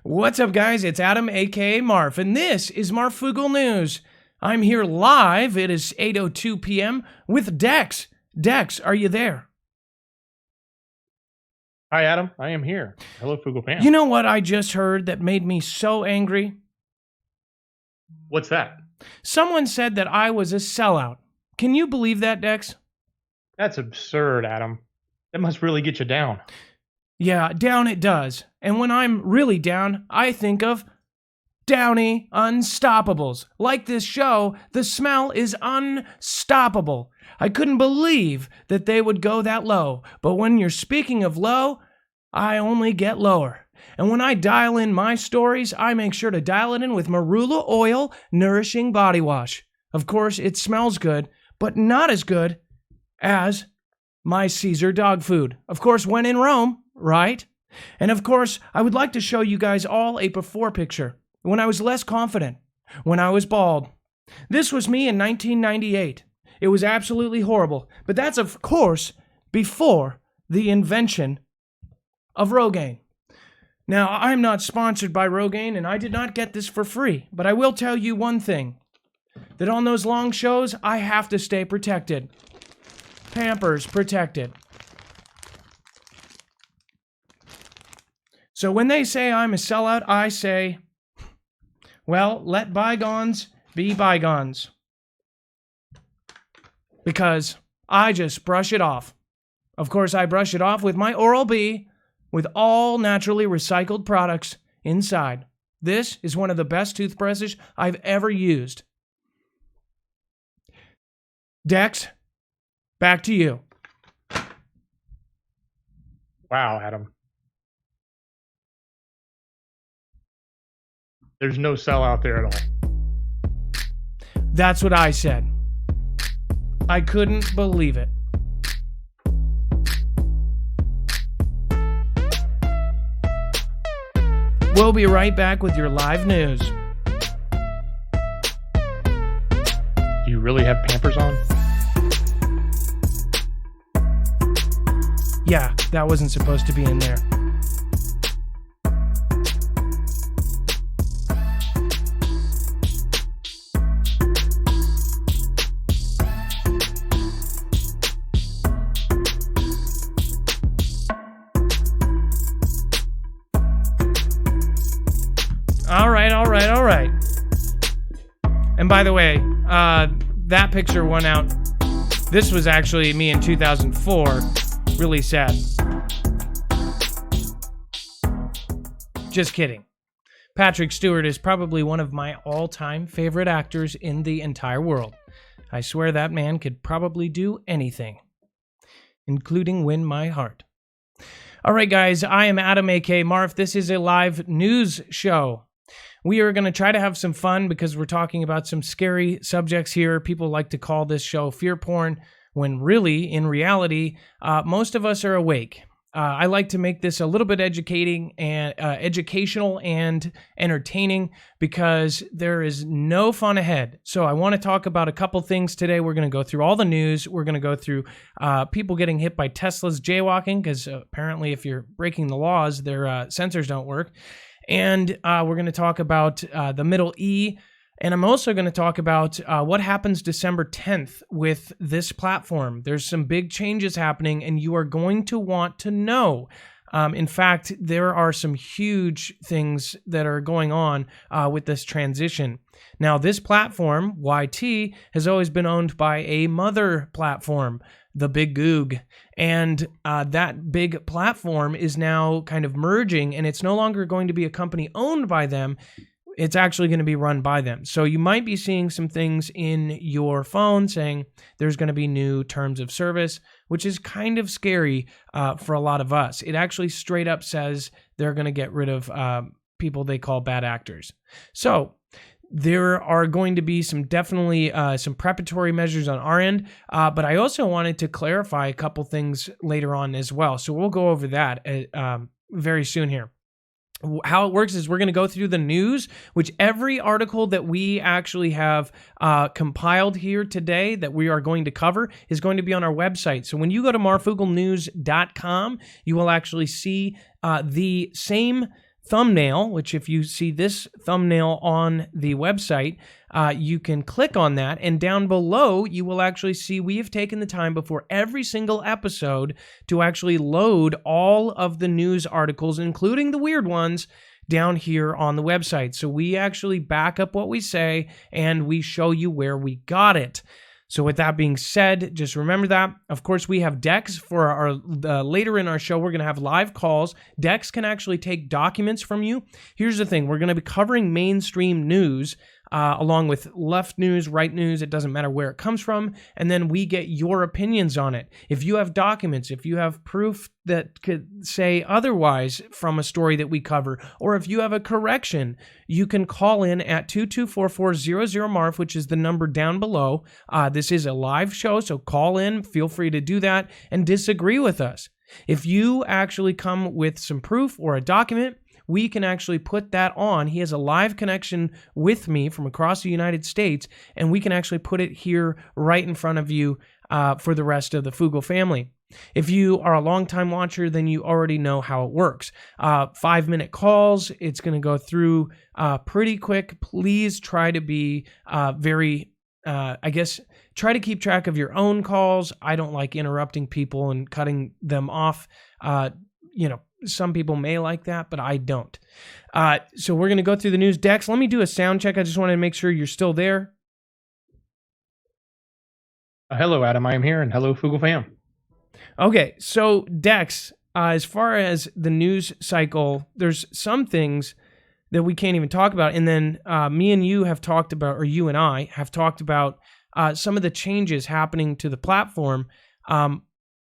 What's up, guys? It's Adam, aka Marf, and this is Marfoogle News. I'm here live. It is 8:02 p.m. with Dex. Dex, are you there? Hi, Adam. I am here. Hello, Foogle Fam. You know what I just heard that made me so angry? What's that? Someone said that I was a sellout. Can you believe that, Dex? That's absurd, Adam. That must really get you down. Yeah, down it does. And when I'm really down, I think of Downy Unstoppables. Like this show, the smell is unstoppable. I couldn't believe that they would go that low. But when you're speaking of low, I only get lower. And when I dial in my stories, I make sure to dial it in with Marula Oil Nourishing Body Wash. Of course, it smells good, but not as good as my Caesar dog food. Of course, when in Rome, right? And of course, I would like to show you guys all a before picture when I was less confident, when I was bald. This was me in 1998. It was absolutely horrible, but that's of course before the invention of Rogaine. Now, I'm not sponsored by Rogaine, and I did not get this for free, but I will tell you one thing, that on those long shows, I have to stay protected. Pampers protected. So when they say I'm a sellout, I say, well, let bygones be bygones. Because I just brush it off. Of course, I brush it off with my Oral-B with all naturally recycled products inside. This is one of the best toothbrushes I've ever used. Dex, back to you. Wow, Adam. There's no sellout there at all. That's what I said. I couldn't believe it. We'll be right back with your live news. Do you really have Pampers on? Yeah, that wasn't supposed to be in there. All right. And by the way, that picture went out. This was actually me in 2004. Really sad. Just kidding. Patrick Stewart is probably one of my all-time favorite actors in the entire world. I swear that man could probably do anything, including win my heart. All right, guys, I am Adam, aka Marf. This is a live news show. We are going to try to have some fun because we're talking about some scary subjects here. People like to call this show fear porn, when really, in reality, most of us are awake. I like to make this a little bit educational and entertaining because there is no fun ahead. So I want to talk about a couple things today. We're going to go through all the news. We're going to go through people getting hit by Teslas jaywalking because apparently if you're breaking the laws, their sensors don't work. And we're going to talk about the Middle E. And I'm also going to talk about what happens December 10th with this platform. There's some big changes happening, and you are going to want to know. In fact, there are some huge things that are going on with this transition. Now, this platform, YT, has always been owned by a mother platform, the Big Goog. And that big platform is now kind of merging, and it's no longer going to be a company owned by them. It's actually going to be run by them. So you might be seeing some things in your phone saying there's going to be new terms of service, which is kind of scary for a lot of us. It actually straight up says they're going to get rid of people they call bad actors. So there are going to be some definitely some preparatory measures on our end, but I also wanted to clarify a couple things later on as well. So we'll go over that very soon here. How it works is we're going to go through the news, which every article that we actually have compiled here today that we are going to cover is going to be on our website. So when you go to marfooglenews.com, you will actually see the same thumbnail, which if you see this thumbnail on the website, you can click on that, and down below you will actually see we have taken the time before every single episode to actually load all of the news articles, including the weird ones, down here on the website. So we actually back up what we say and we show you where we got it. So with that being said, just remember that. Of course, we have Dex for our later in our show. We're going to have live calls. Dex can actually take documents from you. Here's the thing. We're going to be covering mainstream news along with left news, right news. It doesn't matter where it comes from. And then we get your opinions on it. If you have documents, if you have proof that could say otherwise from a story that we cover, or if you have a correction, you can call in at 224-400-MARF, which is the number down below. This is a live show, so call in. Feel free to do that and disagree with us. If you actually come with some proof or a document, we can actually put that on. He has a live connection with me from across the United States, and we can actually put it here right in front of you for the rest of the Foogle family. If you are a longtime watcher, then you already know how it works. 5-minute calls. It's going to go through pretty quick. Please try to be try to keep track of your own calls. I don't like interrupting people and cutting them off. Some people may like that, but I don't. So we're going to go through the news. Dex, let me do a sound check. I just wanted to make sure you're still there. Hello, Adam. I am here, and hello, Foogle Fam. Okay, so Dex, as far as the news cycle, there's some things that we can't even talk about. And then me and you have talked about, or you and I have talked about some of the changes happening to the platform.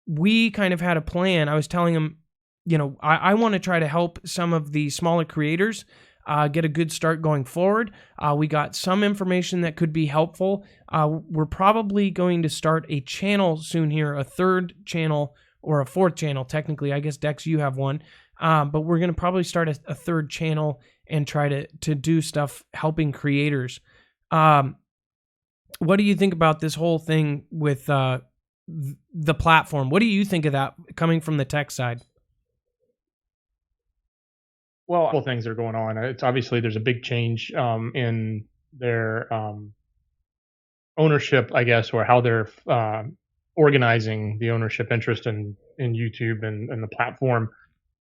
We kind of had a plan. I was telling him, I want to try to help some of the smaller creators get a good start going forward. We got some information that could be helpful. We're probably going to start a channel soon here, a third channel or a fourth channel, technically. I guess, Dex, you have one. But we're going to probably start a third channel and try to do stuff helping creators. What do you think about this whole thing with the platform? What do you think of that coming from the tech side? Well, a couple things are going on. It's obviously there's a big change in their ownership, I guess, or how they're organizing the ownership interest in YouTube and the platform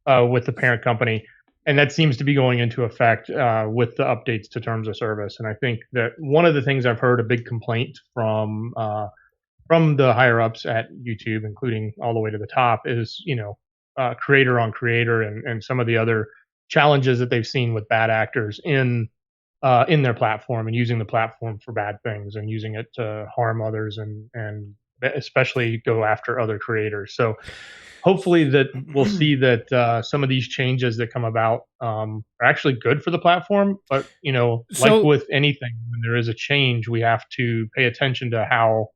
with the parent company. And that seems to be going into effect with the updates to terms of service. And I think that one of the things I've heard a big complaint from the higher ups at YouTube, including all the way to the top, is creator on creator and some of the other challenges that they've seen with bad actors in their platform and using the platform for bad things and using it to harm others and especially go after other creators. So hopefully that we'll see that some of these changes that come about are actually good for the platform. But, like with anything, when there is a change, we have to pay attention to how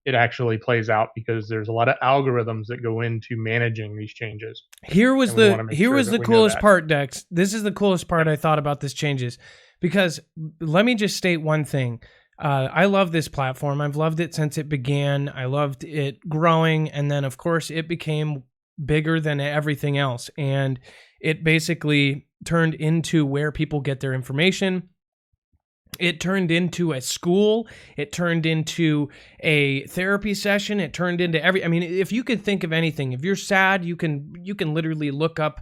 it actually plays out, because there's a lot of algorithms that go into managing these changes. Here was the coolest part, Dex. This is the coolest part I thought about this changes, because let me just state one thing. I love this platform. I've loved it since it began. I loved it growing, and then of course it became bigger than everything else, and it basically turned into where people get their information. It turned into a school. It turned into a therapy session. It turned into if you could think of anything, if you're sad, you can literally look up,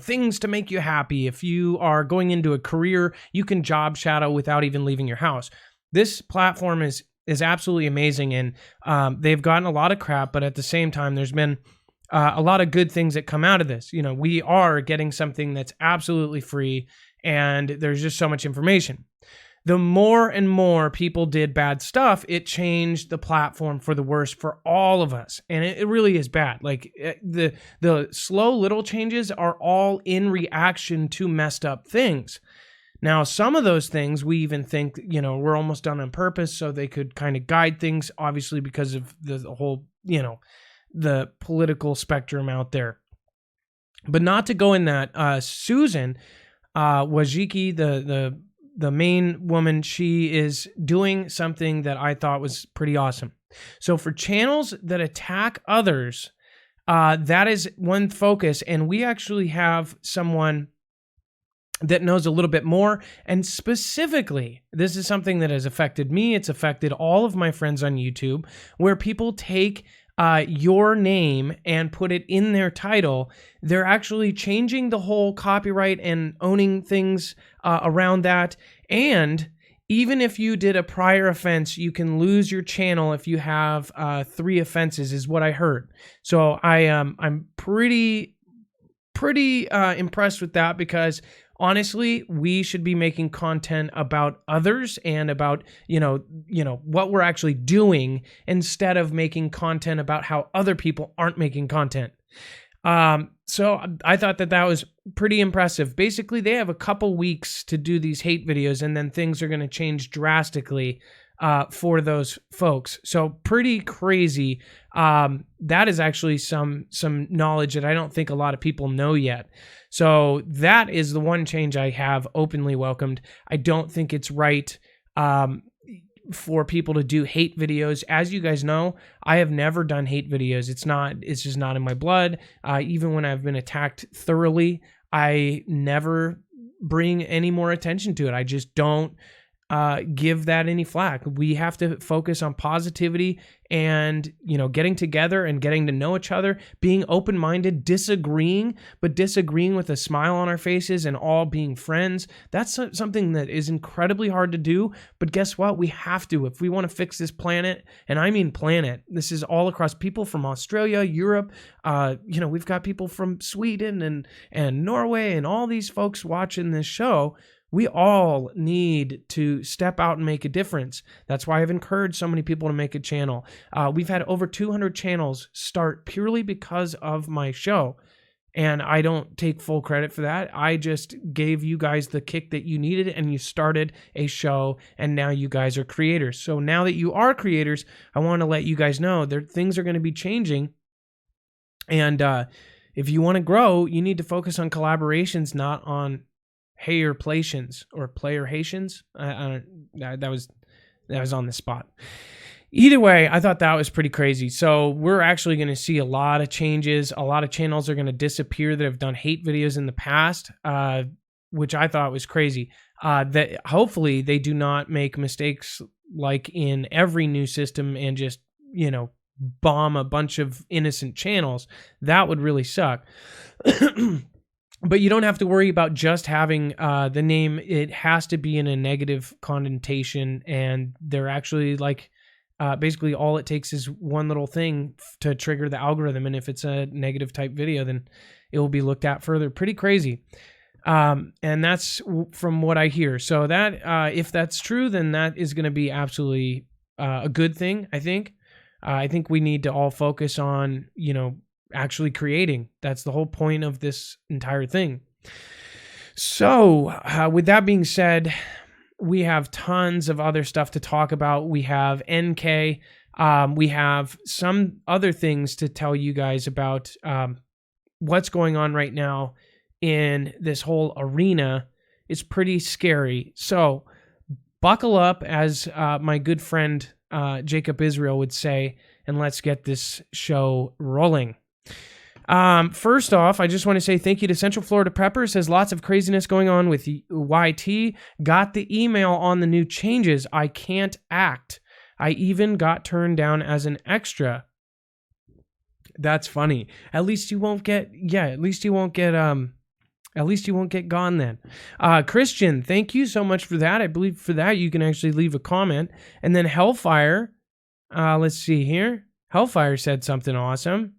things to make you happy. If you are going into a career, you can job shadow without even leaving your house. This platform is absolutely amazing, and they've gotten a lot of crap, but at the same time, there's been a lot of good things that come out of this. We are getting something that's absolutely free, and there's just so much information. The more and more people did bad stuff, it changed the platform for the worse for all of us. And it really is bad. Like the slow little changes are all in reaction to messed up things. Now, some of those things we even think, were almost done on purpose so they could kind of guide things, obviously because of the whole, the political spectrum out there. But not to go in that, Susan Wojcicki, the main woman, she is doing something that I thought was pretty awesome. So for channels that attack others, that is one focus. And we actually have someone that knows a little bit more. And specifically, this is something that has affected me. It's affected all of my friends on YouTube, where people take your name and put it in their title. They're actually changing the whole copyright and owning things around that. And even if you did a prior offense, you can lose your channel if you have 3 offenses, is what I heard. So I'm pretty impressed with that, because honestly, we should be making content about others and about, what we're actually doing, instead of making content about how other people aren't making content. So I thought that was pretty impressive. Basically, they have a couple weeks to do these hate videos, and then things are going to change drastically for those folks. So pretty crazy. That is actually some knowledge that I don't think a lot of people know yet. So that is the one change I have openly welcomed. I don't think it's right for people to do hate videos. As you guys know, I have never done hate videos. It's just not in my blood. Even when I've been attacked thoroughly, I never bring any more attention to it. I just don't give that any flack. We have to focus on positivity and, getting together and getting to know each other, being open-minded, disagreeing with a smile on our faces and all being friends. That's something that is incredibly hard to do, but guess what? We have to if we want to fix this planet, and I mean planet. This is all across, people from Australia, Europe, we've got people from Sweden and Norway and all these folks watching this show. We all need to step out and make a difference. That's why I've encouraged so many people to make a channel. We've had over 200 channels start purely because of my show. And I don't take full credit for that. I just gave you guys the kick that you needed, and you started a show, and now you guys are creators. So now that you are creators, I want to let you guys know that things are going to be changing. And if you want to grow, you need to focus on collaborations, not on Hayerplations or player Haitians. That was on the spot. Either way, I thought that was pretty crazy. So we're actually going to see a lot of changes. A lot of channels are going to disappear that have done hate videos in the past, which I thought was crazy. That hopefully they do not make mistakes like in every new system and just, bomb a bunch of innocent channels. That would really suck. But you don't have to worry about just having the name. It has to be in a negative connotation, and they're actually basically all it takes is one little thing to trigger the algorithm, and if it's a negative type video, then it will be looked at further. Pretty crazy. And that's from what I hear. So that if that's true, then that is going to be absolutely a good thing, I think. I think we need to all focus on, actually creating. That's the whole point of this entire thing. So with that being said, we have tons of other stuff to talk about. We have NK. We have some other things to tell you guys about what's going on right now in this whole arena. It's pretty scary. So buckle up, as my good friend Jacob Israel would say, and let's get this show rolling. First off, I just want to say thank you to Central Florida Prepper. Says lots of craziness going on with YT. Got the email on the new changes. I can't act. I even got turned down as an extra. That's funny. At least you won't get gone then. Christian, thank you so much for that. I believe for that you can actually leave a comment. And then Hellfire, let's see here. Hellfire said something awesome.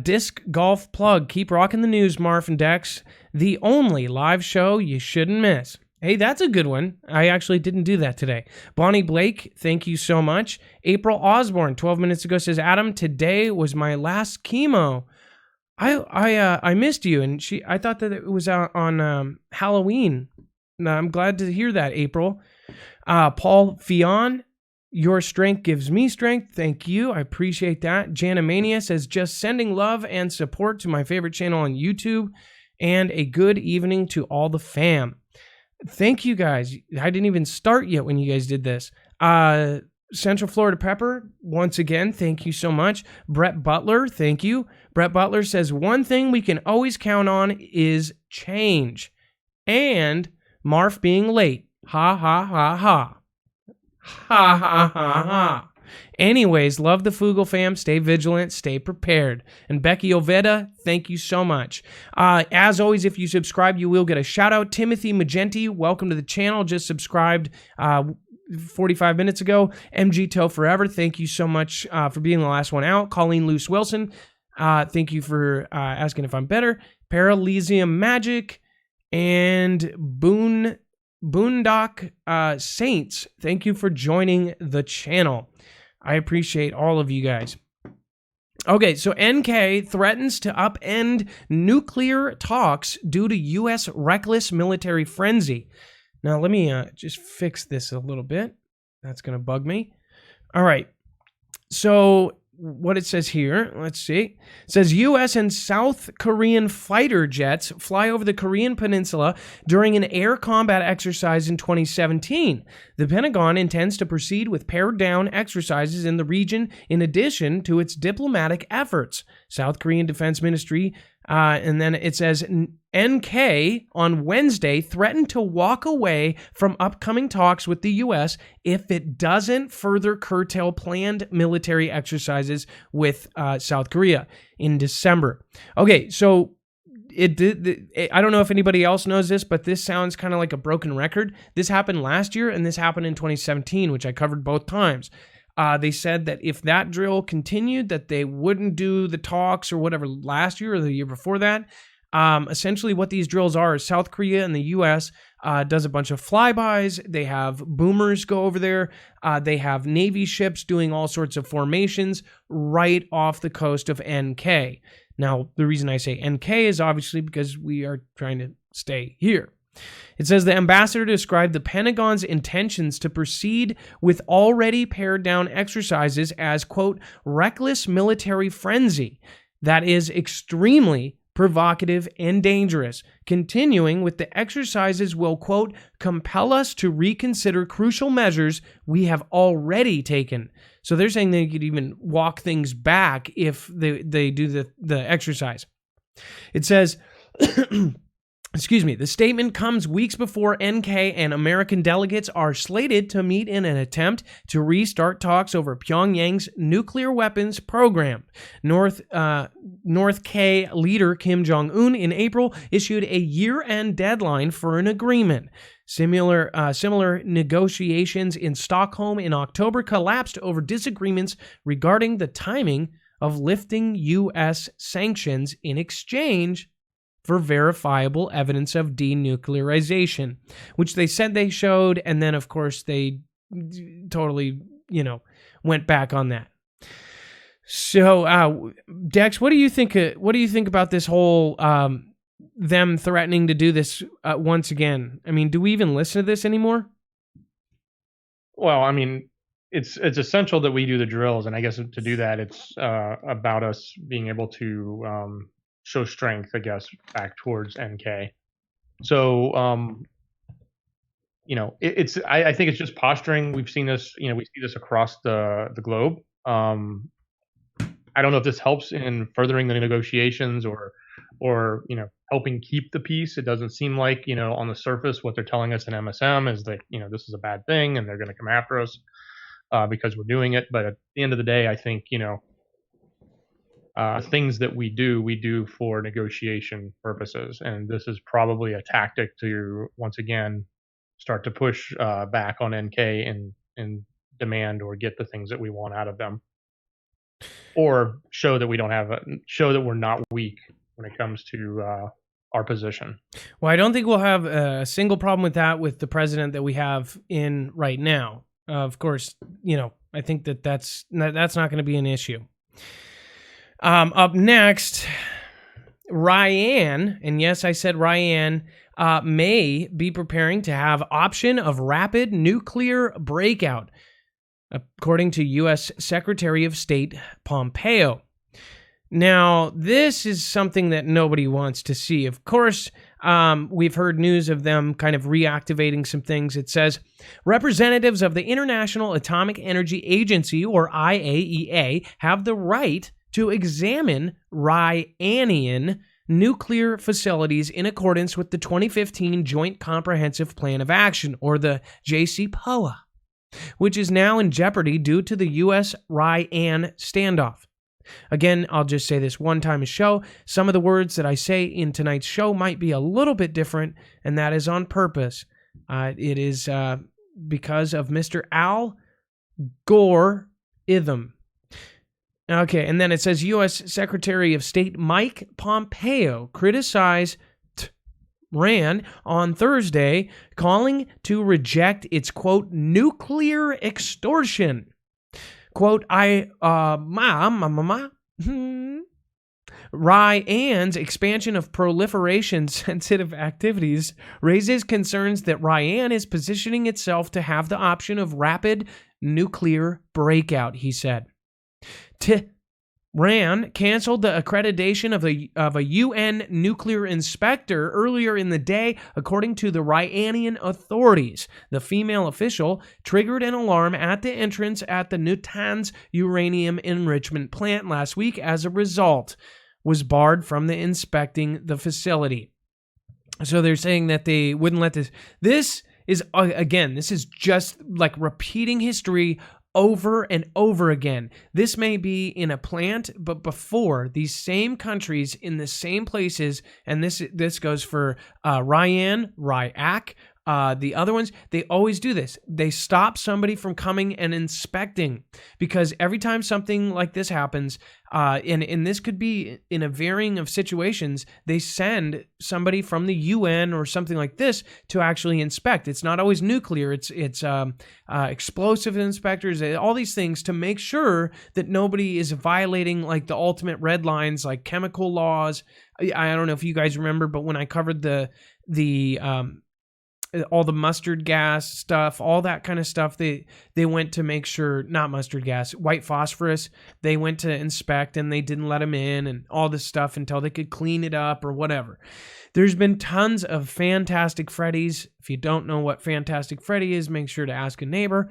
Disc Golf Plug. Keep rocking the news, Marf and Dex. The only live show you shouldn't miss. Hey, that's a good one. I actually didn't do that today. Bonnie Blake, thank you so much. April Osborne, 12 minutes ago, says, Adam, today was my last chemo. I missed you, and I thought that it was on Halloween. I'm glad to hear that, April. Paul Fion, your strength gives me strength. Thank you. I appreciate that. Jana Mania says, just sending love and support to my favorite channel on YouTube, and a good evening to all the fam. Thank you guys. I didn't even start yet when you guys did this. Central Florida Pepper, once again, thank you so much. Brett Butler, thank you. Brett Butler says, one thing we can always count on is change. and Marf being late. Ha ha ha ha. Ha ha ha ha. Anyways, love the Foogle fam. Stay vigilant, stay prepared. And Becky Oveda, thank you so much. As always, if you subscribe, you will get a shout out. Timothy Magenti, welcome to the channel. Just subscribed 45 minutes ago. MG Toe Forever, thank you so much for being the last one out. Colleen Luce Wilson, thank you for asking if I'm better. Paralysium Magic and Boondock Saints, thank you for joining the channel. I appreciate all of you guys. Okay, so NK threatens to upend nuclear talks due to U.S. reckless military frenzy. Now, let me just fix this a little bit. That's going to bug me. All right, so what it says here, let's see. It says U.S. and South Korean fighter jets fly over the Korean peninsula during an air combat exercise in 2017. The Pentagon intends to proceed with pared-down exercises in the region in addition to its diplomatic efforts. South Korean Defense Ministry, and then it says NK on Wednesday threatened to walk away from upcoming talks with the U.S. if it doesn't further curtail planned military exercises with South Korea in December. Okay, so I don't know if anybody else knows this, but this sounds kind of like a broken record. This happened last year, and this happened in 2017, which I covered both times. They said that if that drill continued, that they wouldn't do the talks or whatever last year or the year before that. Essentially what these drills are is South Korea and the U.S. Does a bunch of flybys. They have boomers go over there. They have Navy ships doing all sorts of formations right off the coast of NK. Now, the reason I say NK is obviously because we are trying to stay here. It says the ambassador described the Pentagon's intentions to proceed with already pared down exercises as, quote, reckless military frenzy that is extremely provocative and dangerous. Continuing with the exercises will, quote, compel us to reconsider crucial measures we have already taken. So they're saying they could even walk things back if they do the exercise. It says... Excuse me. The statement comes weeks before NK and American delegates are slated to meet in an attempt to restart talks over Pyongyang's nuclear weapons program. North K leader Kim Jong-un in April issued a year-end deadline for an agreement. Similar negotiations in Stockholm in October collapsed over disagreements regarding the timing of lifting U.S. sanctions in exchange for verifiable evidence of denuclearization, which they said they showed, and then, of course, they totally, went back on that. So, Dex, what do you think? What do you think about this whole them threatening to do this once again? I mean, do we even listen to this anymore? Well, I mean, it's essential that we do the drills, and I guess to do that, it's about us being able to show strength, I guess, back towards NK. So, I think it's just posturing. We've seen this, we see this across the globe. I don't know if this helps in furthering the negotiations or helping keep the peace. It doesn't seem like, on the surface, what they're telling us in MSM is that, this is a bad thing and they're going to come after us because we're doing it. But at the end of the day, I think, things that we do for negotiation purposes. And this is probably a tactic to, once again, start to push back on NK and demand or get the things that we want out of them. Or show that we're not weak when it comes to our position. Well, I don't think we'll have a single problem with that with the president that we have in right now. Of course, I think that's not going to be an issue. Up next, Ryan, and yes, I said Ryan, may be preparing to have option of rapid nuclear breakout, according to U.S. Secretary of State Pompeo. Now, this is something that nobody wants to see. Of course, we've heard news of them kind of reactivating some things. It says, representatives of the International Atomic Energy Agency, or IAEA, have the right to examine Ryanian nuclear facilities in accordance with the 2015 Joint Comprehensive Plan of Action, or the JCPOA, which is now in jeopardy due to the U.S.-Iran standoff. Again, I'll just say this one time a show. Some of the words that I say in tonight's show might be a little bit different, and that is on purpose. It is because of Mr. Al Gore-itham. Okay, and then it says U.S. Secretary of State Mike Pompeo criticized Iran on Thursday, calling to reject its, quote, nuclear extortion. Quote, Iran's expansion of proliferation-sensitive activities raises concerns that Iran is positioning itself to have the option of rapid nuclear breakout, he said. Tehran canceled the accreditation of a UN nuclear inspector earlier in the day, according to the Iranian authorities. The female official triggered an alarm at the entrance at the Natanz uranium enrichment plant last week. As a result, was barred from inspecting the facility. So they're saying that they wouldn't let this. This is, again, this is just like repeating history over and over again. This may be in a plant, but before, these same countries in the same places, and this goes for Ryan, Ryak, the other ones, they always do this. They stop somebody from coming and inspecting, because every time something like this happens, and this could be in a varying of situations, they send somebody from the UN or something like this to actually inspect. It's not always nuclear. It's explosive inspectors, all these things to make sure that nobody is violating like the ultimate red lines, like chemical laws. I don't know if you guys remember, but when I covered all the mustard gas stuff, all that kind of stuff, they went to make sure, not mustard gas, white phosphorus, they went to inspect and they didn't let them in and all this stuff until they could clean it up or whatever. There's been tons of Fantastic Freddy's. If you don't know what Fantastic Freddy is, make sure to ask a neighbor.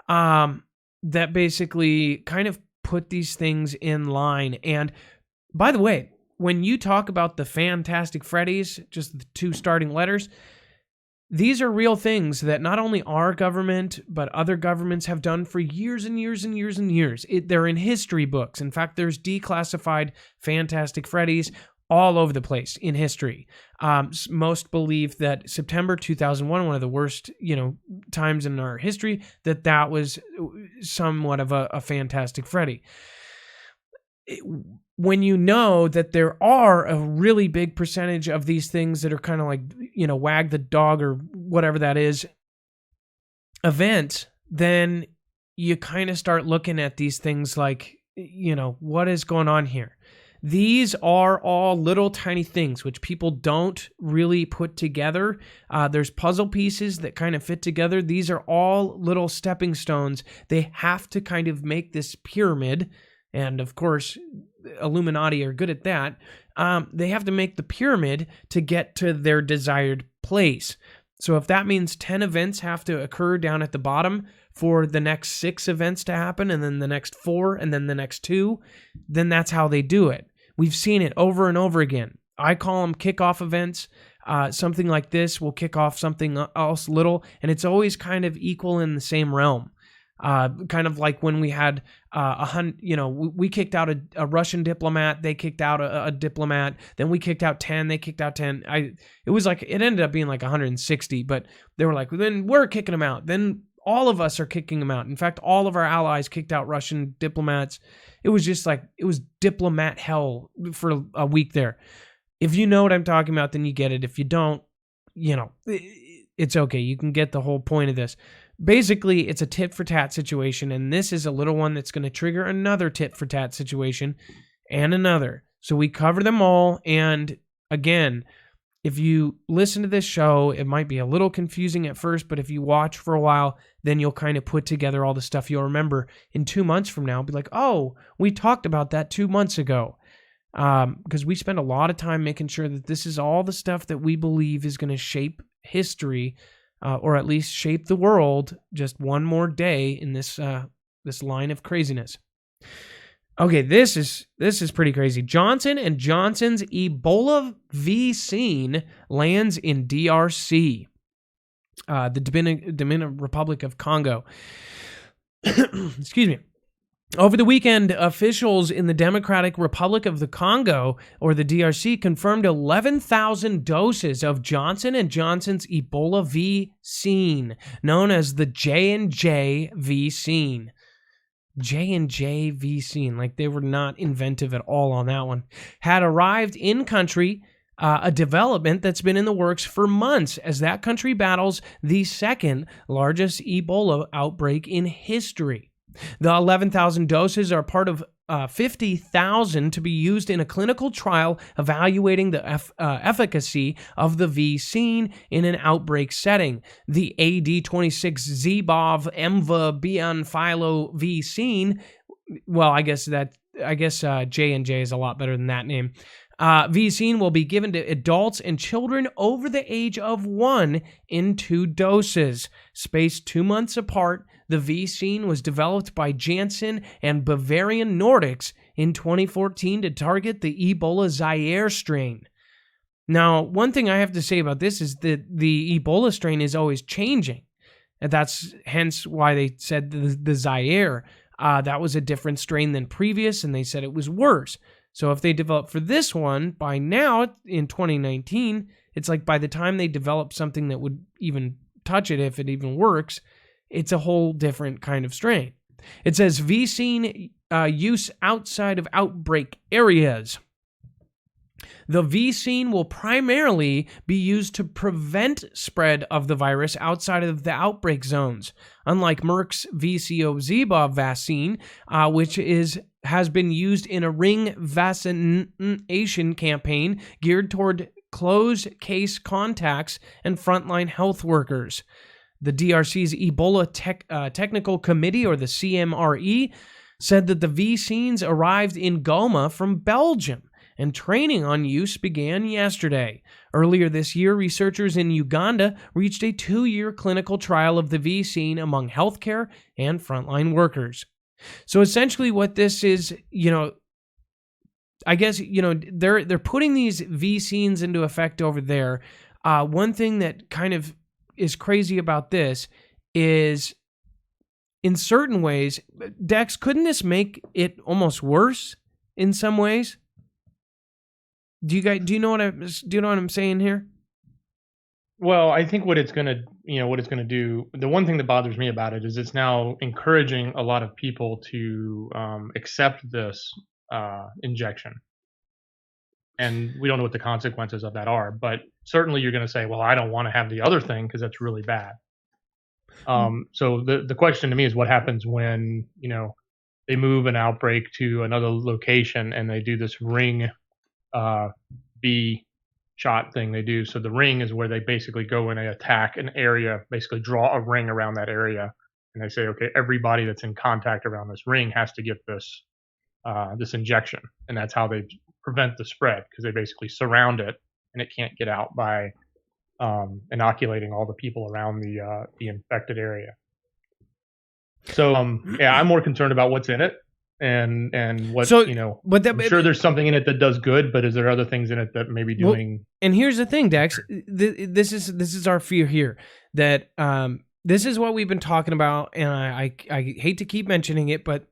That basically kind of put these things in line. And by the way, when you talk about the Fantastic Freddy's, just the two starting letters, these are real things that not only our government, but other governments have done for years and years and years and years. They're in history books. In fact, there's declassified Fantastic Freddy's all over the place in history. Most believe that September 2001, one of the worst, times in our history, that was somewhat of a Fantastic Freddy. When you know that there are a really big percentage of these things that are kind of like, wag the dog or whatever that is, events, then you kind of start looking at these things like, what is going on here? These are all little tiny things which people don't really put together. There's puzzle pieces that kind of fit together. These are all little stepping stones. They have to kind of make this pyramid. And of course, Illuminati are good at that. They have to make the pyramid to get to their desired place. So if that means 10 events have to occur down at the bottom for the next 6 events to happen, and then the next 4, and then the next 2, then that's how they do it. We've seen it over and over again. I call them kickoff events. Something like this will kick off something else little, and it's always kind of equal in the same realm. Kind of like when we had we kicked out a Russian diplomat, they kicked out a diplomat, then we kicked out 10, they kicked out 10. It ended up being like 160, but they were like, then we're kicking them out. Then all of us are kicking them out. In fact, all of our allies kicked out Russian diplomats. It was just like, it was diplomat hell for a week there. If you know what I'm talking about, then you get it. If you don't, it's okay. You can get the whole point of this. Basically, it's a tit-for-tat situation, and this is a little one that's going to trigger another tit-for-tat situation and another. So we cover them all, and again, if you listen to this show, it might be a little confusing at first, but if you watch for a while, then you'll kind of put together all the stuff you'll remember in 2 months from now. Be like, oh, we talked about that 2 months ago. Because we spend a lot of time making sure that this is all the stuff that we believe is going to shape history, or at least shape the world just one more day in this line of craziness. Okay, this is pretty crazy. Johnson & Johnson's Ebola vaccine lands in DRC, the Dominican Republic of Congo. Excuse me. Over the weekend, officials in the Democratic Republic of the Congo, or the DRC, confirmed 11,000 doses of Johnson & Johnson's Ebola vaccine, known as the J&J vaccine. J&J vaccine, like they were not inventive at all on that one, had arrived in country, a development that's been in the works for months as that country battles the second largest Ebola outbreak in history. The 11,000 doses are part of 50,000 to be used in a clinical trial evaluating the efficacy of the vaccine in an outbreak setting. The AD26-ZBOV Emva-Bianphilo vaccine, well, I guess J&J is a lot better than that name. Vaccine will be given to adults and children over the age of 1 in 2 doses, spaced 2 months apart. The vaccine was developed by Janssen and Bavarian Nordics in 2014 to target the Ebola Zaire strain. Now, one thing I have to say about this is that the Ebola strain is always changing. And that's hence why they said the Zaire. That was a different strain than previous, and they said it was worse. So if they develop for this one, by now, in 2019, it's like by the time they develop something that would even touch it, if it even works, it's a whole different kind of strain. It says vaccine use outside of outbreak areas. The vaccine will primarily be used to prevent spread of the virus outside of the outbreak zones, unlike Merck's VCO-ZBOV vaccine, which has been used in a ring vaccination campaign geared toward close case contacts and frontline health workers. The DRC's Ebola Technical Committee, or the CMRE, said that the vaccines arrived in Goma from Belgium, and training on use began yesterday. Earlier this year, researchers in Uganda reached a 2-year clinical trial of the vaccine among healthcare and frontline workers. So essentially what this is, I guess, they're putting these vaccines into effect over there. One thing that kind of is crazy about this is, in certain ways, Dex, couldn't this make it almost worse in some ways? Do you know what I'm saying here? Well, I think what it's going to do, the one thing that bothers me about it is it's now encouraging a lot of people to accept this injection. And we don't know what the consequences of that are, but certainly you're going to say, well, I don't want to have the other thing because that's really bad. So the question to me is what happens when, they move an outbreak to another location and they do this ring B shot thing they do. So the ring is where they basically go in and attack an area, basically draw a ring around that area. And they say, okay, everybody that's in contact around this ring has to get this injection. And that's how they prevent the spread, because they basically surround it and it can't get out by inoculating all the people around the infected area. So I'm more concerned about what's in it and what, I'm sure there's something in it that does good, but is there other things in it that may be doing? Well, and here's the thing, Dex, this is our fear here, that this is what we've been talking about, and I hate to keep mentioning it, but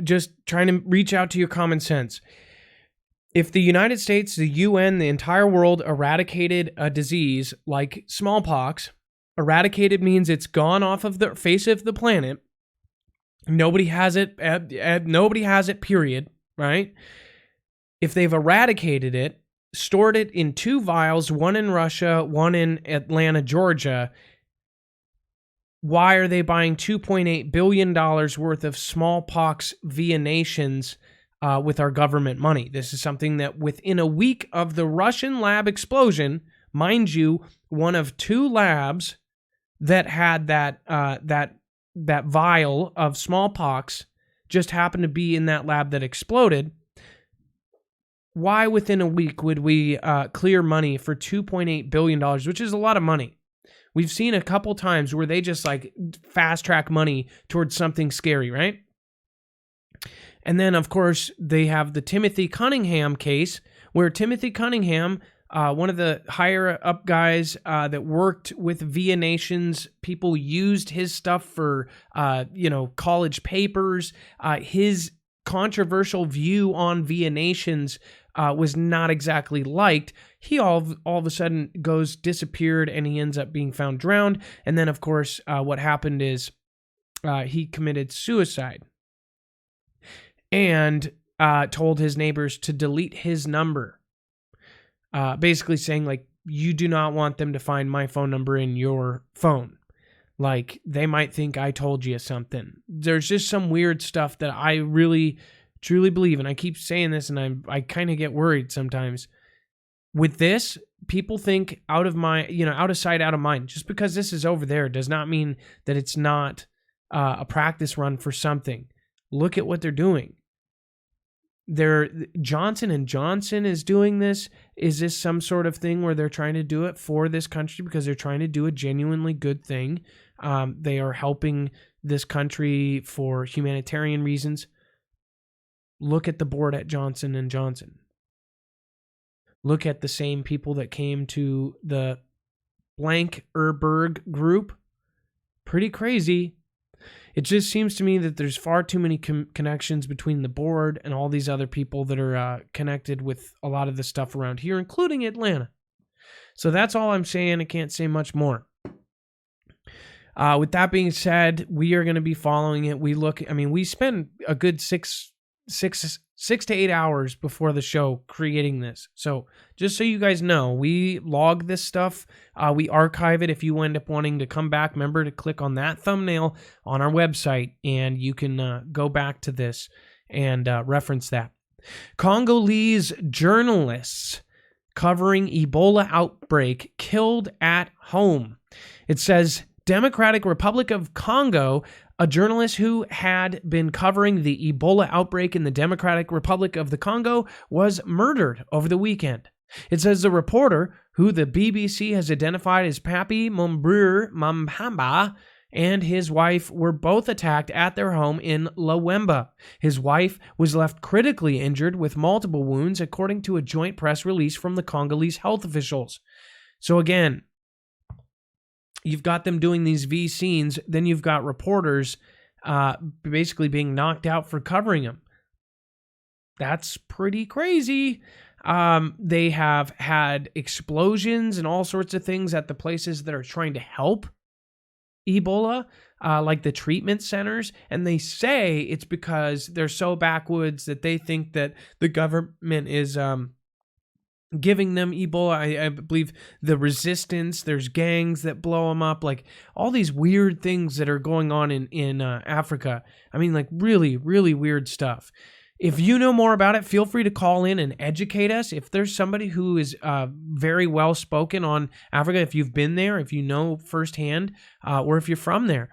just trying to reach out to your common sense. If the United States, the UN, the entire world eradicated a disease like smallpox, eradicated means it's gone off of the face of the planet. Nobody has it. Nobody has it, period, right? If they've eradicated it, stored it in 2 vials, one in Russia, one in Atlanta, Georgia, why are they buying $2.8 billion worth of smallpox vaccinations with our government money? This is something that within a week of the Russian lab explosion, mind you, one of 2 labs that had that vial of smallpox just happened to be in that lab that exploded. Why within a week would we clear money for $2.8 billion, which is a lot of money? We've seen a couple times where they just like fast track money towards something scary, right? And then, of course, they have the Timothy Cunningham case, where Timothy Cunningham, one of the higher-up guys that worked with VIA Nations, people used his stuff for, college papers. His controversial view on VIA Nations was not exactly liked. He all of a sudden disappeared, and he ends up being found drowned. And then, of course, what happened is he committed suicide and told his neighbors to delete his number, basically saying, like, you do not want them to find my phone number in your phone. Like, they might think I told you something. There's just some weird stuff that I really, truly believe, and I keep saying this, and I kind of get worried sometimes. With this, people think out of sight, out of mind. Just because this is over there does not mean that it's not a practice run for something. Look at what they're doing. Johnson & Johnson is doing this. Is this some sort of thing where they're trying to do it for this country because they're trying to do a genuinely good thing? They are helping this country for humanitarian reasons. Look at the board at Johnson & Johnson. Look at the same people that came to the Blank-Erberg group. Pretty crazy. It just seems to me that there's far too many connections between the board and all these other people that are connected with a lot of the stuff around here, including Atlanta. So that's all I'm saying. I can't say much more. With that being said, we are going to be following it. We spend a good six to 8 hours before the show creating this. So just so you guys know, we log this stuff. We archive it. If you end up wanting to come back, remember to click on that thumbnail on our website, and you can go back to this and reference that. Congolese journalists covering Ebola outbreak killed at home. It says Democratic Republic of Congo, a journalist who had been covering the Ebola outbreak in the Democratic Republic of the Congo, was murdered over the weekend. It says the reporter, who the BBC has identified as Papi Mambamba, and his wife were both attacked at their home in Lawemba. His wife was left critically injured with multiple wounds, according to a joint press release from the Congolese health officials. So again, you've got them doing these V scenes, then you've got reporters basically being knocked out for covering them. That's pretty crazy. They have had explosions and all sorts of things at the places that are trying to help Ebola, like the treatment centers, and they say it's because they're so backwoods that they think that the government is giving them Ebola. I believe the resistance, there's gangs that blow them up, like all these weird things that are going on in Africa. I mean, like really, really weird stuff. If you know more about it, feel free to call in and educate us. If there's somebody who is very well spoken on Africa, if you've been there, if you know firsthand, or if you're from there,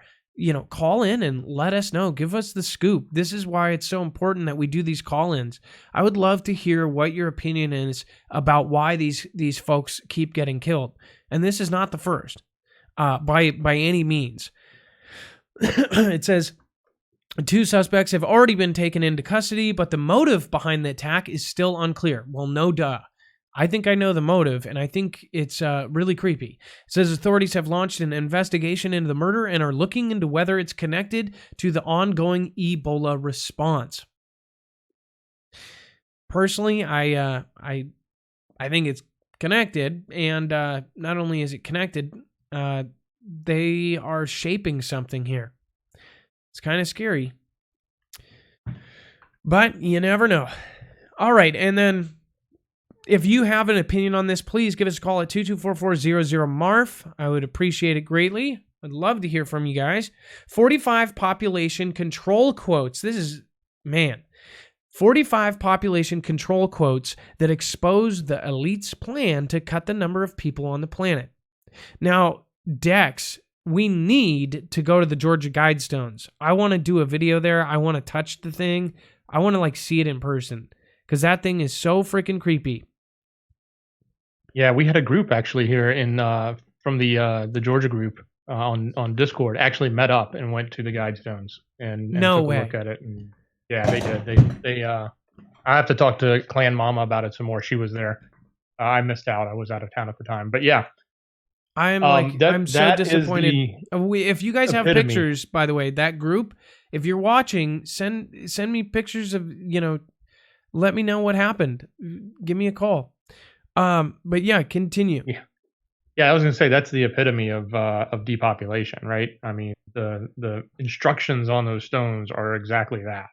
call in and let us know. Give us the scoop. This is why it's so important that we do these call-ins. I would love to hear what your opinion is about why these folks keep getting killed. And this is not the first, by any means. It says 2 suspects have already been taken into custody, but the motive behind the attack is still unclear. Well, no duh. I think I know the motive, and I think it's really creepy. It says authorities have launched an investigation into the murder and are looking into whether it's connected to the ongoing Ebola response. Personally, I think it's connected, and not only is it connected, they are shaping something here. It's kind of scary, but you never know. All right, and then if you have an opinion on this, please give us a call at 224-400-MARF. I would appreciate it greatly. I'd love to hear from you guys. 45 population control quotes. 45 population control quotes that expose the elite's plan to cut the number of people on the planet. Now, Dex, we need to go to the Georgia Guidestones. I want to do a video there. I want to touch the thing. I want to see it in person because that thing is so freaking creepy. Yeah, we had a group actually here from the Georgia group on Discord actually met up and went to the Guidestones and no took way. a look at it. And Yeah, they did. I have to talk to Clan Mama about it some more. She was there. I missed out. I was out of town at the time. But yeah, I'm so disappointed. If you guys have epitome. pictures, by the way, that group, if you're watching, send me pictures of, let me know what happened. Give me a call. But yeah, continue. Yeah, I was going to say that's the epitome of depopulation, right? I mean, the instructions on those stones are exactly that.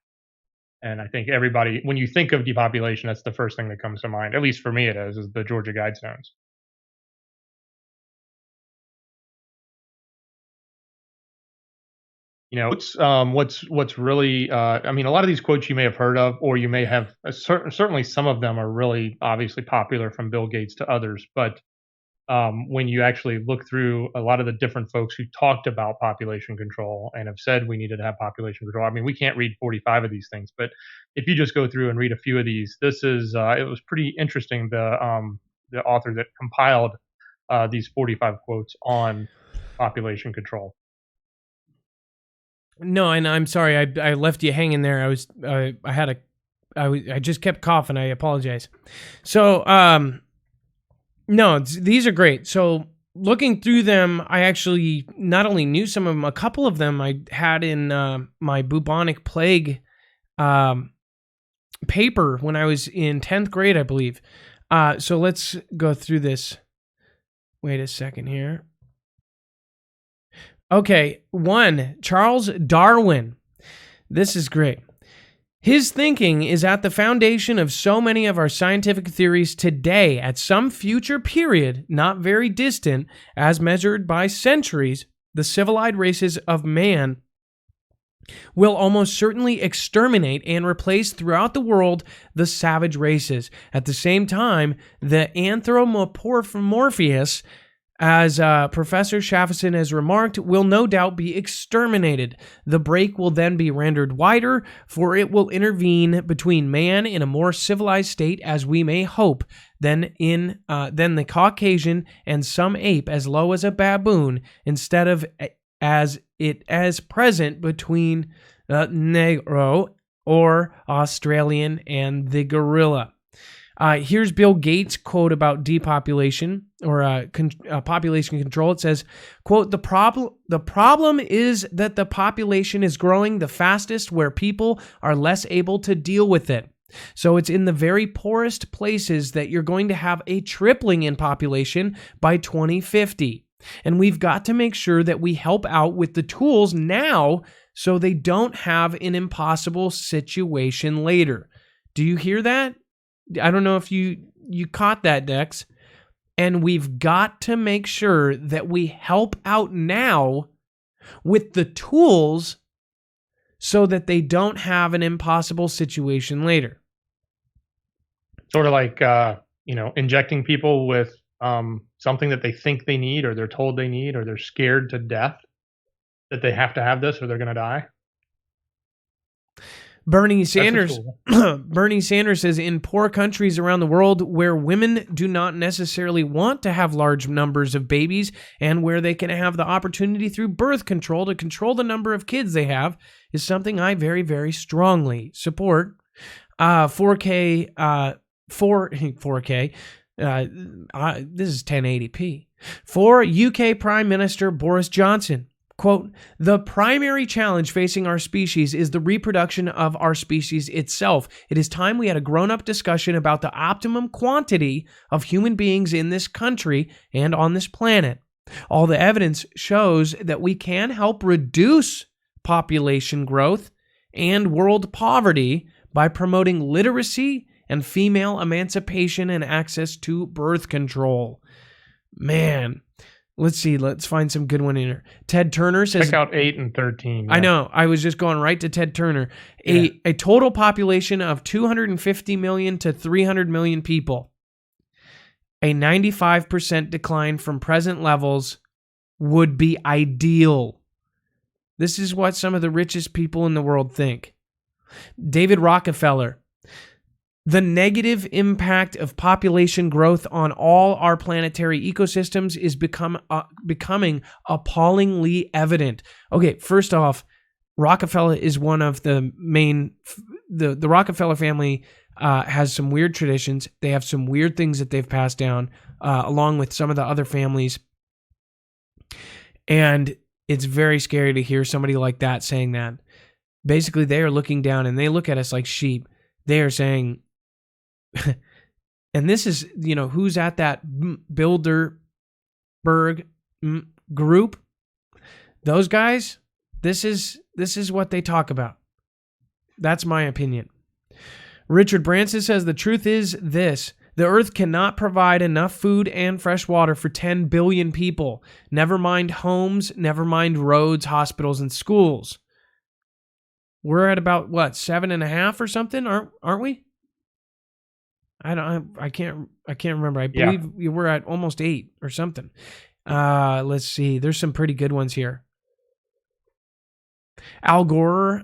And I think everybody, when you think of depopulation, that's the first thing that comes to mind. At least for me, it is the Georgia Guidestones. What's really, I mean, a lot of these quotes you may have heard of, or you may have certainly some of them are really obviously popular from Bill Gates to others. But when you actually look through a lot of the different folks who talked about population control and have said we needed to have population control. I mean, we can't read 45 of these things, but if you just go through and read a few of these, this is it was pretty interesting. The author that compiled these 45 quotes on population control. No, and I'm sorry I left you hanging there. I just kept coughing. I apologize. So no, these are great. So looking through them, I actually not only knew some of them, a couple of them I had in my bubonic plague paper when I was in 10th grade, I believe. So let's go through this. Wait a second here. Okay, 1, Charles Darwin. This is great. His thinking is at the foundation of so many of our scientific theories today. At some future period, not very distant, as measured by centuries, the civilized races of man will almost certainly exterminate and replace throughout the world the savage races. At the same time, the anthropomorphists, as Professor Shaffison has remarked, will no doubt be exterminated. The break will then be rendered wider, for it will intervene between man in a more civilized state, as we may hope, than the Caucasian and some ape as low as a baboon, instead of as present between the Negro or Australian and the gorilla. Here's Bill Gates' quote about depopulation or population control. It says, quote, the problem is that the population is growing the fastest where people are less able to deal with it. So it's in the very poorest places that you're going to have a tripling in population by 2050. And we've got to make sure that we help out with the tools now so they don't have an impossible situation later. Do you hear that? I don't know if you caught that, Dex. And we've got to make sure that we help out now with the tools so that they don't have an impossible situation later. Sort of like, injecting people with something that they think they need, or they're told they need, or they're scared to death that they have to have this or they're going to die. Bernie Sanders says in poor countries around the world where women do not necessarily want to have large numbers of babies and where they can have the opportunity through birth control to control the number of kids they have is something I very, very strongly support. 4K, this is 1080p. For UK Prime Minister Boris Johnson. Quote, the primary challenge facing our species is the reproduction of our species itself. It is time we had a grown-up discussion about the optimum quantity of human beings in this country and on this planet. All the evidence shows that we can help reduce population growth and world poverty by promoting literacy and female emancipation and access to birth control. Man. Let's see. Let's find some good one in here. Ted Turner says... Check out 8 and 13. Yeah. I know. I was just going right to Ted Turner. A total population of 250 million to 300 million people. A 95% decline from present levels would be ideal. This is what some of the richest people in the world think. David Rockefeller. The negative impact of population growth on all our planetary ecosystems is becoming appallingly evident. Okay, first off, Rockefeller is one of the main. The Rockefeller family has some weird traditions. They have some weird things that they've passed down, along with some of the other families. And it's very scary to hear somebody like that saying that. Basically, they are looking down and they look at us like sheep. They are saying, and this is, who's at that Bilderberg group? Those guys, this is what they talk about. That's my opinion. Richard Branson says the truth is this: the earth cannot provide enough food and fresh water for 10 billion people. Never mind homes, never mind roads, hospitals, and schools. We're at about 7.5 or something, aren't we? I can't remember. I believe we're at almost 8 or something. Let's see. There's some pretty good ones here. Al Gore,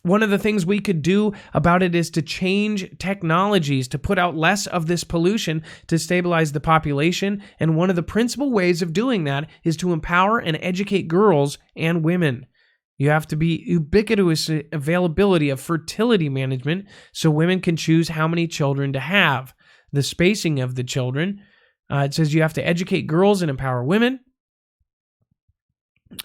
one of the things we could do about it is to change technologies to put out less of this pollution to stabilize the population. And one of the principal ways of doing that is to empower and educate girls and women. You have to be ubiquitous availability of fertility management so women can choose how many children to have. The spacing of the children. It says you have to educate girls and empower women.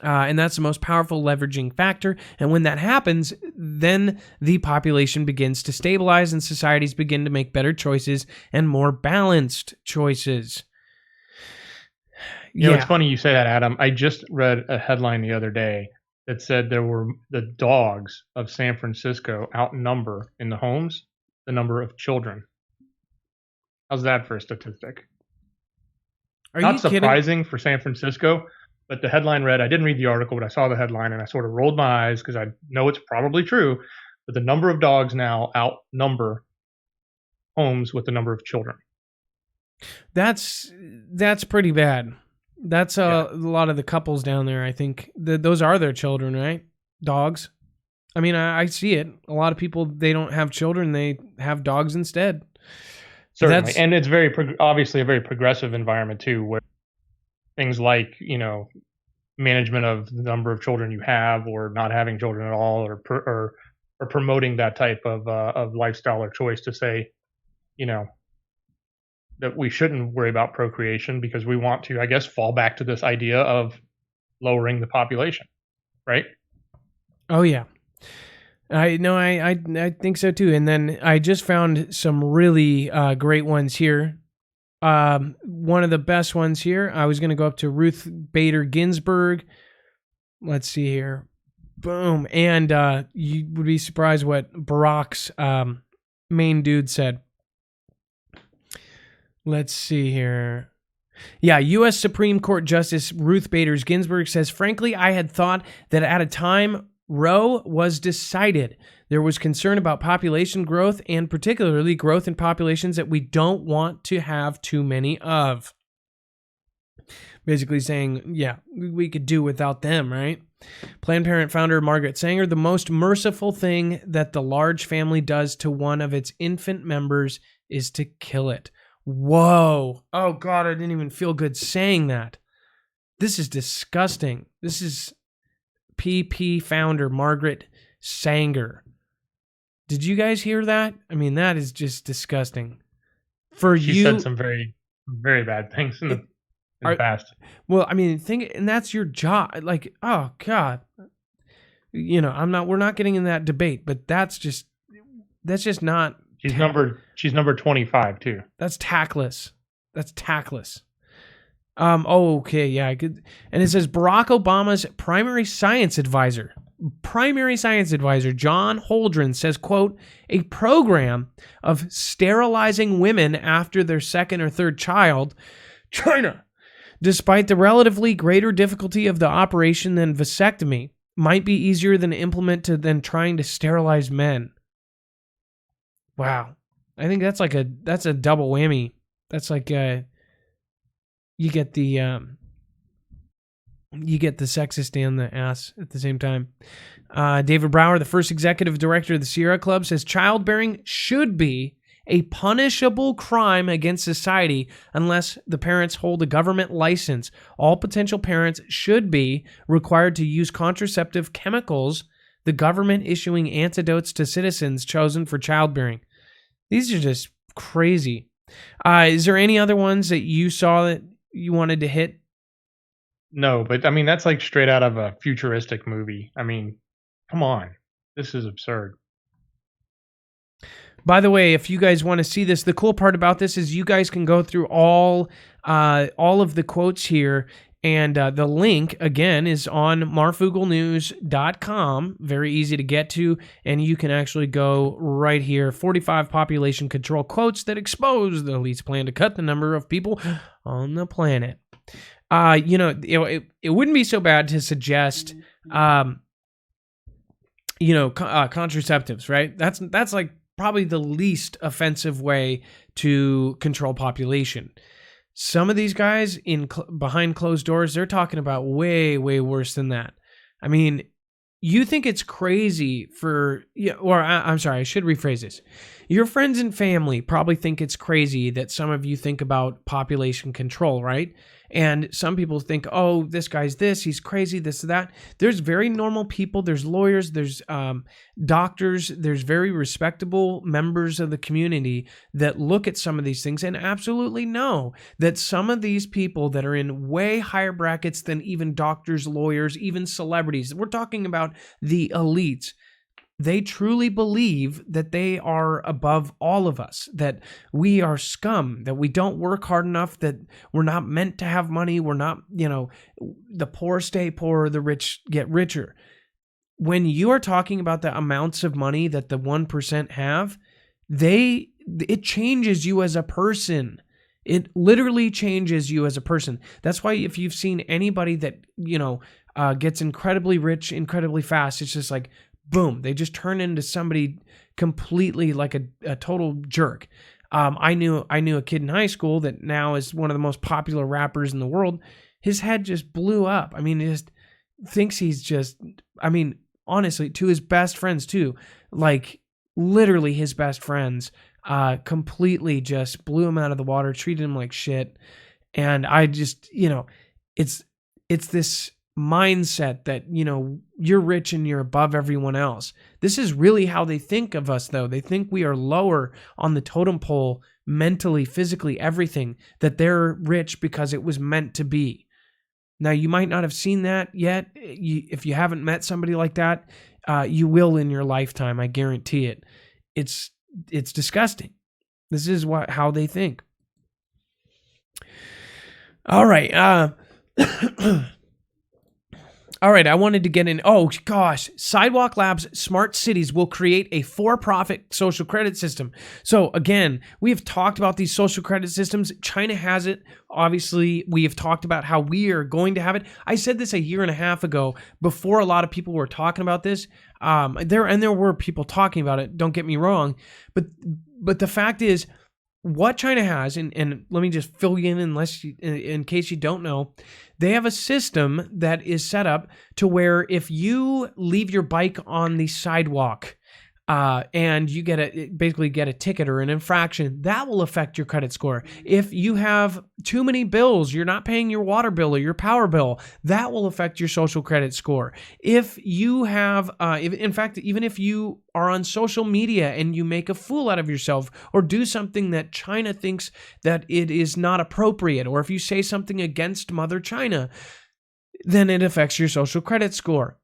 And that's the most powerful leveraging factor. And when that happens, then the population begins to stabilize and societies begin to make better choices and more balanced choices. It's funny you say that, Adam. I just read a headline the other day that said the dogs of San Francisco outnumber in the homes the number of children. How's that for a statistic? Not surprising for San Francisco. But the headline read, I didn't read the article, but I saw the headline and I sort of rolled my eyes because I know it's probably true. But the number of dogs now outnumber homes with the number of children. That's pretty bad. That's a lot of the couples down there, I think. Those are their children, right? Dogs. I mean, I see it. A lot of people, they don't have children. They have dogs instead. Certainly. And it's obviously a very progressive environment too, where things like, management of the number of children you have or not having children at all or promoting that type of lifestyle or choice to say, that we shouldn't worry about procreation because we want to, I guess, fall back to this idea of lowering the population, right? Oh, yeah. I think so too. And then I just found some really great ones here. One of the best ones here, I was going to go up to Ruth Bader Ginsburg. Let's see here. Boom. And you would be surprised what Barack's main dude said. Let's see here. Yeah, U.S. Supreme Court Justice Ruth Bader Ginsburg says, frankly, I had thought that at a time Roe was decided, there was concern about population growth and particularly growth in populations that we don't want to have too many of. Basically saying, we could do without them, right? Planned Parenthood founder Margaret Sanger, the most merciful thing that the large family does to one of its infant members is to kill it. Whoa. Oh, God, I didn't even feel good saying that. This is disgusting. This is PP founder Margaret Sanger. Did you guys hear that? I mean, that is just disgusting. She said some very, very bad things in the past. Well, I mean, and that's your job. Like, oh God, we're not getting in that debate, but that's just not. She's number 25 too. That's tactless. Okay, yeah, I could. And it says Barack Obama's primary science advisor, John Holdren, says, quote, a program of sterilizing women after their second or third child, China, despite the relatively greater difficulty of the operation than vasectomy, might be easier than to implement than trying to sterilize men. Wow. I think that's a double whammy. That's like you get the sexist and the ass at the same time. David Brower, the first executive director of the Sierra Club, says childbearing should be a punishable crime against society unless the parents hold a government license. All potential parents should be required to use contraceptive chemicals, the government issuing antidotes to citizens chosen for childbearing. These are just crazy. Is there any other ones that you saw that you wanted to hit? No, but I mean, that's like straight out of a futuristic movie. I mean, come on. This is absurd. By the way, if you guys want to see this, the cool part about this is you guys can go through all of the quotes here, and the link, again, is on marfooglenews.com. Very easy to get to, and you can actually go right here. 45 population control quotes that expose the elite's plan to cut the number of people on the planet. It wouldn't be so bad to suggest, contraceptives, right? That's like probably the least offensive way to control population. Some of these guys behind closed doors, they're talking about way, way worse than that. I mean, you think it's crazy I'm sorry, I should rephrase this. Your friends and family probably think it's crazy that some of you think about population control, right? And some people think, oh, this guy's this, he's crazy, this, that. There's very normal people. There's lawyers, there's doctors, there's very respectable members of the community that look at some of these things and absolutely know that some of these people that are in way higher brackets than even doctors, lawyers, even celebrities, we're talking about the elites, they truly believe that they are above all of us, that we are scum, that we don't work hard enough, that we're not meant to have money, we're not, the poor stay poor, the rich get richer. When you are talking about the amounts of money that the 1% have, it changes you as a person. It literally changes you as a person. That's why if you've seen anybody that, gets incredibly rich, incredibly fast, it's just like, boom, they just turn into somebody completely like a total jerk. I knew a kid in high school that now is one of the most popular rappers in the world. His head just blew up. I mean, he just thinks honestly, to his best friends too, like literally his best friends, completely just blew him out of the water, treated him like shit. And I just, it's this mindset that, you're rich and you're above everyone else. This is really how they think of us, though. They think we are lower on the totem pole mentally, physically, everything, that they're rich because it was meant to be. Now, you might not have seen that yet. If you haven't met somebody like that, you will in your lifetime. I guarantee it. It's disgusting. This is how they think. All right. All right, I wanted to get in. Oh, gosh. Sidewalk Labs Smart Cities will create a for-profit social credit system. So, again, we have talked about these social credit systems. China has it. Obviously, we have talked about how we are going to have it. I said this a year and a half ago before a lot of people were talking about this. There were people talking about it. Don't get me wrong. But the fact is, what China has, and let me just fill you in in case you don't know, they have a system that is set up to where if you leave your bike on the sidewalk and you basically get a ticket or an infraction, that will affect your credit score. If you have too many bills, you're not paying your water bill or your power bill, that will affect your social credit score. If you have, even if you are on social media and you make a fool out of yourself or do something that China thinks that it is not appropriate, or if you say something against Mother China, then it affects your social credit score.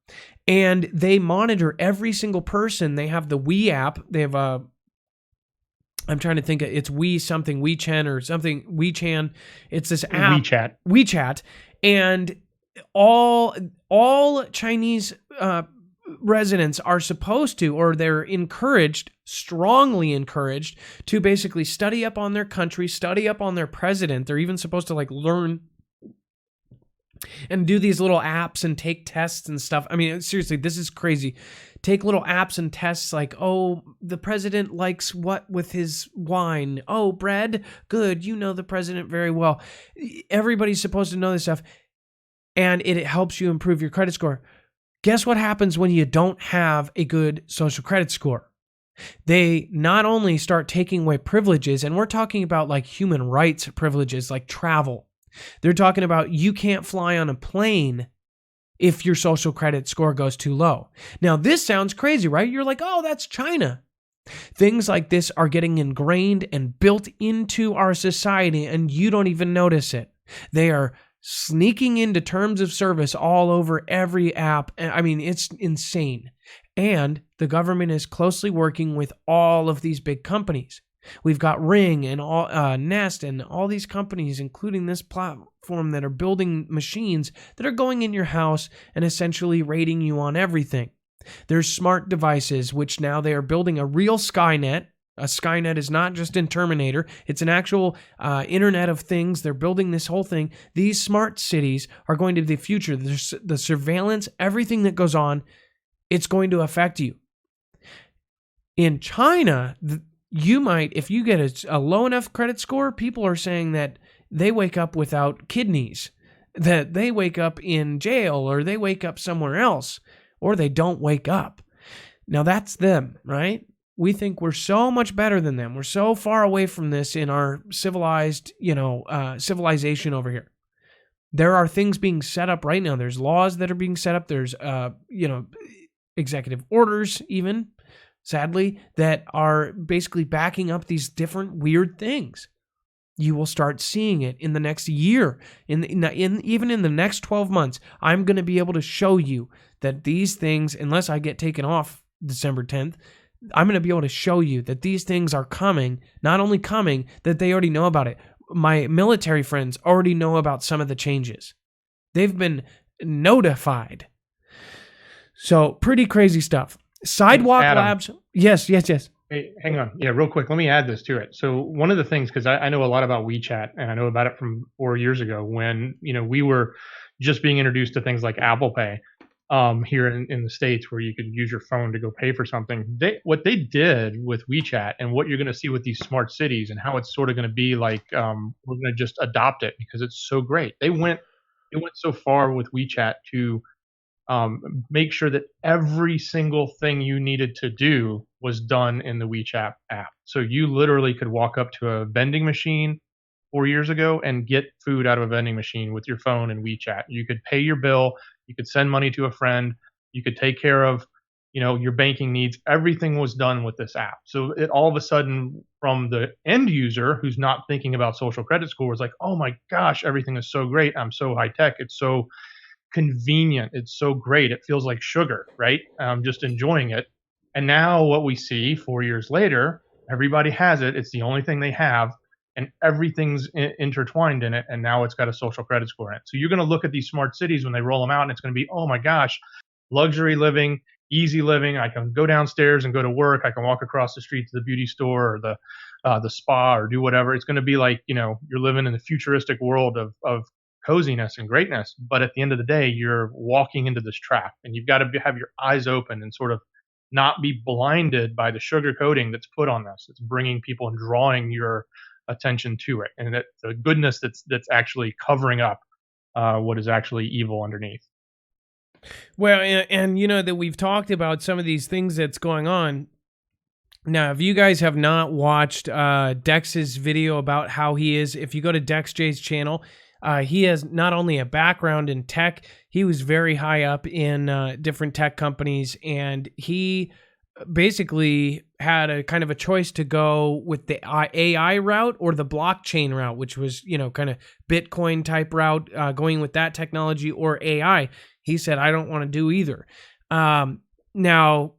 And they monitor every single person. They have the We app. They have I'm trying to think, it's WeChan or something, WeChan. It's this app. WeChat. And all Chinese residents are supposed to, or they're strongly encouraged to basically study up on their country, study up on their president. They're even supposed to learn and do these little apps and take tests and stuff. I mean, seriously, this is crazy. Take little apps and tests like, oh, the president likes what with his wine? Oh, bread? Good. You know the president very well. Everybody's supposed to know this stuff. And it helps you improve your credit score. Guess what happens when you don't have a good social credit score? They not only start taking away privileges, and we're talking about like human rights privileges like travel. They're talking about you can't fly on a plane if your social credit score goes too low. Now, this sounds crazy, right? You're like, oh, that's China. Things like this are getting ingrained and built into our society, and you don't even notice it. They are sneaking into terms of service all over every app. I mean, it's insane. And the government is closely working with all of these big companies. We've got Ring and Nest and all these companies, including this platform, that are building machines that are going in your house and essentially rating you on everything. There's smart devices, which now they are building a real Skynet. A Skynet is not just in Terminator. It's an actual Internet of Things. They're building this whole thing. These smart cities are going to be the future. The surveillance, everything that goes on, it's going to affect you. In China, you might, if you get a low enough credit score, people are saying that they wake up without kidneys, that they wake up in jail, or they wake up somewhere else, or they don't wake up. Now that's them, right? We think we're so much better than them. We're so far away from this in our civilized, civilization over here. There are things being set up right now. There's laws that are being set up. There's, executive orders even, sadly, that are basically backing up these different weird things. You will start seeing it in the next year, even in the next 12 months. I'm going to be able to show you that these things, unless I get taken off December 10th, I'm going to be able to show you that these things are coming, not only coming, that they already know about it. My military friends already know about some of the changes. They've been notified. So pretty crazy stuff. Sidewalk Adam, Labs. Yes. Hey, hang on. Yeah, real quick. Let me add this to it. So one of the things, because I know a lot about WeChat, and I know about it from 4 years ago when, we were just being introduced to things like Apple Pay here in the States, where you could use your phone to go pay for something. What they did with WeChat, and what you're going to see with these smart cities, and how it's sort of going to be like, we're going to just adopt it because it's so great. It went so far with WeChat to make sure that every single thing you needed to do was done in the WeChat app. So you literally could walk up to a vending machine 4 years ago and get food out of a vending machine with your phone and WeChat. You could pay your bill. You could send money to a friend. You could take care of, your banking needs. Everything was done with this app. So it all of a sudden, from the end user who's not thinking about social credit score, was like, oh my gosh, everything is so great. I'm so high tech. It's so convenient. It's so great. It feels like sugar, right? I'm just enjoying it. And now what we see 4 years later, everybody has it. It's the only thing they have, and everything's intertwined in it. And now it's got a social credit score in it. So you're going to look at these smart cities when they roll them out, and it's going to be, oh my gosh, luxury living, easy living. I can go downstairs and go to work. I can walk across the street to the beauty store or the spa or do whatever. It's going to be like, you're living in the futuristic world of coziness and greatness. But at the end of the day, you're walking into this trap, and you've got to have your eyes open and sort of not be blinded by the sugar coating that's put on this. It's bringing people and drawing your attention to it, and that the goodness that's actually covering up what is actually evil underneath. Well, and that we've talked about some of these things that's going on. Now, if you guys have not watched Dex's video about how he is, if you go to Dex J's channel, he has not only a background in tech, he was very high up in different tech companies, and he basically had a kind of a choice to go with the AI route or the blockchain route, which was, kind of Bitcoin type route, going with that technology, or AI. He said, I don't want to do either. Now,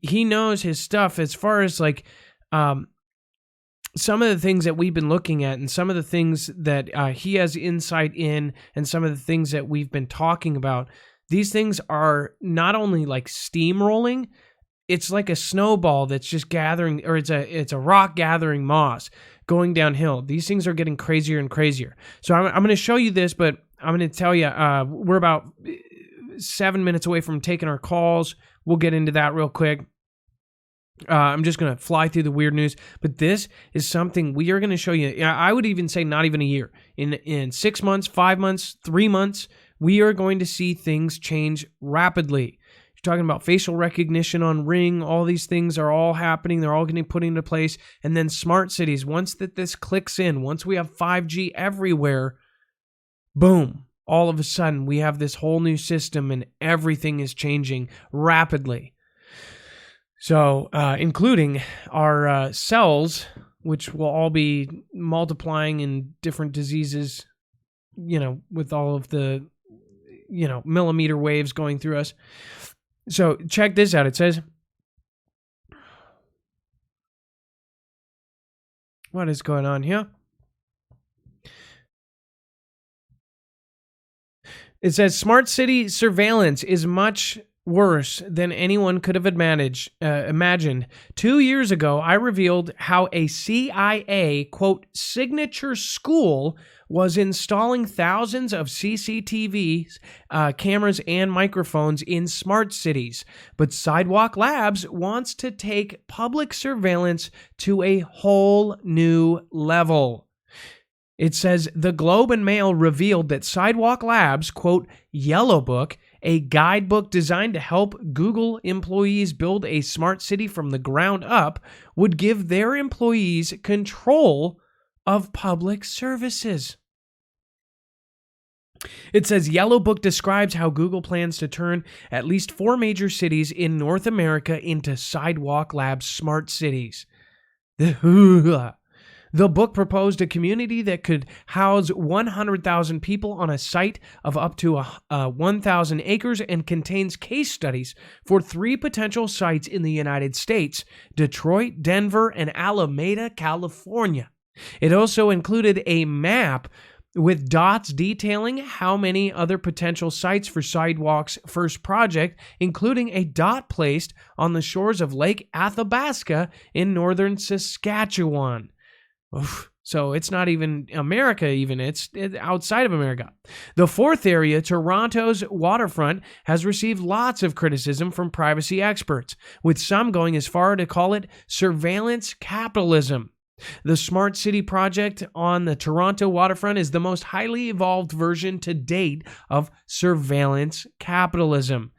he knows his stuff as far as like some of the things that we've been looking at, and some of the things that he has insight in, and some of the things that we've been talking about. These things are not only like steamrolling, it's like a snowball that's just gathering, or it's a rock gathering moss going downhill. These things are getting crazier and crazier. So I'm going to show you this, but I'm going to tell you, we're about 7 minutes away from taking our calls. We'll get into that real quick. I'm just going to fly through the weird news, but this is something we are going to show you. I would even say not even a year. In 6 months, 5 months, 3 months, we are going to see things change rapidly. You're talking about facial recognition on Ring. All these things are all happening. They're all getting put into place. And then smart cities. Once this clicks in, once we have 5G everywhere, boom, all of a sudden we have this whole new system and everything is changing rapidly. So, including our cells, which will all be multiplying in different diseases, with all of the, millimeter waves going through us. So check this out. It says, what is going on here? It says smart city surveillance is much worse than anyone could have imagined. 2 years ago, I revealed how a CIA, quote, signature school was installing thousands of CCTV cameras and microphones in smart cities. But Sidewalk Labs wants to take public surveillance to a whole new level. It says the Globe and Mail revealed that Sidewalk Labs, quote, Yellow Book, a guidebook designed to help Google employees build a smart city from the ground up, would give their employees control of public services. It says Yellow Book describes how Google plans to turn at least 4 major cities in North America into Sidewalk Labs smart cities. The book proposed a community that could house 100,000 people on a site of up to 1,000 acres and contains case studies for 3 potential sites in the United States: Detroit, Denver, and Alameda, California. It also included a map with dots detailing how many other potential sites for Sidewalk's first project, including a dot placed on the shores of Lake Athabasca in northern Saskatchewan. Oof. So it's not even America, it's outside of America. The 4th area, Toronto's waterfront, has received lots of criticism from privacy experts, with some going as far to call it surveillance capitalism. The Smart City project on the Toronto waterfront is the most highly evolved version to date of surveillance capitalism.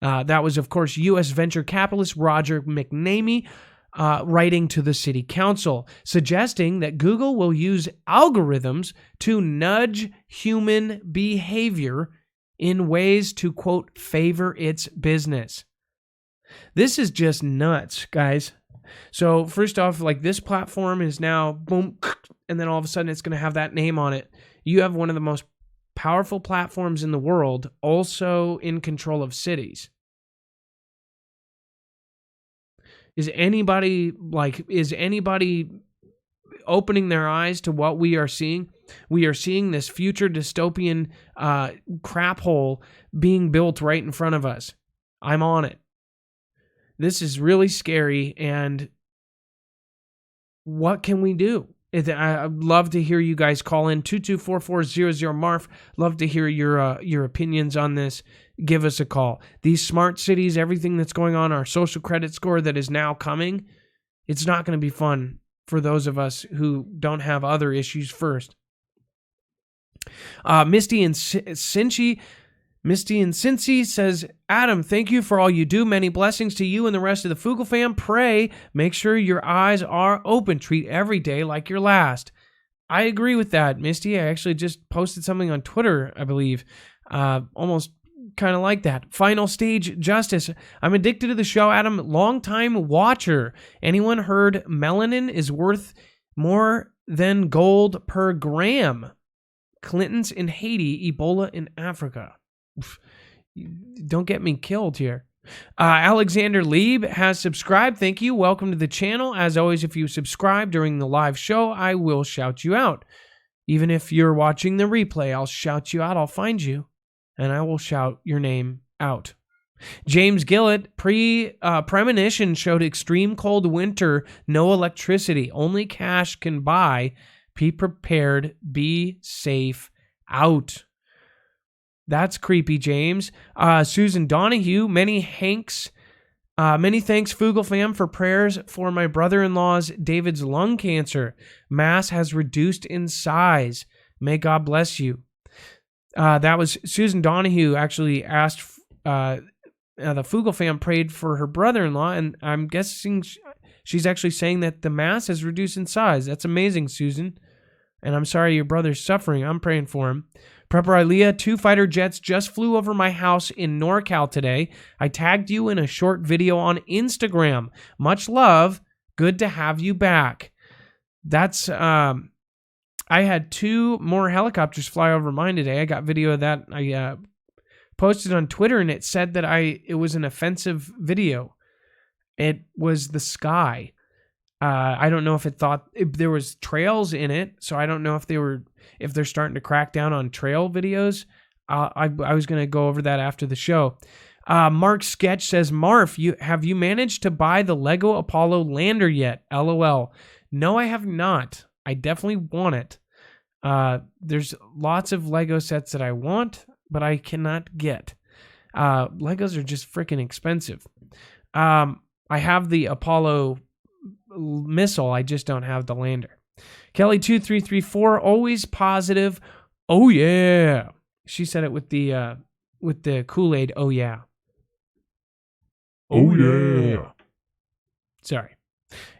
That was, of course, U.S. venture capitalist Roger McNamee writing to the city council, suggesting that Google will use algorithms to nudge human behavior in ways to, quote, favor its business. This is just nuts, guys. So first off, like, this platform is now boom, and then all of a sudden it's going to have that name on it. You have one of the most powerful platforms in the world also in control of cities. Is anybody opening their eyes to what we are seeing? We are seeing this future dystopian crap hole being built right in front of us. I'm on it. This is really scary, and what can we do? I'd love to hear you guys call in 224-400-MARF. Love to hear your opinions on this. Give us a call. These smart cities, everything that's going on, our social credit score that is now coming, it's not going to be fun for those of us who don't have other issues first. Misty and Cincy says, Adam, thank you for all you do. Many blessings to you and the rest of the Foogle Fam. Pray, make sure your eyes are open. Treat every day like your last. I agree with that, Misty. I actually just posted something on Twitter, I believe. Almost kind of like that. Final Stage Justice. I'm addicted to the show, Adam. Long-time watcher. Anyone heard melanin is worth more than gold per gram? Clintons in Haiti, Ebola in Africa. Don't get me killed here. Alexander Lieb has subscribed. Thank you. Welcome to the channel. As always, if you subscribe during the live show, I will shout you out. Even if you're watching the replay, I'll shout you out. I'll find you, and I will shout your name out. James Gillett, premonition showed extreme cold winter, no electricity, only cash can buy. Be prepared, be safe, out. That's creepy, James. Susan Donahue, many thanks, Foogle Fam, for prayers for my brother-in-law's David's lung cancer. Mass has reduced in size. May God bless you. That was Susan Donahue actually asked the Foogle Fam prayed for her brother-in-law, and I'm guessing she's actually saying that the mass has reduced in size. That's amazing, Susan. And I'm sorry your brother's suffering. I'm praying for him. Prepper Ilea, 2 fighter jets just flew over my house in NorCal today. I tagged you in a short video on Instagram. Much love. Good to have you back. That's, I had 2 more helicopters fly over mine today. I got video of that. I posted on Twitter, and it said that it was an offensive video. It was the sky. I don't know if it thought there was trails in it, so I don't know if they're starting to crack down on trail videos. I was going to go over that after the show. Mark Sketch says, Marf, have you managed to buy the Lego Apollo lander yet? LOL. No, I have not. I definitely want it. There's lots of Lego sets that I want, but I cannot get. Legos are just freaking expensive. I have the Apollo missile. I just don't have the lander. Kelly2334, always positive. Oh yeah. She said it with the Kool-Aid. Oh yeah. Oh yeah. Sorry.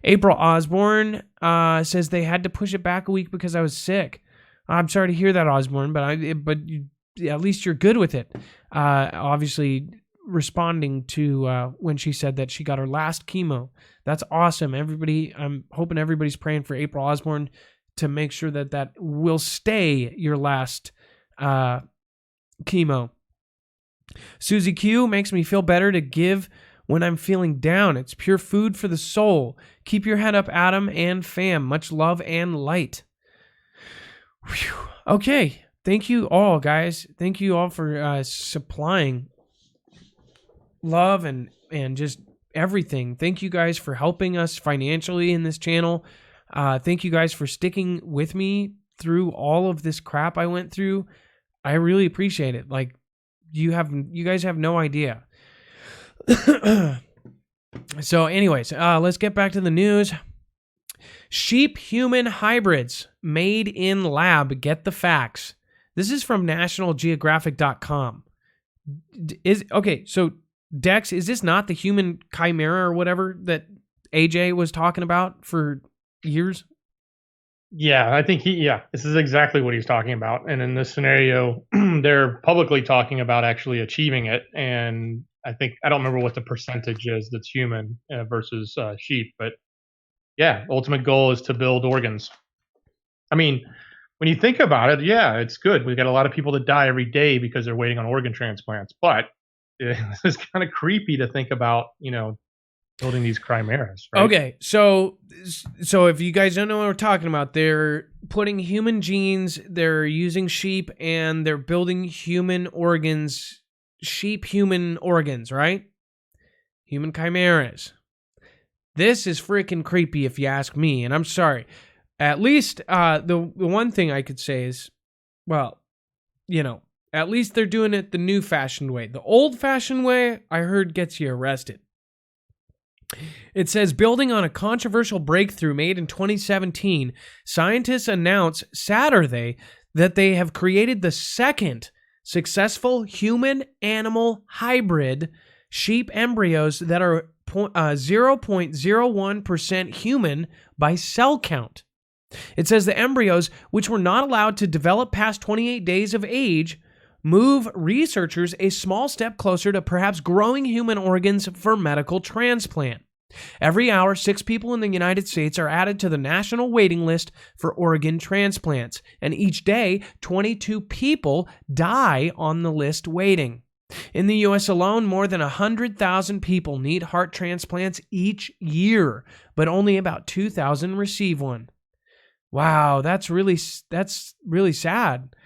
April Osborne says they had to push it back a week because I was sick. I'm sorry to hear that, Osborne, but at least you're good with it. Obviously responding to when she said that she got her last chemo. That's awesome. Everybody, I'm hoping everybody's praying for April Osborne to make sure that will stay your last chemo. Susie Q makes me feel better to give when I'm feeling down. It's pure food for the soul. Keep your head up, Adam and fam. Much love and light. Whew. Okay. Thank you all, guys. Thank you all for supplying love and just everything. Thank you guys for helping us financially in this channel. Thank you guys for sticking with me through all of this crap I went through. I really appreciate it. Like, you guys have no idea. So anyways, let's get back to the news. Sheep-human hybrids made in lab. Get the facts. This is from nationalgeographic.com. So Dex, is this not the human chimera or whatever that AJ was talking about for years? Yeah, I think this is exactly what he's talking about. And in this scenario, they're publicly talking about actually achieving it. And I don't remember what the percentage is that's human versus sheep, but yeah, ultimate goal is to build organs. I mean, when you think about it, yeah, it's good. We've got a lot of people that die every day because they're waiting on organ transplants, but it's kind of creepy to think about, building these chimeras, right? Okay, so if you guys don't know what we're talking about, they're putting human genes, they're using sheep, and they're building human organs, sheep-human organs, right? Human chimeras. This is freaking creepy if you ask me, and I'm sorry. At least the one thing I could say is, well, at least they're doing it the new-fashioned way. The old-fashioned way, I heard, gets you arrested. It says, building on a controversial breakthrough made in 2017, scientists announced Saturday that they have created the second successful human-animal hybrid sheep embryos that are 0.01% human by cell count. It says the embryos, which were not allowed to develop past 28 days of age, move researchers a small step closer to perhaps growing human organs for medical transplant. Every hour, 6 people in the United States are added to the national waiting list for organ transplants, and each day, 22 people die on the list waiting. In the U.S. alone, more than 100,000 people need heart transplants each year, but only about 2,000 receive one. Wow, that's really sad.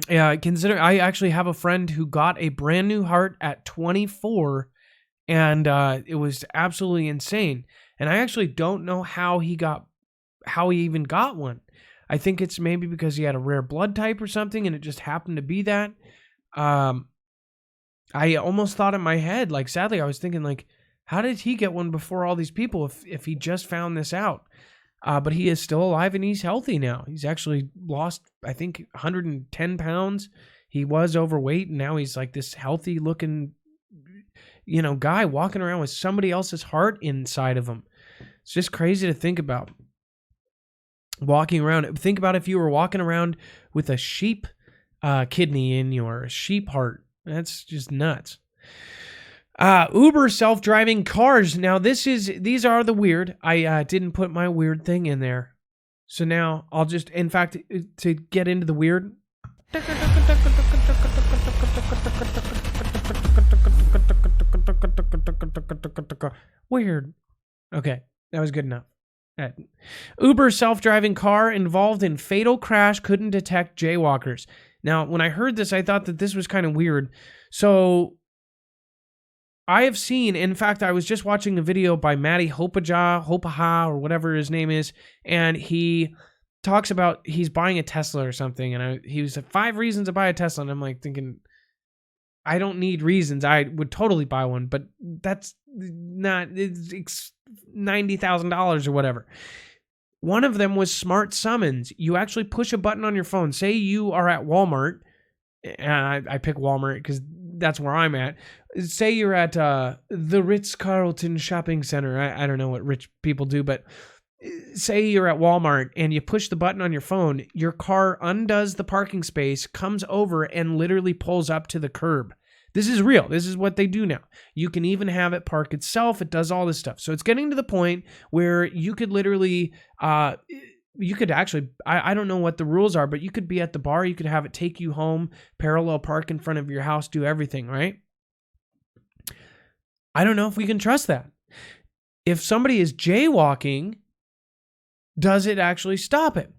Yeah, consider I actually have a friend who got a brand new heart at 24, and it was absolutely insane. And I actually don't know how he even got one. I think it's maybe because he had a rare blood type or something, and it just happened to be that. I almost thought in my head, like, sadly, I was thinking, like, how did he get one before all these people if he just found this out? But he is still alive and he's healthy now. He's actually lost, I think, 110 pounds. He was overweight, and now he's like this healthy looking, guy walking around with somebody else's heart inside of him. It's just crazy to think about. Walking around. Think about if you were walking around with a sheep kidney in you or a sheep heart. That's just nuts. Uber self-driving cars. Now these are the weird. I didn't put my weird thing in there. So now I'll just, in fact, to get into the weird. Weird. Okay, that was good enough. Uber self-driving car involved in fatal crash couldn't detect jaywalkers. Now, when I heard this, I thought that this was kind of weird. So, I have seen, in fact, I was just watching a video by Matty Hopaha, or whatever his name is, and he talks about he's buying a Tesla or something, and he was like, 5 reasons to buy a Tesla, and I'm like thinking, I don't need reasons. I would totally buy one, but that's not, it's $90,000 or whatever. One of them was smart summons. You actually push a button on your phone. Say you are at Walmart, and I pick Walmart because that's where I'm at. Say you're at the Ritz-Carlton Shopping Center. I don't know what rich people do, but say you're at Walmart and you push the button on your phone, your car undoes the parking space, comes over, and literally pulls up to the curb. This is real. This is what they do now. You can even have it park itself. It does all this stuff. So it's getting to the point where you could literally, you could actually, I don't know what the rules are, but you could be at the bar. You could have it take you home, parallel park in front of your house, do everything, right? I don't know if we can trust that. If somebody is jaywalking, does it actually stop it?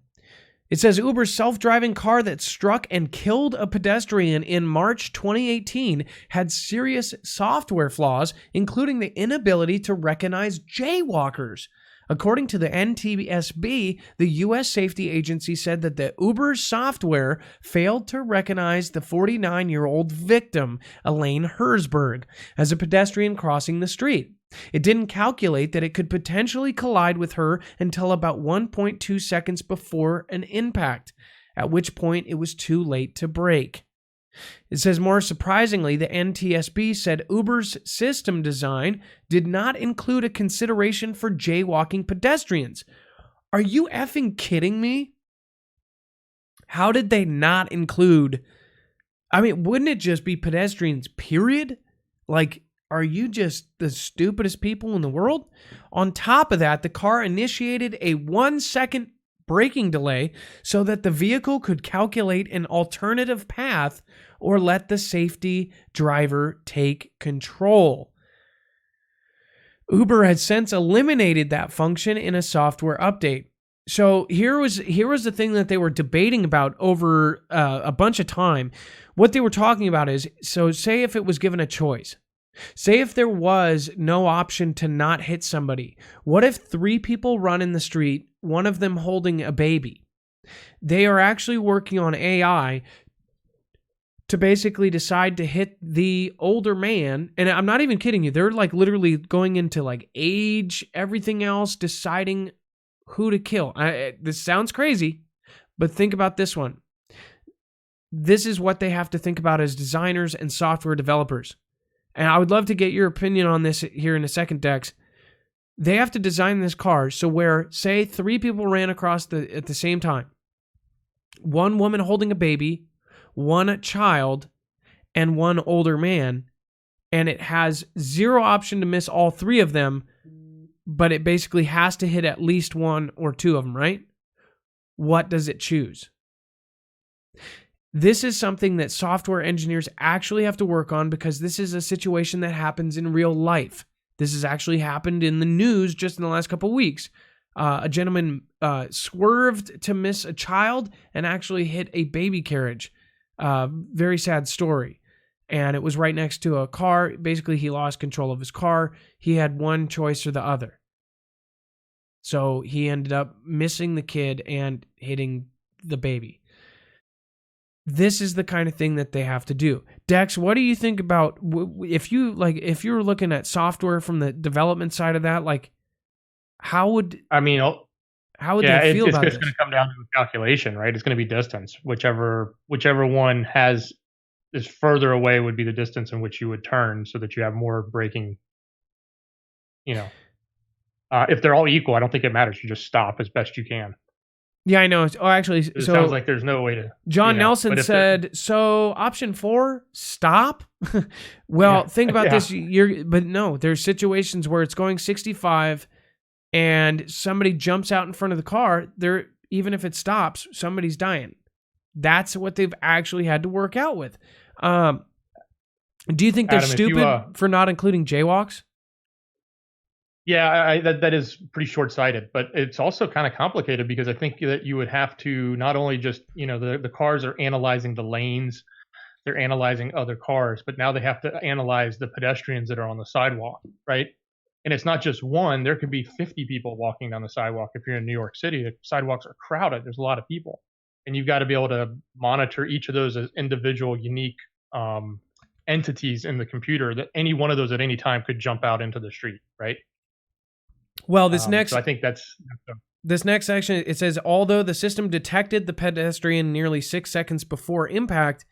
It says Uber's self-driving car that struck and killed a pedestrian in March 2018 had serious software flaws, including the inability to recognize jaywalkers. According to the NTSB, the U.S. safety agency said that the Uber software failed to recognize the 49-year-old victim, Elaine Herzberg, as a pedestrian crossing the street. It didn't calculate that it could potentially collide with her until about 1.2 seconds before an impact, at which point it was too late to brake. It says, more surprisingly, the NTSB said Uber's system design did not include a consideration for jaywalking pedestrians. Are you effing kidding me? How did they not include? I mean, wouldn't it just be pedestrians, period? Like, are you just the stupidest people in the world? On top of that, the car initiated a 1-second braking delay so that the vehicle could calculate an alternative path or let the safety driver take control. Uber has since eliminated that function in a software update. So here was the thing that they were debating about over a bunch of time. What they were talking about is, so say if it was given a choice. Say if there was no option to not hit somebody. What if 3 people run in the street, one of them holding a baby? They are actually working on AI to basically decide to hit the older man. And I'm not even kidding you. They're like literally going into like age, everything else, deciding who to kill. This sounds crazy, but think about this one. This is what they have to think about as designers and software developers. And I would love to get your opinion on this here in a second, Dex. They have to design this car so where, say, 3 people ran across at the same time. 1 woman holding a baby, 1 child, and 1 older man. And it has 0 option to miss all 3 of them, but it basically has to hit at least 1 or 2 of them, right? What does it choose? This is something that software engineers actually have to work on because this is a situation that happens in real life. This has actually happened in the news just in the last couple of weeks. A gentleman swerved to miss a child and actually hit a baby carriage. Very sad story. And it was right next to a car. Basically, he lost control of his car. He had one choice or the other. So he ended up missing the kid and hitting the baby. This is the kind of thing that they have to do. Dex, what do you think about if you were looking at software from the development side of that? Like, how would they feel about this? It's going to come down to a calculation, right? It's going to be distance. Whichever one has is further away would be the distance in which you would turn so that you have more braking. If they're all equal, I don't think it matters. You just stop as best you can. Yeah, I know. Oh, actually, It sounds like there's no way to. John Nelson said, so option 4, stop. Well, think about this. But no, there's situations where it's going 65 and somebody jumps out in front of the car. Even if it stops, somebody's dying. That's what they've actually had to work out with. Do you think they're stupid for not including jaywalks? Yeah, that is pretty short-sighted, but it's also kind of complicated because I think that you would have to not only just, the cars are analyzing the lanes, they're analyzing other cars, but now they have to analyze the pedestrians that are on the sidewalk, right? And it's not just one, there could be 50 people walking down the sidewalk. If you're in New York City, the sidewalks are crowded, there's a lot of people. And you've got to be able to monitor each of those as individual, unique entities in the computer that any one of those at any time could jump out into the street, right? Well, so I think this next section, it says, although the system detected the pedestrian nearly 6 seconds before impact,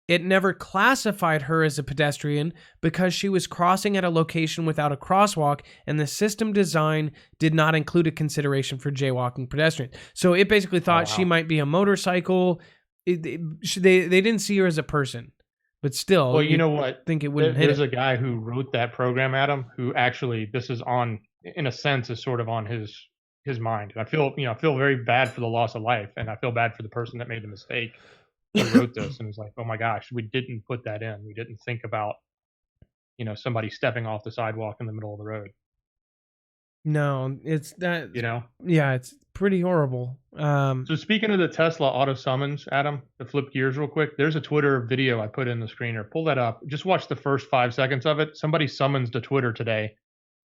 it never classified her as a pedestrian because she was crossing at a location without a crosswalk, and the system design did not include a consideration for jaywalking pedestrians. So it basically thought she might be a motorcycle. They didn't see her as a person, but still. Well, you know what? Think it wouldn't hit. There's a guy who wrote that program, Adam, who actually this is on, in a sense, is sort of on his mind. And I feel very bad for the loss of life, and I feel bad for the person that made the mistake. He wrote this and was like, oh my gosh, we didn't put that in. We didn't think about, somebody stepping off the sidewalk in the middle of the road. No, it's that, yeah, it's pretty horrible. So speaking of the Tesla auto summons, Adam, to flip gears real quick, there's a Twitter video I put in the screener. Pull that up. Just watch the first 5 seconds of it. Somebody summons to Twitter today,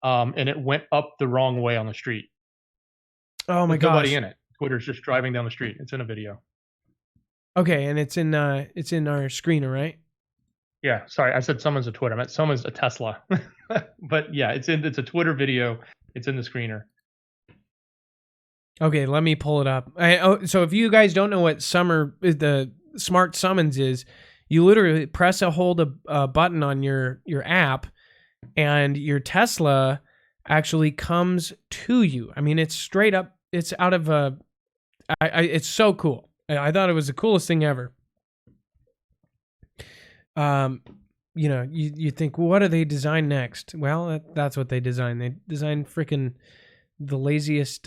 and it went up the wrong way on the street. Oh my gosh. Nobody in it. Twitter's just driving down the street. It's in a video. Okay, and it's in our screener, right? Yeah, sorry, I said summons a Twitter. I meant summons a Tesla. But yeah, it's a Twitter video. It's in the screener. Okay, let me pull it up. So if you guys don't know what the smart summons is, you literally press a button on your app, and your Tesla actually comes to you. I mean, it's straight up. It's out of a. It's so cool. I thought it was the coolest thing ever. You think, well, what do they design next? Well, that's what they design. They design freaking the laziest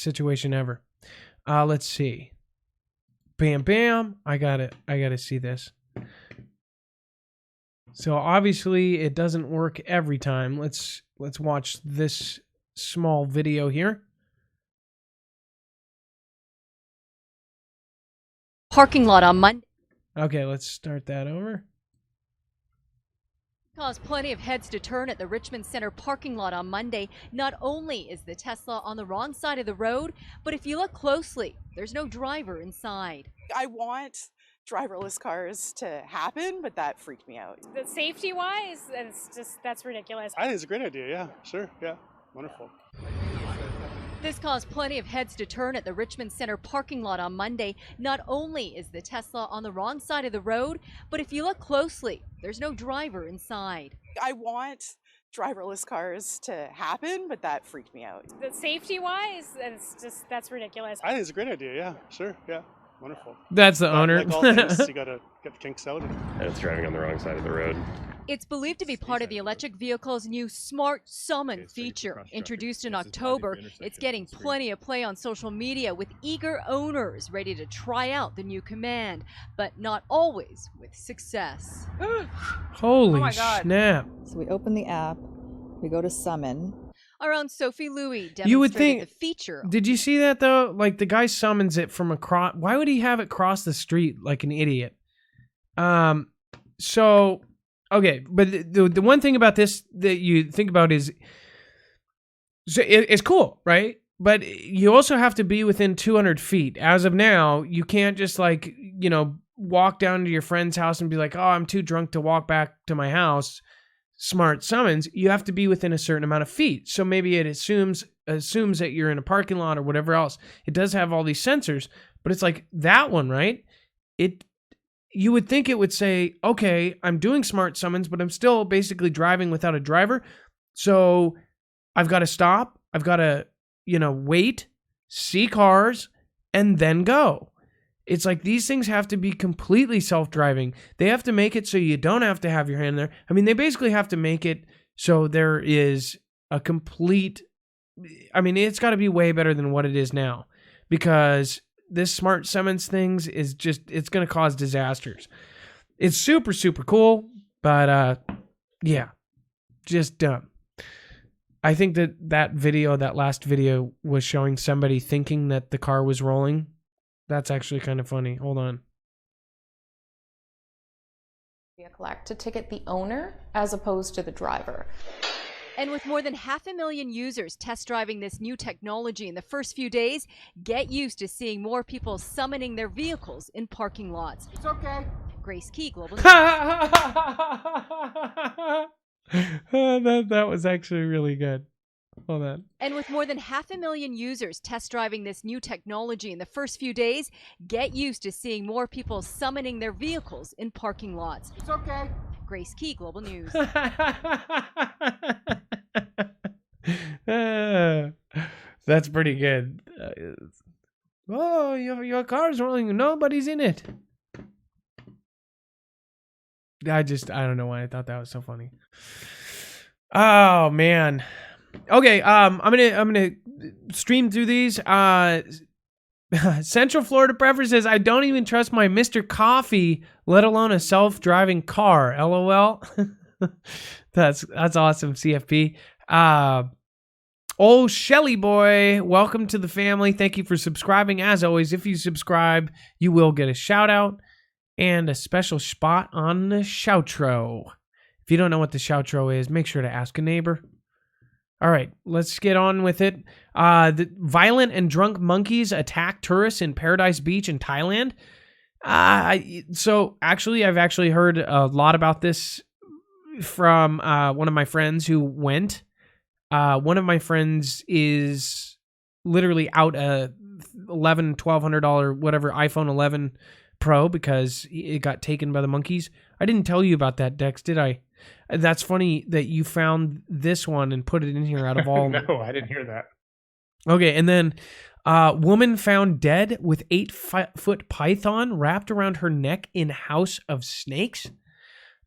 situation ever. Let's see. Bam, bam. I gotta see this. So obviously it doesn't work every time. Let's watch this small video here. Parking lot on Monday. Okay, let's start that over. Caused plenty of heads to turn at the Richmond Center parking lot on Monday. Not only is the Tesla on the wrong side of the road, but if you look closely, there's no driver inside. I want driverless cars to happen, but that freaked me out. The safety-wise, that's ridiculous. I think it's a great idea, yeah, sure, yeah, wonderful. This caused plenty of heads to turn at the Richmond Center parking lot on Monday. Not only is the Tesla on the wrong side of the road, but if you look closely, there's no driver inside. I want driverless cars to happen, but that freaked me out. The safety-wise, that's ridiculous. I think it's a great idea, yeah, sure, yeah, wonderful. That's the owner. Like all things, you gotta get the kinks out. And it's driving on the wrong side of the road. It's believed to be part of the electric vehicle's new Smart Summon feature. Introduced in October, it's getting plenty of play on social media with eager owners ready to try out the new command, but not always with success. Holy snap. So we open the app, we go to summon. Our own Sophie Louie demonstrated You would think, the feature. Did you see that though? Like the guy summons it from across. Why would he have it cross the street like an idiot? So, okay, but the one thing about this that you think about is, so it's cool, right? But you also have to be within 200 feet. As of now, you can't just walk down to your friend's house and be like, oh, I'm too drunk to walk back to my house. Smart summons, you have to be within a certain amount of feet. So maybe it assumes that you're in a parking lot or whatever else. It does have all these sensors, but it's like that one, right? you would think it would say, okay, I'm doing smart summons, but I'm still basically driving without a driver. So I've got to stop. I've got to, wait, see cars, and then go. It's like these things have to be completely self-driving. They have to make it so you don't have to have your hand there. I mean, they basically have to make it so there is a complete... I mean, it's got to be way better than what it is now, because this smart summons things is just, it's going to cause disasters. It's super, super cool, but yeah, just dumb. I think that video, that last video, was showing somebody thinking that the car was rolling. That's actually kind of funny. Hold on. To ticket the owner as opposed to the driver. And with more than 500,000 users test driving this new technology in the first few days, get used to seeing more people summoning their vehicles in parking lots. It's okay. Grace Key, Global News. That was actually really good. Hold on. And with more than 500,000 users test driving this new technology in the first few days, get used to seeing more people summoning their vehicles in parking lots. It's okay. Grace Key, Global News. That's pretty good. Oh, your car's rolling. Nobody's in it. I don't know why I thought that was so funny. Oh man. Okay, I'm gonna stream through these. Central Florida Preference says, I don't even trust my Mr. Coffee, let alone a self-driving car. LOL. That's awesome, CFP. Oh, Shelly boy, welcome to the family. Thank you for subscribing. As always, if you subscribe, you will get a shout out and a special spot on the shoutro. If you don't know what the shoutro is, make sure to ask a neighbor. All right, let's get on with it. The violent and drunk monkeys attack tourists in Paradise Beach in Thailand. So actually, I've actually heard a lot about this from one of my friends who went. One of my friends is literally out a $1,200, whatever, iPhone 11 Pro because it got taken by the monkeys. I didn't tell you about that, Dex, did I? That's funny that you found this one and put it in here out of all. No, I didn't hear that. Okay, and then woman found dead with 8-foot python wrapped around her neck in house of snakes.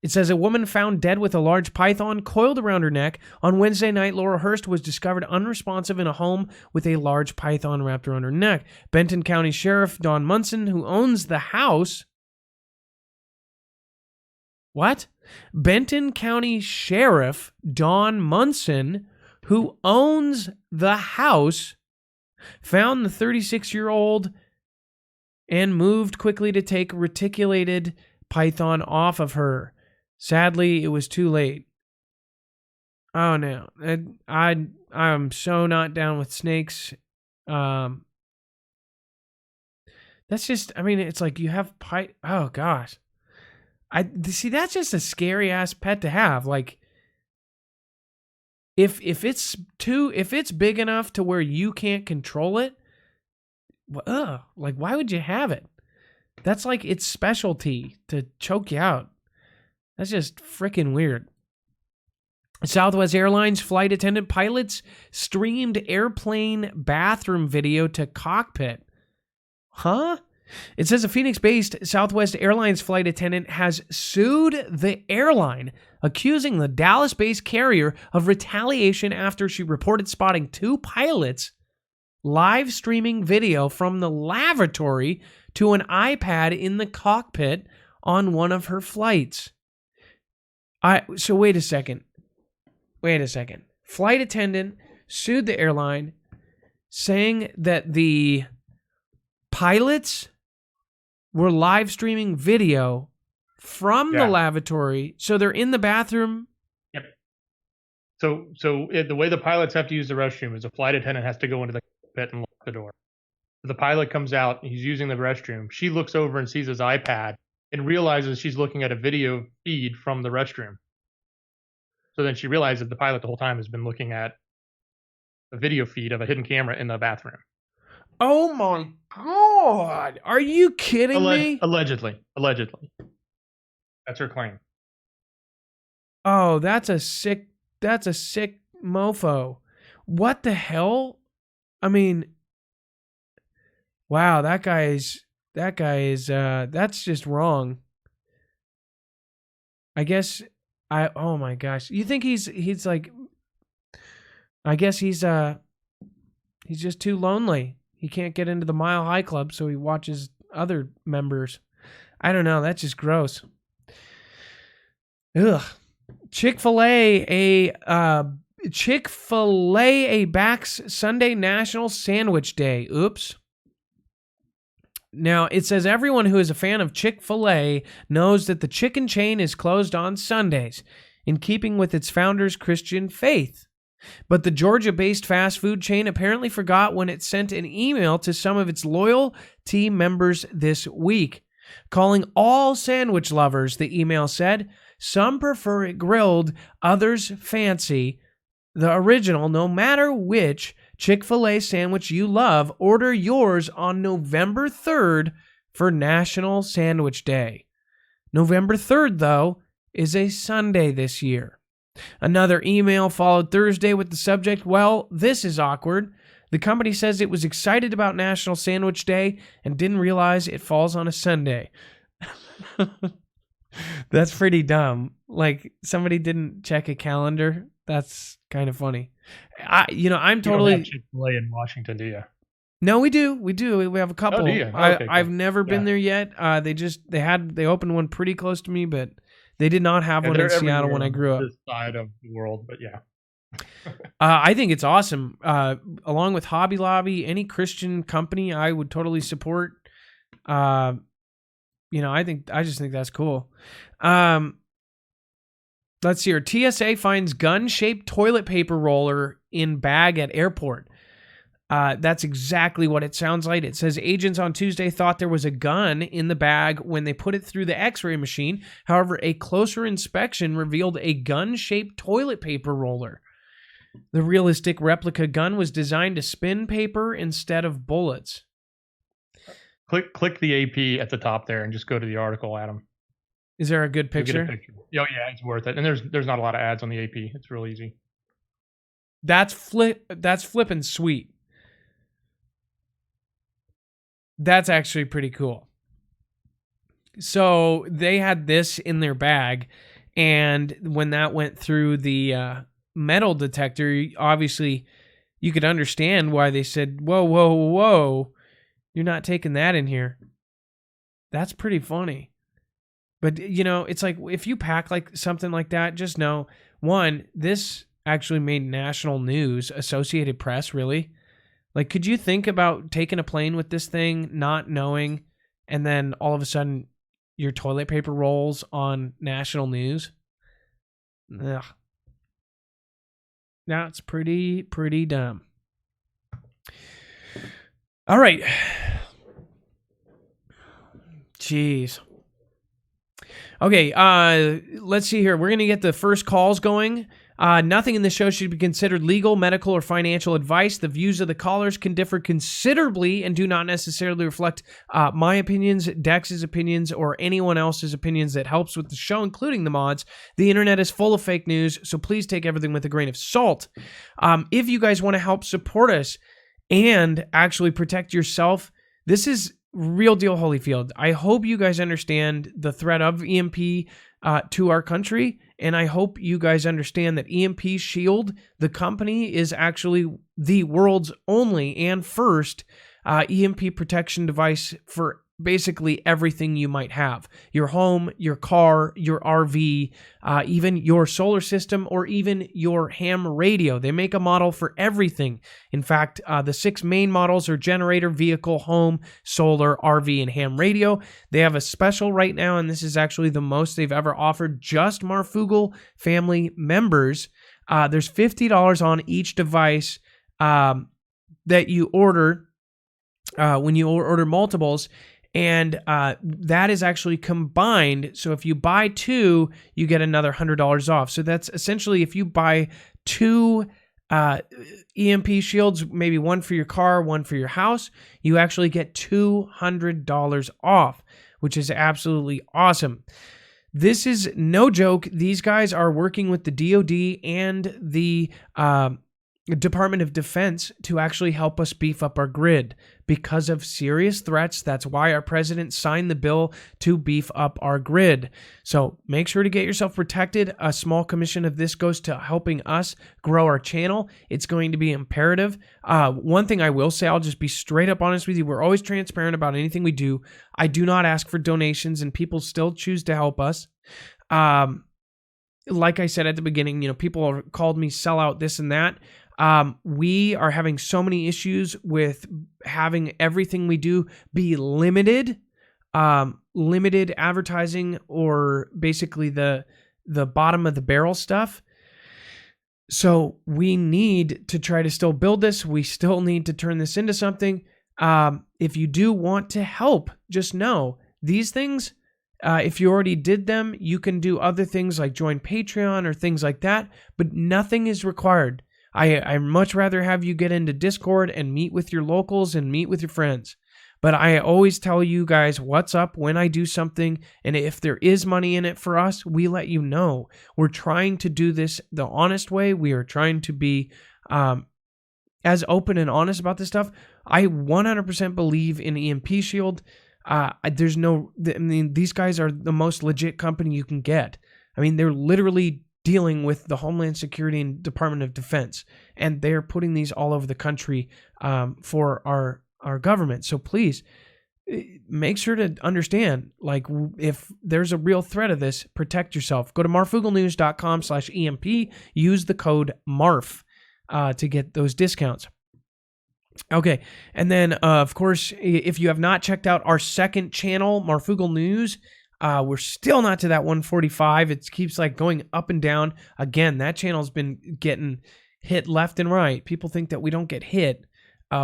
It says a woman found dead with a large python coiled around her neck. On Wednesday night, Laura Hurst was discovered unresponsive in a home with a large python wrapped around her neck. Benton County Sheriff Don Munson, who owns the house... What? Benton County Sheriff Don Munson, who owns the house, found the 36-year-old and moved quickly to take reticulated python off of her. Sadly, it was too late. Oh no, I'm so not down with snakes. That's just, I mean, it's like you have oh gosh. See, that's just a scary ass pet to have. Like, if it's big enough to where you can't control it, like why would you have it? That's like its specialty to choke you out. That's just freaking weird. Southwest Airlines flight attendant pilots streamed airplane bathroom video to cockpit. Huh? It says a Phoenix-based Southwest Airlines flight attendant has sued the airline, accusing the Dallas-based carrier of retaliation after she reported spotting two pilots live streaming video from the lavatory to an iPad in the cockpit on one of her flights. So wait a second. Flight attendant sued the airline saying that the pilots were live streaming video from the lavatory, so they're in the bathroom. Yep. So the way the pilots have to use the restroom is a flight attendant has to go into the cockpit and lock the door. The pilot comes out, he's using the restroom. She looks over and sees his iPad and realizes she's looking at a video feed from the restroom. So then she realizes the pilot the whole time has been looking at a video feed of a hidden camera in the bathroom. Oh my God. God, are you kidding me? Allegedly. That's her claim. Oh, that's a sick mofo. What the hell? I mean, wow, that guy is that's just wrong. I guess oh my gosh. You think he's like, I guess he's just too lonely. He can't get into the Mile High Club, so he watches other members. I don't know, that's just gross. Ugh. Chick-fil-A backs Sunday National Sandwich Day. Oops. Now, it says everyone who is a fan of Chick-fil-A knows that the chicken chain is closed on Sundays, in keeping with its founder's Christian faith. But the Georgia-based fast food chain apparently forgot when it sent an email to some of its loyal team members this week, calling all sandwich lovers, the email said. Some prefer it grilled, others fancy the original. No matter which Chick-fil-A sandwich you love, order yours on November 3rd for National Sandwich Day. November 3rd, though, is a Sunday this year. Another email followed Thursday with the subject, well, this is awkward. The company says it was excited about National Sandwich Day and didn't realize it falls on a Sunday. That's pretty dumb. Like, somebody didn't check a calendar. That's kind of funny. I'm totally. You don't have Chick-fil-A in Washington, do you? No, we do. We have a couple. Oh, do you? Okay, I've cool. never been there yet. They opened one pretty close to me, but they did not have one in Seattle when I grew up. This side of the world, but yeah. I think it's awesome. Along with Hobby Lobby, any Christian company, I would totally support. I just think that's cool. Let's see here. TSA finds gun-shaped toilet paper roller in bag at airport. That's exactly what it sounds like. It says agents on Tuesday thought there was a gun in the bag when they put it through the x-ray machine. However, a closer inspection revealed a gun-shaped toilet paper roller. The realistic replica gun was designed to spin paper instead of bullets. Click the AP at the top there and just go to the article, Adam. Is there a good picture? You'll get a picture. Oh yeah, it's worth it. And there's not a lot of ads on the AP. It's real easy. That's flipping sweet. That's actually pretty cool. So they had this in their bag, and when that went through the metal detector, obviously you could understand why they said, whoa, you're not taking that in here. That's pretty funny. But, it's like, if you pack like something like that, just know, one, this actually made national news. Associated Press, really? Like, could you think about taking a plane with this thing, not knowing, and then all of a sudden your toilet paper rolls on national news? Ugh. That's pretty dumb. All right. Jeez. Okay, let's see here. We're going to get the first calls going. Nothing in the show should be considered legal, medical, or financial advice. The views of the callers can differ considerably and do not necessarily reflect my opinions, Dex's opinions, or anyone else's opinions that helps with the show, including the mods. The internet is full of fake news, so please take everything with a grain of salt. If you guys want to help support us and actually protect yourself, this is real deal Holyfield. I hope you guys understand the threat of EMP to our country, and I hope you guys understand that EMP Shield, the company, is actually the world's only and first EMP protection device for basically everything you might have. Your home, your car, your RV, even your solar system, or even your ham radio. They make a model for everything. In fact, the 6 main models are generator, vehicle, home, solar, RV, and ham radio. They have a special right now, and this is actually the most they've ever offered just Marfoogle Family members. There's $50 on each device that you order when you order multiples. And that is actually combined. So if you buy 2, you get another $100 off. So that's essentially if you buy 2 EMP shields, maybe one for your car, one for your house, you actually get $200 off, which is absolutely awesome. This is no joke. These guys are working with the DoD and the Department of Defense to actually help us beef up our grid because of serious threats. That's why our president signed the bill to beef up our grid. So make sure to get yourself protected. A small commission of this goes to helping us grow our channel. It's going to be imperative. One thing I will say, I'll just be straight up honest with you. We're always transparent about anything we do. I do not ask for donations, and people still choose to help us. Like I said at the beginning, people called me sellout, this and that. We are having so many issues with having everything we do be limited advertising, or basically the bottom of the barrel stuff. So we need to try to still build this. We still need to turn this into something. If you do want to help, just know these things, if you already did them, you can do other things like join Patreon or things like that, but nothing is required. I much rather have you get into Discord and meet with your locals and meet with your friends. But I always tell you guys what's up when I do something, and if there is money in it for us, we let you know. We're trying to do this the honest way. We are trying to be as open and honest about this stuff. I 100% believe in EMP Shield. These guys are the most legit company you can get. I mean, they're literally dealing with the Homeland Security and Department of Defense, and they're putting these all over the country for our government. So please make sure to understand, like, if there's a real threat of this, protect yourself. Go to marfooglenews.com/EMP, use the code MARF to get those discounts. Okay, and then of course, if you have not checked out our second channel, Marfoogle News, we're still not to that 145. It keeps like going up and down. Again, that channel's been getting hit left and right. People think that we don't get hit.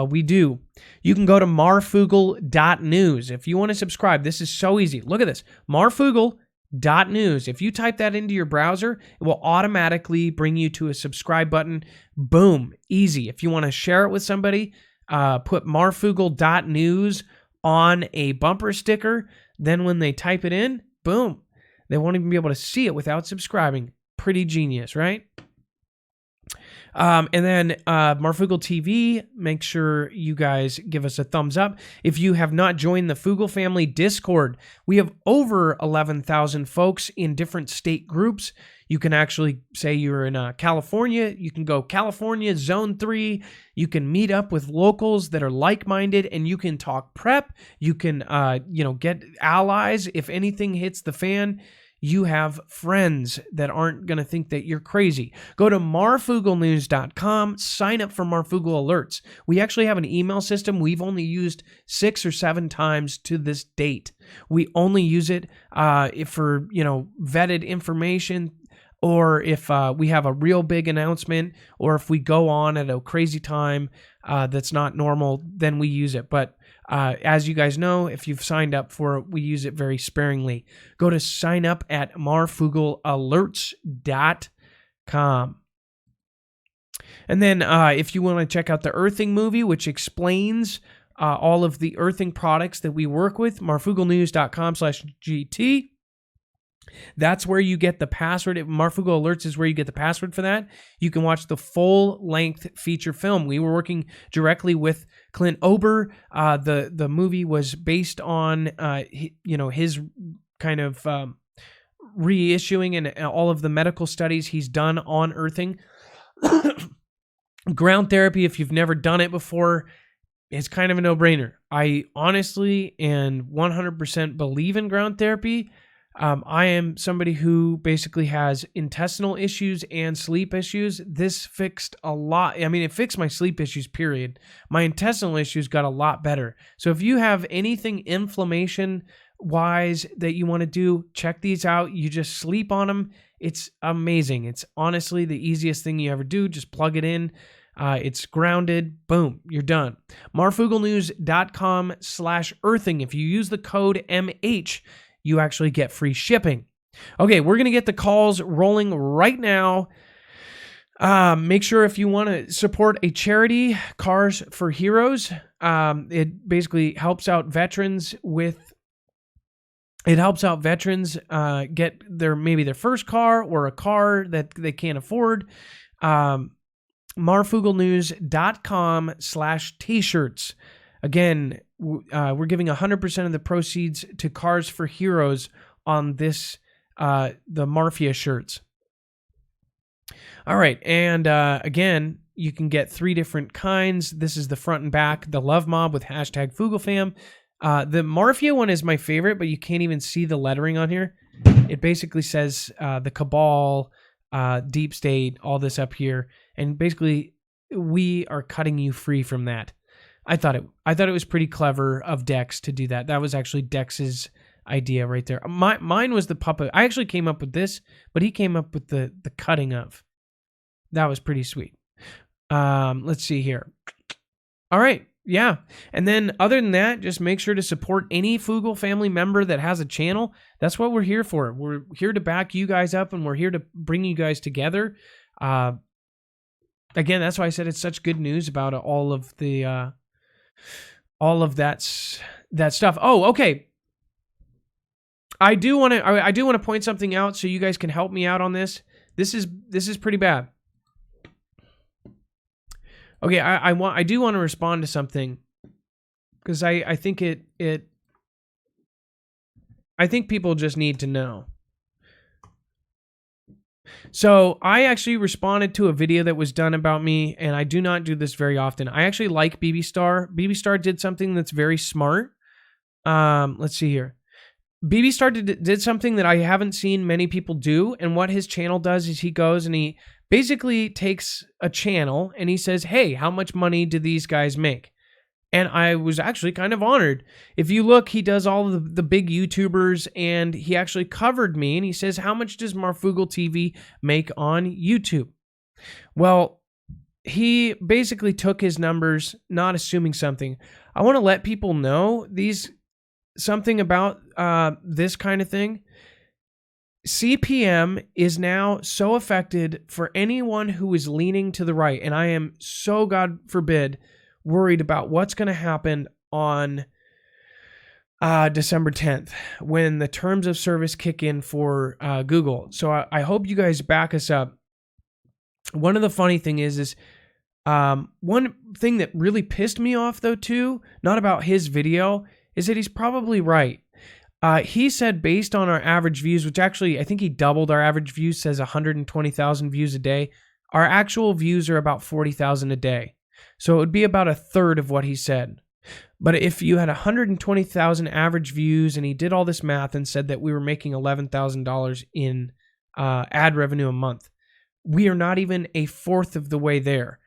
We do. You can go to marfoogle.news. If you want to subscribe, this is so easy. Look at this. marfoogle.news. If you type that into your browser, it will automatically bring you to a subscribe button. Boom. Easy. If you want to share it with somebody, put marfoogle.news on a bumper sticker. Then when they type it in, boom, they won't even be able to see it without subscribing. Pretty genius, right? And then Marfoogle TV, make sure you guys give us a thumbs up. If you have not joined the Foogle Family Discord, we have over 11,000 folks in different state groups. You can actually say you're in California. You can go California Zone 3. You can meet up with locals that are like-minded, and you can talk prep. You can, get allies. If anything hits the fan, you have friends that aren't going to think that you're crazy. Go to marfooglenews.com, sign up for Marfoogle Alerts. We actually have an email system we've only used 6 or 7 times to this date. We only use it for, vetted information, or if we have a real big announcement, or if we go on at a crazy time that's not normal, then we use it. But as you guys know, if you've signed up for it, we use it very sparingly. Go to sign up at marfooglealerts.com. And then if you want to check out the Earthing movie, which explains all of the earthing products that we work with, marfooglenews.com/GT. That's where you get the password. Marfoogle Alerts is where you get the password for that. You can watch the full-length feature film. We were working directly with Clint Ober. The movie was based on his kind of reissuing and all of the medical studies he's done on earthing. Ground therapy, if you've never done it before, is kind of a no-brainer. I honestly and 100% believe in ground therapy. I am somebody who basically has intestinal issues and sleep issues. This fixed a lot. I mean, it fixed my sleep issues, period. My intestinal issues got a lot better. So if you have anything inflammation-wise that you want to do, check these out. You just sleep on them. It's amazing. It's honestly the easiest thing you ever do. Just plug it in. It's grounded. Boom, you're done. marfooglenews.com/earthing. If you use the code MH, you actually get free shipping. Okay, we're going to get the calls rolling right now. Make sure if you want to support a charity, Cars for Heroes, it basically helps out veterans get their first car or a car that they can't afford. MarFoogleNews.com/t-shirts. Again, we're giving 100% of the proceeds to Cars for Heroes on this, the Marfia shirts. All right, and again, you can get 3 different kinds. This is the front and back, the Love Mob with hashtag Foogle Fam. The Marfia one is my favorite, but you can't even see the lettering on here. It basically says the Cabal, Deep State, all this up here, and basically we are cutting you free from that. I thought it was pretty clever of Dex to do that. That was actually Dex's idea right there. Mine was the puppet. I actually came up with this, but he came up with the cutting of. That was pretty sweet. Let's see here. All right. Yeah. And then other than that, just make sure to support any Foogle family member that has a channel. That's what we're here for. We're here to back you guys up, and we're here to bring you guys together. Again, that's why I said it's such good news about all of that stuff. Oh, okay. I do want to point something out so you guys can help me out on this. This is pretty bad. Okay, I do want to respond to something because I think I think people just need to know. So I actually responded to a video that was done about me, and I do not do this very often. I actually like BB Star. BB Star did something that's very smart. Let's see here. BB Star did something that I haven't seen many people do, and what his channel does is he goes and he basically takes a channel and he says, hey, how much money do these guys make? And I was actually kind of honored. If you look, he does all of the big YouTubers, and he actually covered me, and he says, how much does Marfoogle TV make on YouTube? Well, he basically took his numbers, not assuming something. I want to let people know something about this kind of thing. CPM is now so affected for anyone who is leaning to the right, and I am so, God forbid, worried about what's going to happen on December 10th when the terms of service kick in for Google. So I hope you guys back us up. One of the funny thing is one thing that really pissed me off, though, too, not about his video, is that he's probably right. He said based on our average views, which actually I think he doubled our average views, says 120,000 views a day. Our actual views are about 40,000 a day. So it would be about a third of what he said. But if you had 120,000 average views and he did all this math and said that we were making $11,000 in ad revenue a month, we are not even a fourth of the way there.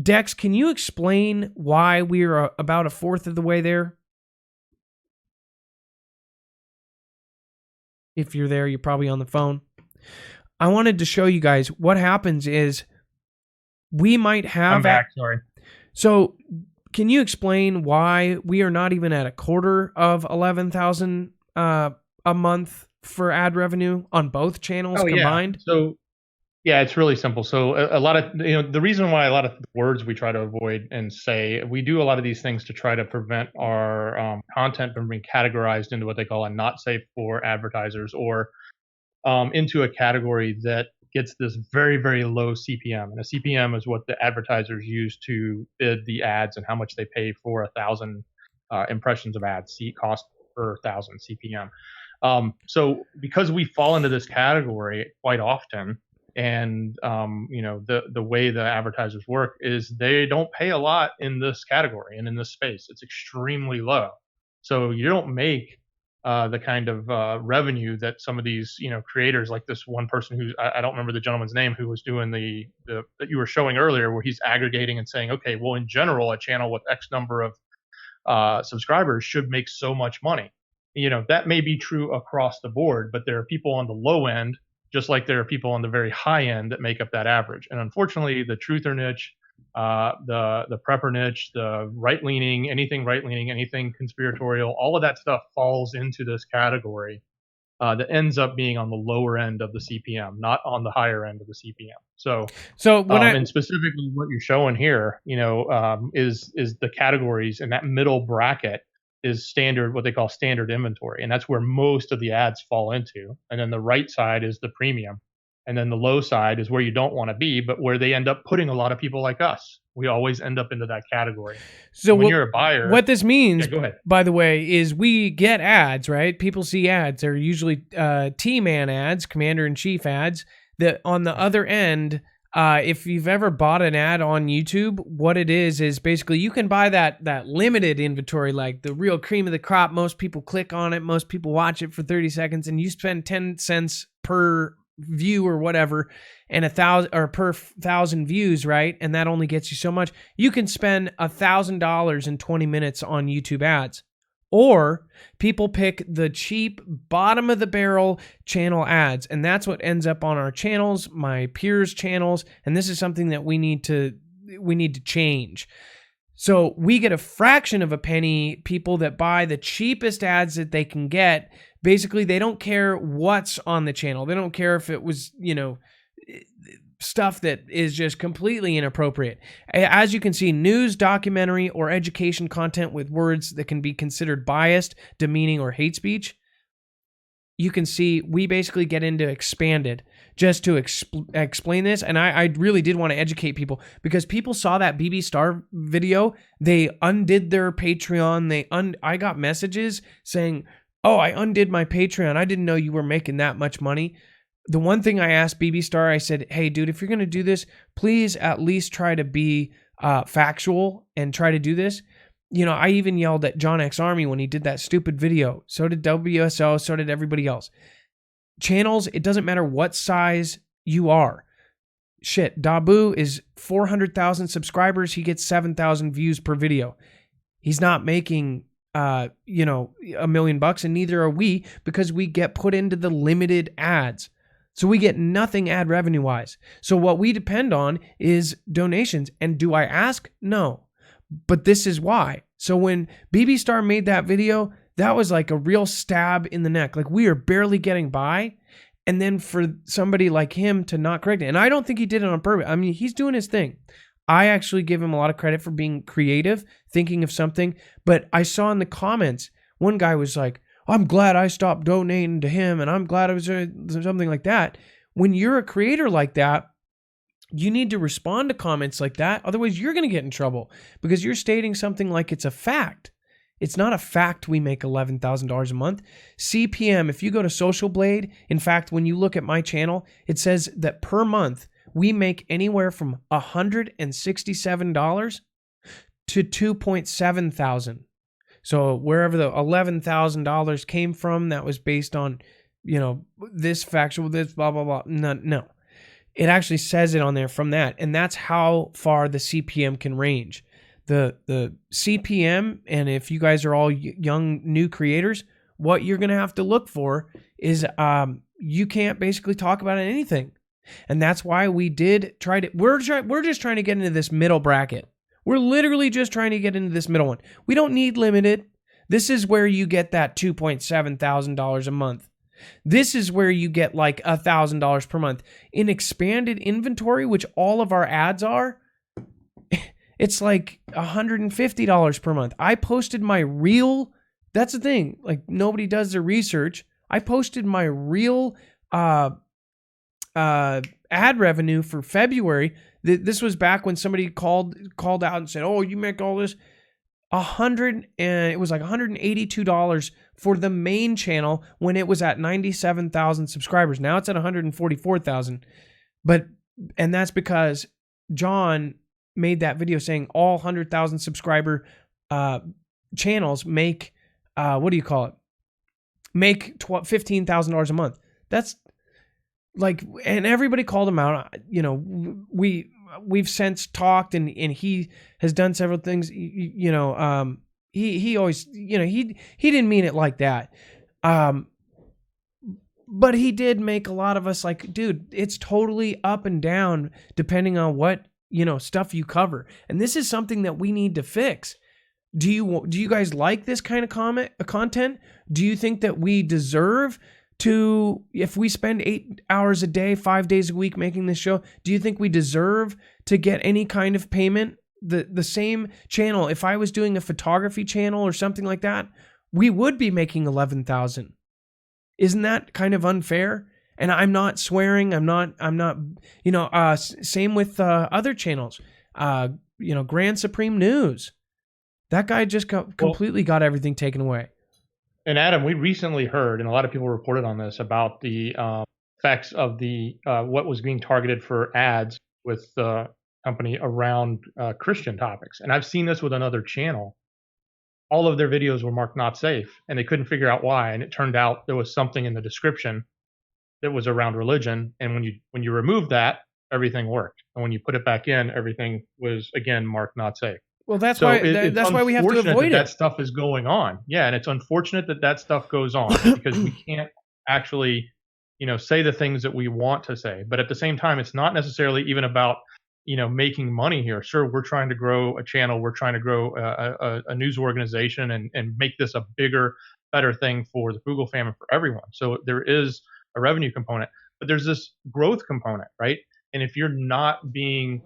Dex, can you explain why we're about a fourth of the way there? If you're there, you're probably on the phone. I wanted to show you guys what happens is we might have... I'm back, sorry. So can you explain why we are not even at a quarter of 11,000 a month for ad revenue on both channels combined? Yeah. So yeah, it's really simple. So a lot of, the reason why a lot of words we try to avoid and say, we do a lot of these things to try to prevent our content from being categorized into what they call a not safe for advertisers, or into a category that gets this very, very low CPM. And a CPM is what the advertisers use to bid the ads and how much they pay for 1,000 impressions of ads, cost per 1,000 CPM. So because we fall into this category quite often, and the way the advertisers work is they don't pay a lot in this category and in this space. It's extremely low. So you don't make the kind of revenue that some of these creators, like this one person who I don't remember the gentleman's name, who was doing the that you were showing earlier, where he's aggregating and saying, okay, well, in general, a channel with X number of subscribers should make so much money. That may be true across the board, but there are people on the low end, just like there are people on the very high end that make up that average. And unfortunately, the truther niche, the prepper niche, the right-leaning, anything conspiratorial, all of that stuff falls into this category. that ends up being on the lower end of the CPM, not on the higher end of the CPM. So when and specifically what you're showing here, is the categories, and that middle bracket is standard, what they call standard inventory, and that's where most of the ads fall into. And then the right side is the premium, and then the low side is where you don't want to be, but where they end up putting a lot of people like us. We always end up into that category. So when you're a buyer, what this means, go ahead. By the way, is we get ads, right? People see ads. They're usually T-man ads, commander-in-chief ads. That on the other end, if you've ever bought an ad on YouTube, what it is basically you can buy that limited inventory, like the real cream of the crop. Most people click on it. Most people watch it for 30 seconds, and you spend 10 cents per view or whatever, and 1,000 or per 1,000 views, right? And that only gets you so much. You can spend $1,000 in 20 minutes on YouTube ads. Or people pick the cheap bottom of the barrel channel ads, and that's what ends up on our channels, my peers' channels, and this is something that we need to change. So we get a fraction of a penny. People that buy the cheapest ads that they can get, basically they don't care what's on the channel. They don't care if it was, stuff that is just completely inappropriate. As you can see, news, documentary, or education content with words that can be considered biased, demeaning, or hate speech. You can see we basically get into expanded just to explain this. And I really did want to educate people, because people saw that BB Star video. They undid their Patreon. I got messages saying, "Oh, I undid my Patreon. I didn't know you were making that much money." The one thing I asked BB Star, I said, "Hey, dude, if you're going to do this, please at least try to be factual and try to do this." I even yelled at John X Army when he did that stupid video. So did WSO, so did everybody else. Channels, it doesn't matter what size you are. Shit, Dabu is 400,000 subscribers. He gets 7,000 views per video. He's not making $1 million, and neither are we, because we get put into the limited ads. So we get nothing ad revenue wise. So what we depend on is donations. And do I ask? No. But this is why. So when BB Star made that video, that was like a real stab in the neck. Like, we are barely getting by. And then for somebody like him to not correct it. And I don't think he did it on purpose. I mean, he's doing his thing. I actually give him a lot of credit for being creative, thinking of something. But I saw in the comments, one guy was like, "I'm glad I stopped donating to him, and I'm glad I was doing something like that." When you're a creator like that, you need to respond to comments like that. Otherwise, you're going to get in trouble, because you're stating something like it's a fact. It's not a fact we make $11,000 a month. CPM, if you go to Social Blade, in fact, when you look at my channel, it says that per month, we make anywhere from $167 to $2,700. So wherever the $11,000 came from, that was based on, this factual, this blah, blah, blah. No. It actually says it on there from that. And that's how far the CPM can range. The CPM, and if you guys are all young, new creators, what you're going to have to look for is you can't basically talk about anything. And that's why we did try to, we're just trying to get into this middle bracket. We're literally just trying to get into this middle one. We don't need limited. This is where you get that $2,700 a month. This is where you get like $1,000 per month. In expanded inventory, which all of our ads are, it's like $150 per month. I posted my real, that's the thing, like nobody does their research. I posted my real ad revenue for February. This was back when somebody called out and said, "Oh, you make all this." It was like $182 for the main channel when it was at 97,000 subscribers. Now it's at 144,000. And that's because John made that video saying all 100,000 subscriber channels make make $15,000 a month. That's like, and everybody called him out. We've since talked, and he has done several things. He always, he didn't mean it like that. But he did make a lot of us like, dude, it's totally up and down depending on what, stuff you cover. And this is something that we need to fix. Do you guys like this kind of content? Do you think that we deserve to, if we spend 8 hours a day, 5 days a week making this show, do you think we deserve to get any kind of payment? The same channel, if I was doing a photography channel or something like that, we would be making 11,000. Isn't that kind of unfair? And I'm not swearing. I'm not, same with other channels. Grand Supreme News. That guy just completely got everything taken away. And Adam, we recently heard, and a lot of people reported on this, about the effects of the what was being targeted for ads with the company around Christian topics. And I've seen this with another channel. All of their videos were marked not safe, and they couldn't figure out why. And it turned out there was something in the description that was around religion. And when you removed that, everything worked. And when you put it back in, everything was again marked not safe. Well, that's why we have to avoid it. That stuff is going on. Yeah, and it's unfortunate that stuff goes on because we can't actually, say the things that we want to say. But at the same time, it's not necessarily even about, making money here. Sure, we're trying to grow a channel. We're trying to grow a news organization and make this a bigger, better thing for the Foogle Fam and for everyone. So there is a revenue component, but there's this growth component, right? And if you're not being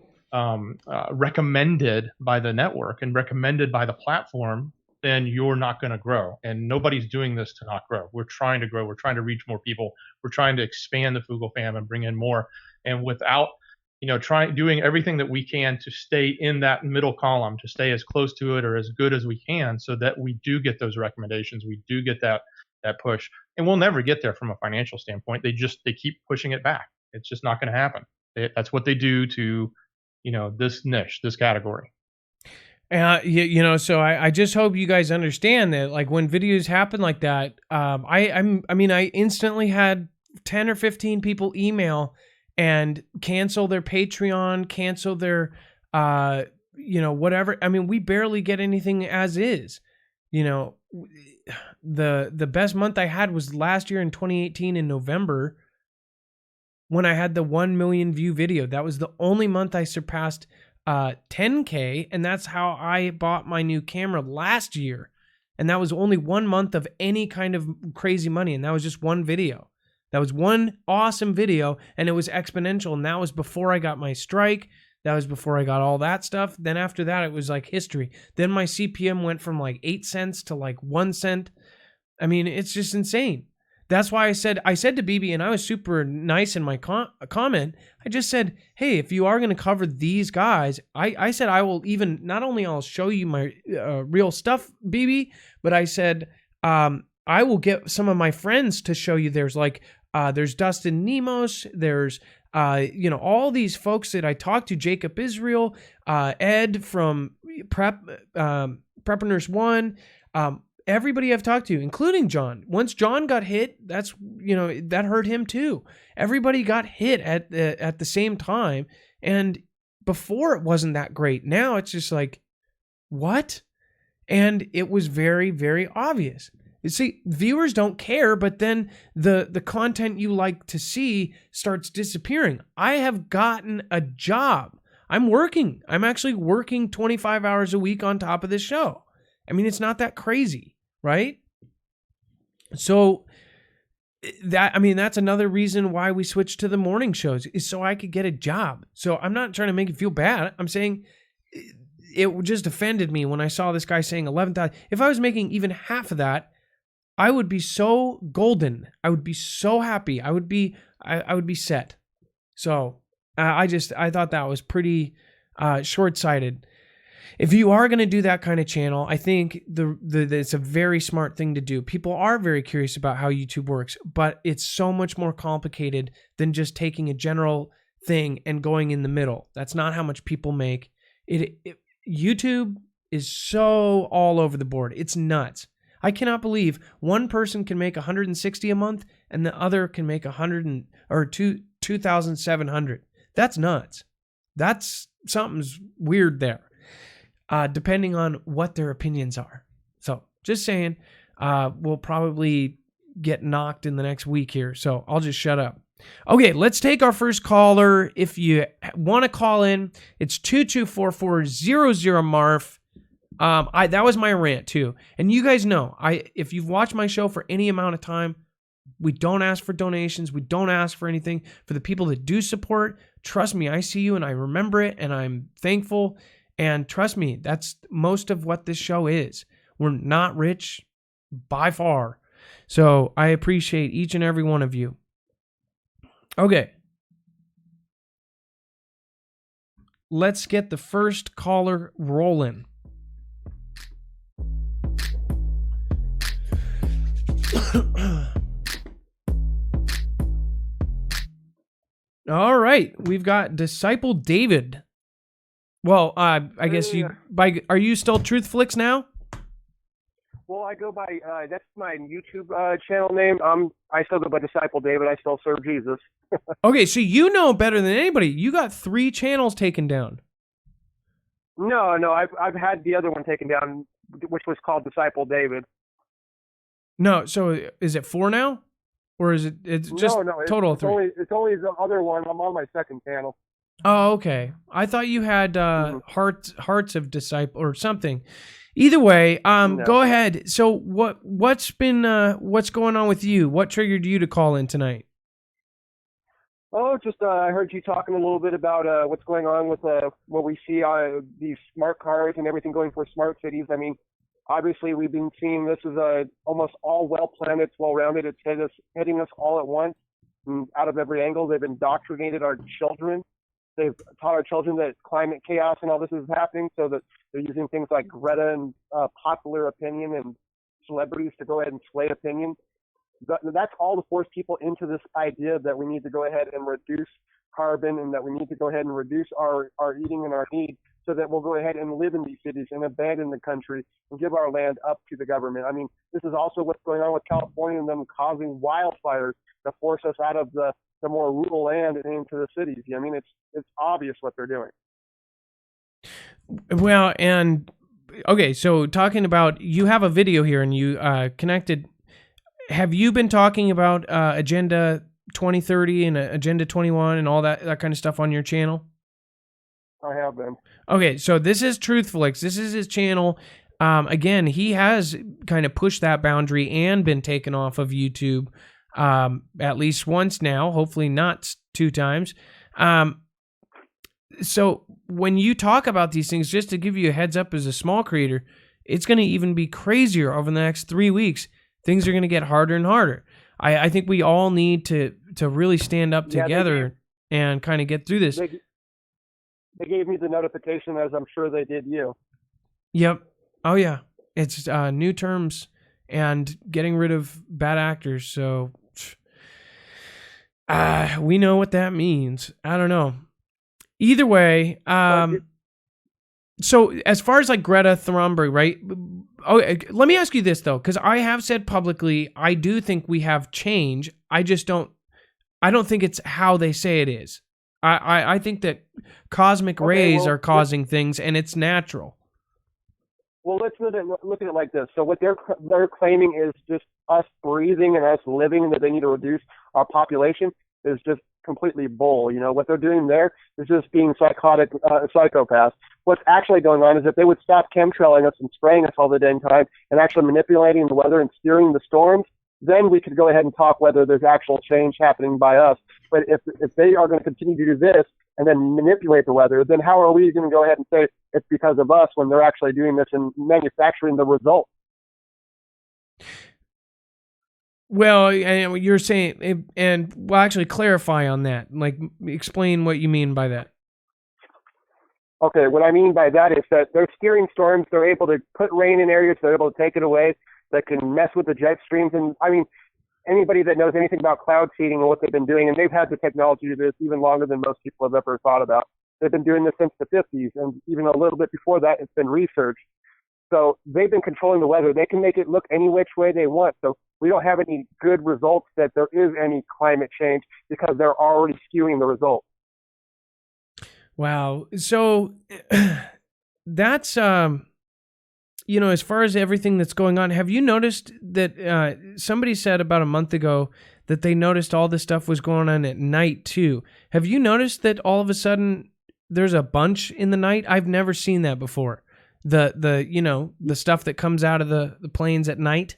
recommended by the network and recommended by the platform, then you're not going to grow. And nobody's doing this to not grow. We're trying to grow. We're trying to reach more people. We're trying to expand the Foogle Fam and bring in more. And without, doing everything that we can to stay in that middle column, to stay as close to it or as good as we can, so that we do get those recommendations, we do get that push. And we'll never get there from a financial standpoint. They keep pushing it back. It's just not going to happen. That's what they do to, this niche, this category. So I just hope you guys understand that, like, when videos happen like that, I instantly had 10 or 15 people email and cancel their Patreon, cancel their, whatever. I mean, we barely get anything as is. The best month I had was last year in 2018 in November, when I had the 1 million view video. That was the only month I surpassed 10K, and that's how I bought my new camera last year. And that was only 1 month of any kind of crazy money, and that was just one video. That was one awesome video, and it was exponential, and that was before I got my strike. That was before I got all that stuff. Then after that, it was like history. Then my CPM went from like 8 cents to like 1 cent. I mean, it's just insane. That's why I said to BB, and I was super nice in my comment. I just said, hey, if you are going to cover these guys, I said I will even, not only I'll show you my real stuff, BB, but I said I will get some of my friends to show you. There's Dustin Nemos, there's all these folks that I talked to, Jacob Israel, Ed from Preppernurse One, everybody I've talked to, including John. Once John got hit, that hurt him too. Everybody got hit at the same time, and before it wasn't that great. Now it's just like, what? And it was very, very obvious. You see, viewers don't care, but then the content you like to see starts disappearing. I have gotten a job. I'm working. I'm actually working 25 hours a week on top of this show. I mean, it's not that crazy, right? So that's another reason why we switched to the morning shows, is so I could get a job. So I'm not trying to make you feel bad. I'm saying it just offended me when I saw this guy saying 11,000. If I was making even half of that, I would be so golden. I would be so happy. I would be set. So I thought that was pretty short-sighted. If you are going to do that kind of channel, I think it's a very smart thing to do. People are very curious about how YouTube works, but it's so much more complicated than just taking a general thing and going in the middle. That's not how much people make. YouTube is so all over the board. It's nuts. I cannot believe one person can make 160 a month and the other can make 2,700. That's nuts. That's something's weird there. Depending on what their opinions are. So just saying, we'll probably get knocked in the next week here. So I'll just shut up. Okay, let's take our first caller. If you want to call in, it's 224400MARF. That was my rant too. And you guys know, if you've watched my show for any amount of time, We don't ask for donations. We don't ask for anything. For the people that do support, trust me, I see you and I remember it and I'm thankful. And trust me, that's most of what this show is. We're not rich by far. So I appreciate each and every one of you. Okay. Let's get the first caller rolling. All right, we've got Disciple David. Well, I guess are you still Truthflix now? Well, I go by, that's my YouTube channel name. I still go by Disciple David. I still serve Jesus. Okay, so you know better than anybody. You got 3 channels taken down. No, I've had the other one taken down, which was called Disciple David. No, so is it 4 now? Or is it's just total 3? It's only the other one. I'm on my second channel. Oh, okay. I thought you had Hearts of Disciple or something. Either way, No. Go ahead. So what's going on with you? What triggered you to call in tonight? Oh, just I heard you talking a little bit about what's going on with what we see these smart cars and everything going for smart cities. I mean, obviously we've been seeing this as almost all well planned. It's well rounded. It's hitting us all at once, and out of every angle. They've indoctrinated our children. They've taught our children that climate chaos and all this is happening, so that they're using things like Greta and popular opinion and celebrities to go ahead and sway opinion. That's all to force people into this idea that we need to go ahead and reduce carbon and that we need to go ahead and reduce our eating and our need so that we'll go ahead and live in these cities and abandon the country and give our land up to the government. I mean, this is also what's going on with California and them causing wildfires to force us out of the more rural land and into the cities. I mean, it's obvious what they're doing. Well, and okay, so talking about, you have a video here and you connected. Have you been talking about Agenda 2030 and Agenda 21 and all that kind of stuff on your channel? I have been. Okay, so this is Truthflix. This is his channel. Again, he has kind of pushed that boundary and been taken off of YouTube at least once now, hopefully not 2 times. So when you talk about these things, just to give you a heads up as a small creator, it's going to even be crazier over the next 3 weeks. Things are going to get harder and harder. I think we all need to really stand up together and kind of get through this. They gave me the notification, as I'm sure they did you. Yep. Oh, yeah. It's new terms and getting rid of bad actors. So we know what that means. I don't know. Either way, so as far as like Greta Thunberg, right? Oh, let me ask you this though, because I have said publicly, I do think we have change. I don't think it's how they say it is. I think that cosmic rays are causing things, and it's natural. Well, let's look at it like this. So what they're claiming is just us breathing and us living, and that they need to reduce our population is just completely bull. You know, what they're doing there is just being psychotic psychopaths. What's actually going on is if they would stop chemtrailing us and spraying us all the damn time and actually manipulating the weather and steering the storms, then we could go ahead and talk whether there's actual change happening by us. But if they are going to continue to do this and then manipulate the weather, then how are we going to go ahead and say it's because of us when they're actually doing this and manufacturing the result? Well, and you're saying, and we'll actually clarify on that. Like, explain what you mean by that. Okay, what I mean by that is that they're steering storms. They're able to put rain in areas. They're able to take it away. They can mess with the jet streams. And I mean, anybody that knows anything about cloud seeding and what they've been doing, and they've had the technology to do this even longer than most people have ever thought about. They've been doing this since the 50s, and even a little bit before that, it's been researched. So they've been controlling the weather. They can make it look any which way they want. So we don't have any good results that there is any climate change because they're already skewing the results. Wow. So that's, you know, as far as everything that's going on, have you noticed that somebody said about a month ago that they noticed all this stuff was going on at night too? Have you noticed that all of a sudden there's a bunch in the night? I've never seen that before. The you know, the stuff that comes out of the planes at night.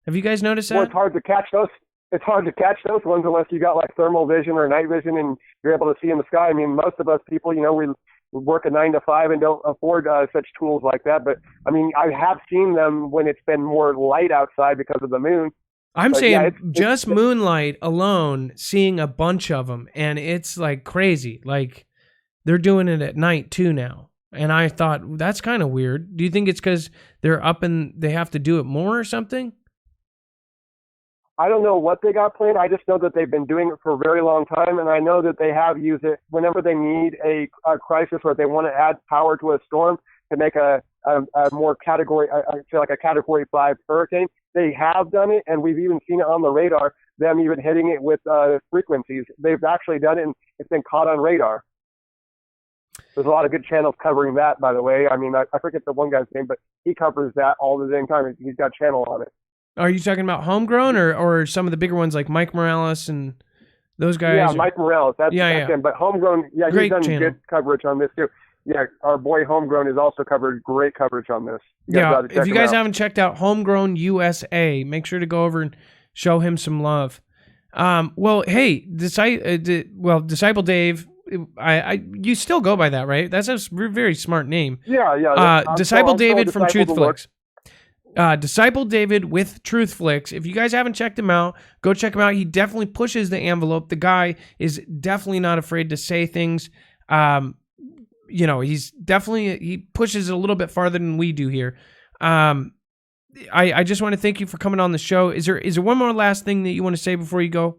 Have you guys noticed that? Well, it's hard to catch those. it's hard to catch those ones unless you got like thermal vision or night vision and you're able to see in the sky. I mean, most of us people, we work a 9 to 5 and don't afford such tools like that. But I mean, I have seen them when it's been more light outside because of the moon. I'm But saying yeah, just moonlight alone, seeing a bunch of them, and it's like crazy. Like they're doing it at night too now. And I thought that's kind of weird. Do you think it's because they're up and they have to do it more or something? I don't know what they got planned. I just know that they've been doing it for a very long time, and I know that they have used it whenever they need a crisis or they want to add power to a storm to make a more category, I feel like a category 5 hurricane. They have done it, and we've even seen it on the radar, them even hitting it with frequencies. They've actually done it, and it's been caught on radar. There's a lot of good channels covering that, by the way. I mean, I forget the one guy's name, but he covers that all the same time. He's got a channel on it. Are you talking about homegrown or some of the bigger ones like Mike Morales and those guys? Yeah, Mike Morales. That's him. But homegrown, yeah, Great he's done channel. good coverage on this too. Yeah, our boy Homegrown has also covered great coverage on this. If you guys haven't checked out Homegrown USA, make sure to go over and show him some love. Well, hey, Disciple Dave, you still go by that, right? That's a very smart name. Yeah. Disciple David from Disciple Truthflix. Disciple David with Truthflix. If you guys haven't checked him out, go check him out. He definitely pushes the envelope. The guy is definitely not afraid to say things. He pushes it a little bit farther than we do here. I just want to thank you for coming on the show. Is there one more last thing that you want to say before you go?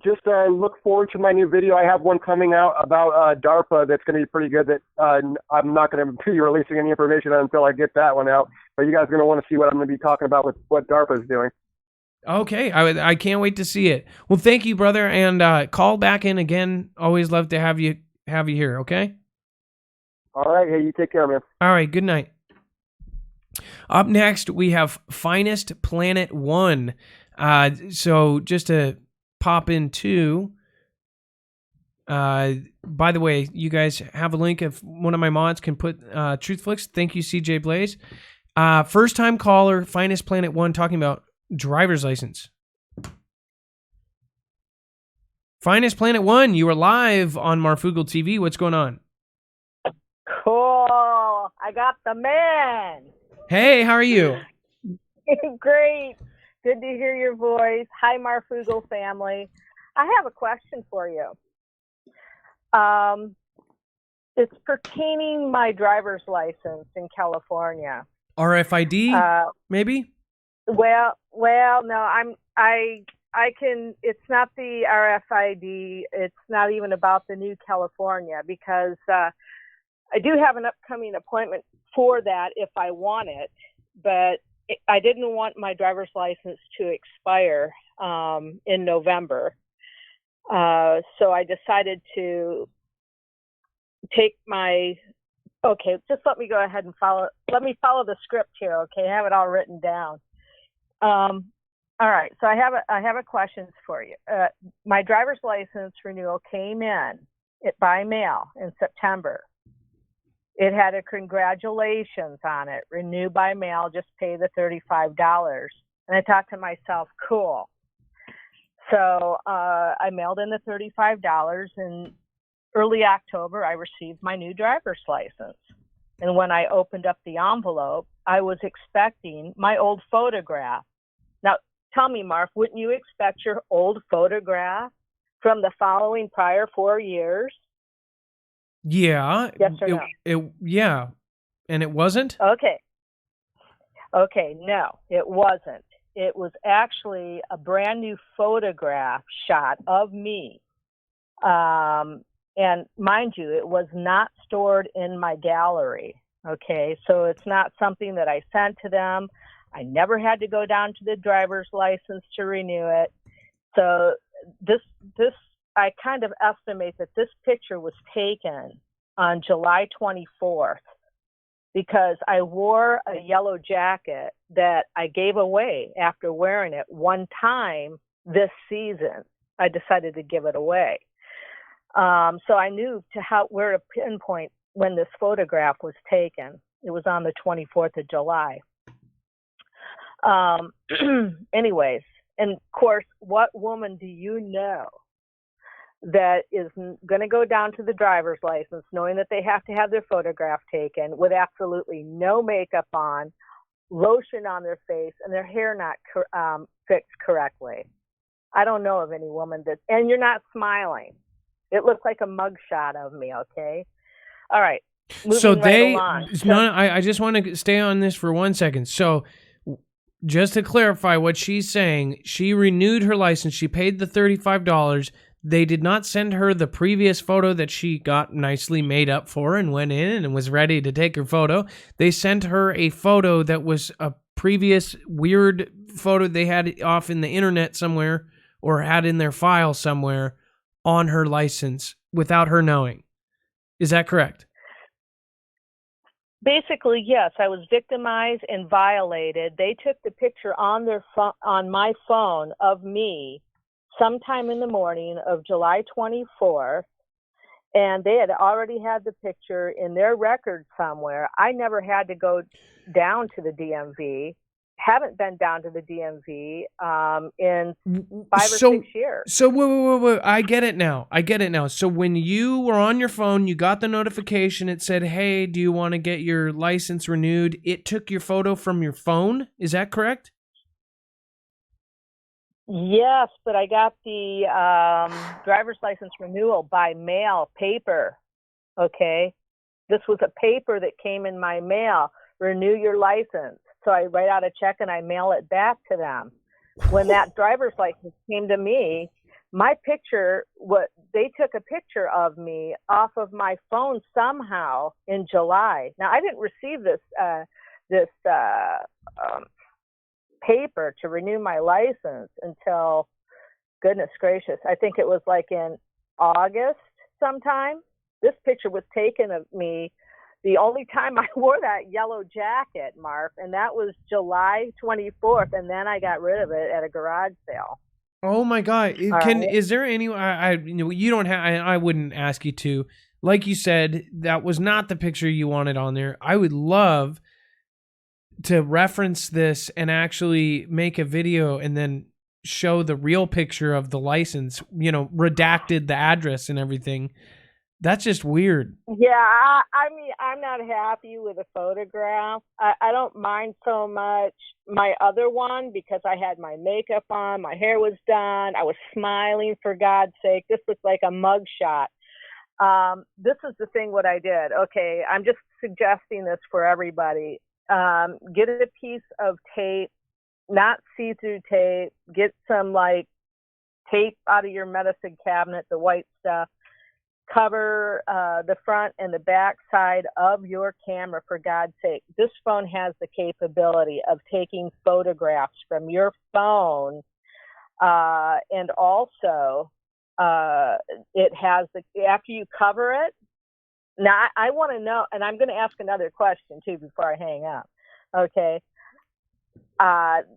Just look forward to my new video. I have one coming out about DARPA that's going to be pretty good. That I'm not going to be releasing any information on until I get that one out. But you guys are going to want to see what I'm going to be talking about with what DARPA is doing. Okay, I can't wait to see it. Well, thank you, brother, and call back in again. Always love to have you here. Okay. All right. Hey, you take care, man. All right. Good night. Up next, we have Finest Planet 1. So just to pop into, by the way, you guys have a link if one of my mods can put Truthflix. Thank you, CJ Blaze. First time caller, Finest Planet 1, talking about driver's license. Finest Planet 1, you are live on Marfoogle TV. What's going on? Cool. I got the man. Hey, how are you? Great. Good to hear your voice. Hi, Marfoogle family. I have a question for you. It's pertaining my driver's license in California. RFID, maybe? Well, no. I can. It's not the RFID. It's not even about the new California because I do have an upcoming appointment for that if I want it, but I didn't want my driver's license to expire in November. So I decided to take okay, just let me go ahead and let me follow the script here, okay? I have it all written down. All right, so I have a question for you. My driver's license renewal came in by mail in September. It had a congratulations on it, renew by mail, just pay the $35. And I thought to myself, cool. So I mailed in the $35. In early October, I received my new driver's license. And when I opened up the envelope, I was expecting my old photograph. Now, tell me, Marf, wouldn't you expect your old photograph from the following prior 4 years? Yeah. Yes or no? Yeah. And it wasn't? Okay, no, it wasn't. It was actually a brand new photograph shot of me. And mind you, it was not stored in my gallery. Okay, so it's not something that I sent to them. I never had to go down to the driver's license to renew it. So this I kind of estimate that this picture was taken on July 24th because I wore a yellow jacket that I gave away after wearing it one time this season. I decided to give it away. So I knew where to pinpoint when this photograph was taken. It was on the 24th of July. Anyways, And of course, what woman do you know that is going to go down to the driver's license knowing that they have to have their photograph taken with absolutely no makeup on, lotion on their face, and their hair not fixed correctly? I don't know of any woman that, and you're not smiling. It looks like a mugshot of me, okay? All right. So they, along. no, I just want to stay on this for 1 second. So just to clarify what she's saying, she renewed her license. She paid the $35. They did not send her the previous photo that she got nicely made up for and went in and was ready to take her photo. They sent her a photo that was a previous weird photo they had off in the internet somewhere or had in their file somewhere on her license without her knowing. Is that correct? Basically, yes. I was victimized and violated. They took the picture on their on my phone of me sometime in the morning of July 24th, and they had already had the picture in their record somewhere. I never had to go down to the DMV. Haven't been down to the DMV in 5 or 6 years. So wait. I get it now. So when you were on your phone, you got the notification. It said, hey, do you want to get your license renewed? It took your photo from your phone. Is that correct? Yes, but I got the driver's license renewal by mail, paper. Okay. This was a paper that came in my mail. Renew your license. So I write out a check and I mail it back to them. When that driver's license came to me, my picture, they took a picture of me off of my phone somehow in July. Now I didn't receive this paper to renew my license until, goodness gracious, I think it was like in August sometime. This picture was taken of me the only time I wore that yellow jacket, Marf, and that was July 24th, and then I got rid of it at a garage sale. Oh my God! Is there any? You don't have. I wouldn't ask you to. Like you said, that was not the picture you wanted on there. I would love to reference this and actually make a video and then show the real picture of the license. Redacted the address and everything. That's just weird. Yeah, I mean, I'm not happy with the photograph. I don't mind so much my other one because I had my makeup on, my hair was done, I was smiling, for God's sake. This looks like a mugshot. This is the thing what I did. Okay, I'm just suggesting this for everybody. Get a piece of tape, not see-through tape. Get some tape out of your medicine cabinet, the white stuff. Cover the front and the back side of your camera, for God's sake. This phone has the capability of taking photographs from your phone, and also it has after you cover it. Now I want to know, and I'm going to ask another question too before I hang up. Okay,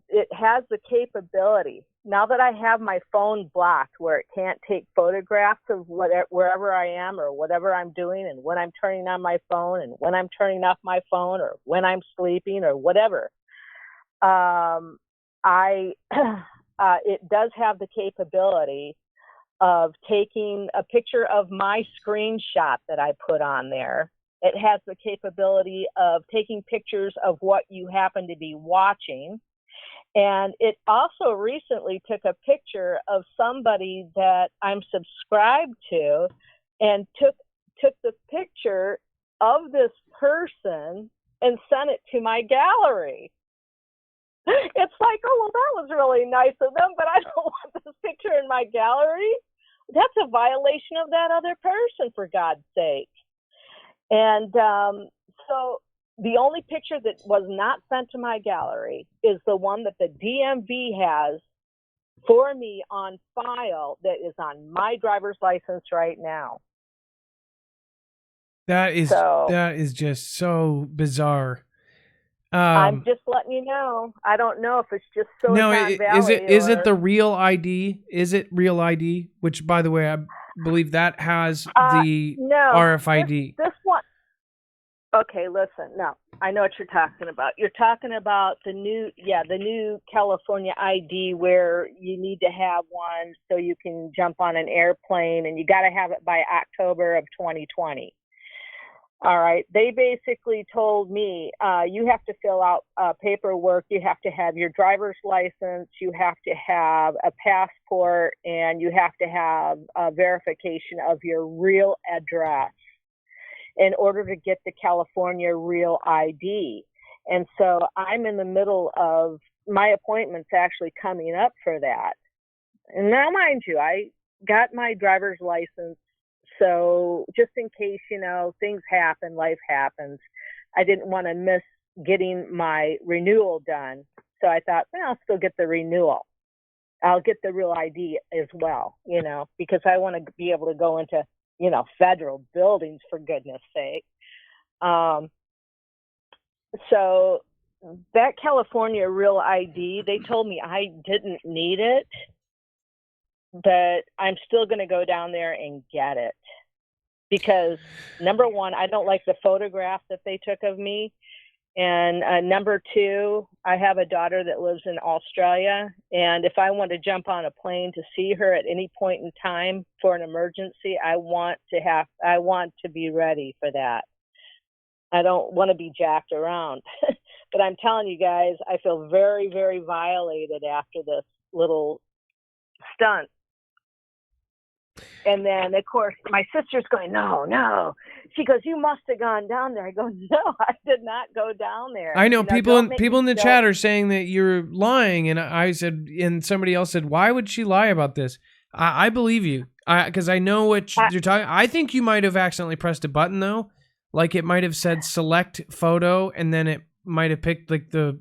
it has the capability. Now that I have my phone blocked where it can't take photographs of wherever I am or whatever I'm doing, and when I'm turning on my phone and when I'm turning off my phone or when I'm sleeping or whatever, it does have the capability of taking a picture of my screenshot that I put on there. It has the capability of taking pictures of what you happen to be watching. And it also recently took a picture of somebody that I'm subscribed to and took the picture of this person and sent it to my gallery. It's like, oh, well, that was really nice of them, but I don't want this picture in my gallery. That's a violation of that other person, for God's sake. And so the only picture that was not sent to my gallery is the one that the DMV has for me on file that is on my driver's license right now. That is just so bizarre. I'm just letting you know. I don't know if it's just Silicon Valley. Is it the real ID? Is it real ID? Which, by the way, I believe that has the RFID. This one. Okay, listen. No, I know what you're talking about. You're talking about the new California ID where you need to have one so you can jump on an airplane, and you got to have it by October of 2020. All right. They basically told me you have to fill out paperwork. You have to have your driver's license. You have to have a passport, and you have to have a verification of your real address in order to get the California Real ID. And so I'm in the middle of my appointments actually coming up for that. And now, mind you, I got my driver's license. So just in case, things happen, life happens, I didn't want to miss getting my renewal done. So I thought, well, I'll still get the renewal. I'll get the real ID as well, because I want to be able to go into federal buildings, for goodness sake. So that California Real ID, they told me I didn't need it, but I'm still going to go down there and get it. Because number one, I don't like the photograph that they took of me. And number two, I have a daughter that lives in Australia, and if I want to jump on a plane to see her at any point in time for an emergency, I want to be ready for that. I don't want to be jacked around. But I'm telling you guys, I feel very, very violated after this little stunt. And then, of course, my sister's going, no. She goes, you must have gone down there. I go, no, I did not go down there. I know people in the chat are saying that you're lying, and I said, and somebody else said, why would she lie about this? I believe you, because I know what you're talking. I think you might have accidentally pressed a button though, like it might have said select photo, and then it might have picked like the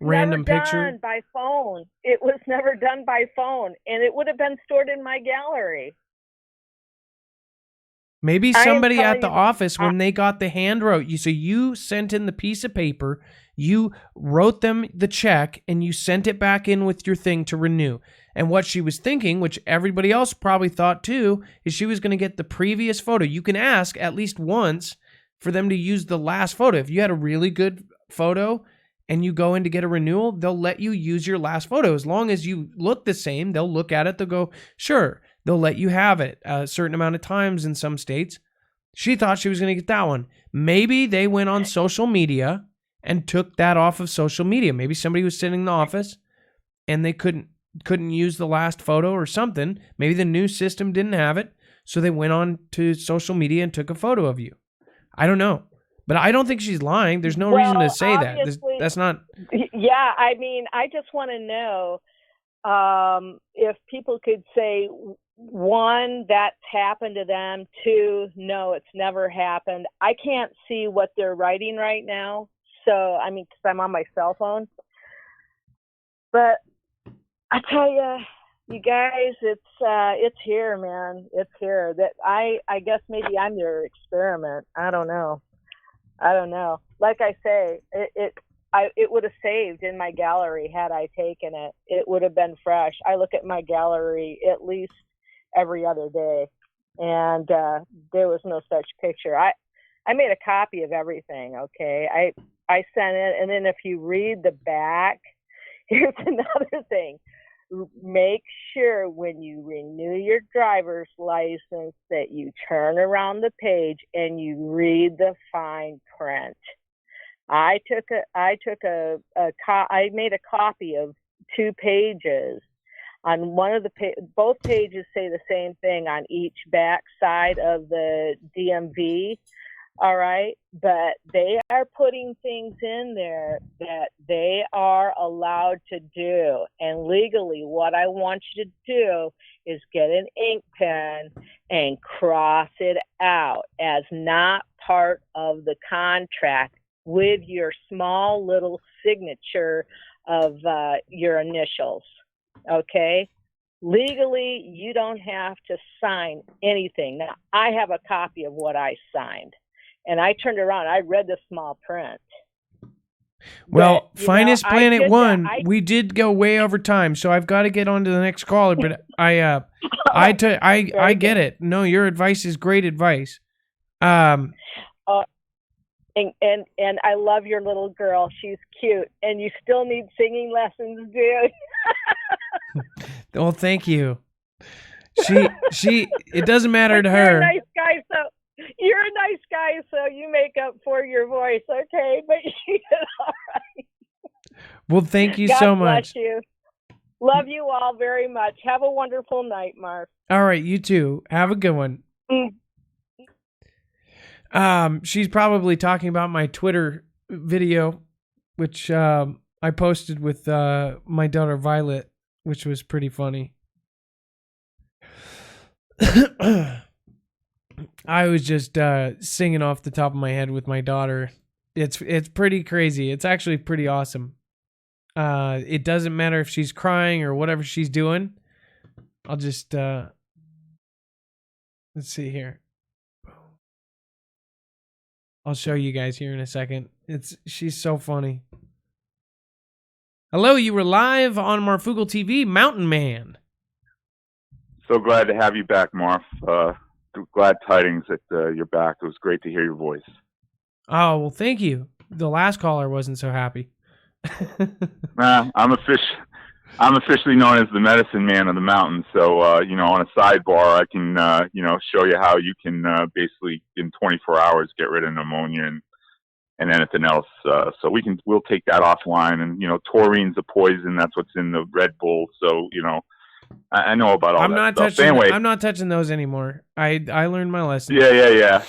random picture. It was never done by phone. It was never done by phone, and it would have been stored in my gallery. Maybe somebody at the office, when they got the hand wrote, so you sent in the piece of paper, you wrote them the check, and you sent it back in with your thing to renew. And what she was thinking, which everybody else probably thought too, is she was going to get the previous photo. You can ask at least once for them to use the last photo. If you had a really good photo and you go in to get a renewal, they'll let you use your last photo. As long as you look the same, they'll look at it, they'll go, sure. They'll let you have it a certain amount of times in some states. She thought she was going to get that one. Maybe they went on social media and took that off of social media. Maybe somebody was sitting in the office and they couldn't use the last photo or something. Maybe the new system didn't have it, so they went on to social media and took a photo of you. I don't know. But I don't think she's lying. There's no reason to say that. That's not... Yeah, I mean, I just want to know if people could say, one, that's happened to them. Two, no, it's never happened. I can't see what they're writing right now. So, I mean, because I'm on my cell phone. But I tell you, you guys, it's here, man. It's here. That I guess maybe I'm your experiment. I don't know. Like I say, it would have saved in my gallery had I taken it. It would have been fresh. I look at my gallery at least every other day, and there was no such picture. I made a copy of everything. Okay, I sent it, and then if you read the back, here's another thing. Make sure when you renew your driver's license that you turn around the page and you read the fine print. I made a copy of 2 pages. On one of the both pages say the same thing on each back side of the DMV. All right, but they are putting things in there that they are allowed to do. And legally, what I want you to do is get an ink pen and cross it out as not part of the contract with your small little signature of your initials. Okay? Legally, you don't have to sign anything. Now, I have a copy of what I signed. And I turned around, I read the small print. Well, but, Finest Planet 1, we did go way over time, so I've got to get on to the next caller, but I get it. No, your advice is great advice. And I love your little girl. She's cute. And you still need singing lessons, dude. Well, thank you. She it doesn't matter to You're her. a nice guy, so you make up for your voice, okay? But she's all right. Well, thank you God so bless much. you. Love you all very much. Have a wonderful night, Marv. All right, you too. Have a good one. She's probably talking about my Twitter video, which I posted with my daughter Violet, which was pretty funny. I was just singing off the top of my head with my daughter. It's pretty crazy. It's actually pretty awesome. It doesn't matter if she's crying or whatever she's doing. I'll just let's see here. I'll show you guys here in a second. She's so funny. Hello, you were live on Marfoogle TV, Mountain Man. So glad to have you back, Marf. Glad tidings that you're back. It was great to hear your voice. Oh, well, thank you. The last caller wasn't so happy. I'm officially known as the medicine man of the mountains. So, on a sidebar, I can, show you how you can basically in 24 hours get rid of pneumonia and anything else. So we'll take that offline. And, taurine's a poison. That's what's in the Red Bull. So, I know about all that stuff. Anyway, I'm not touching those anymore. I learned my lesson. Yeah.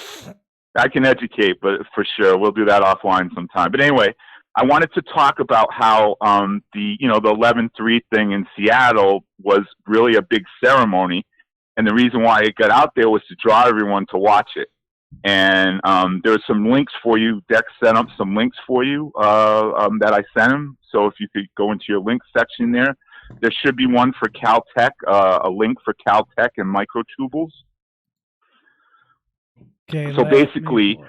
I can educate, but for sure, we'll do that offline sometime. But anyway, I wanted to talk about how the 11/3 thing in Seattle was really a big ceremony, and the reason why it got out there was to draw everyone to watch it. And there's some links for you. Dex sent up some links for you that I sent him. So if you could go into your links section there, there should be one for Caltech, a link for Caltech and microtubules. Okay. So basically.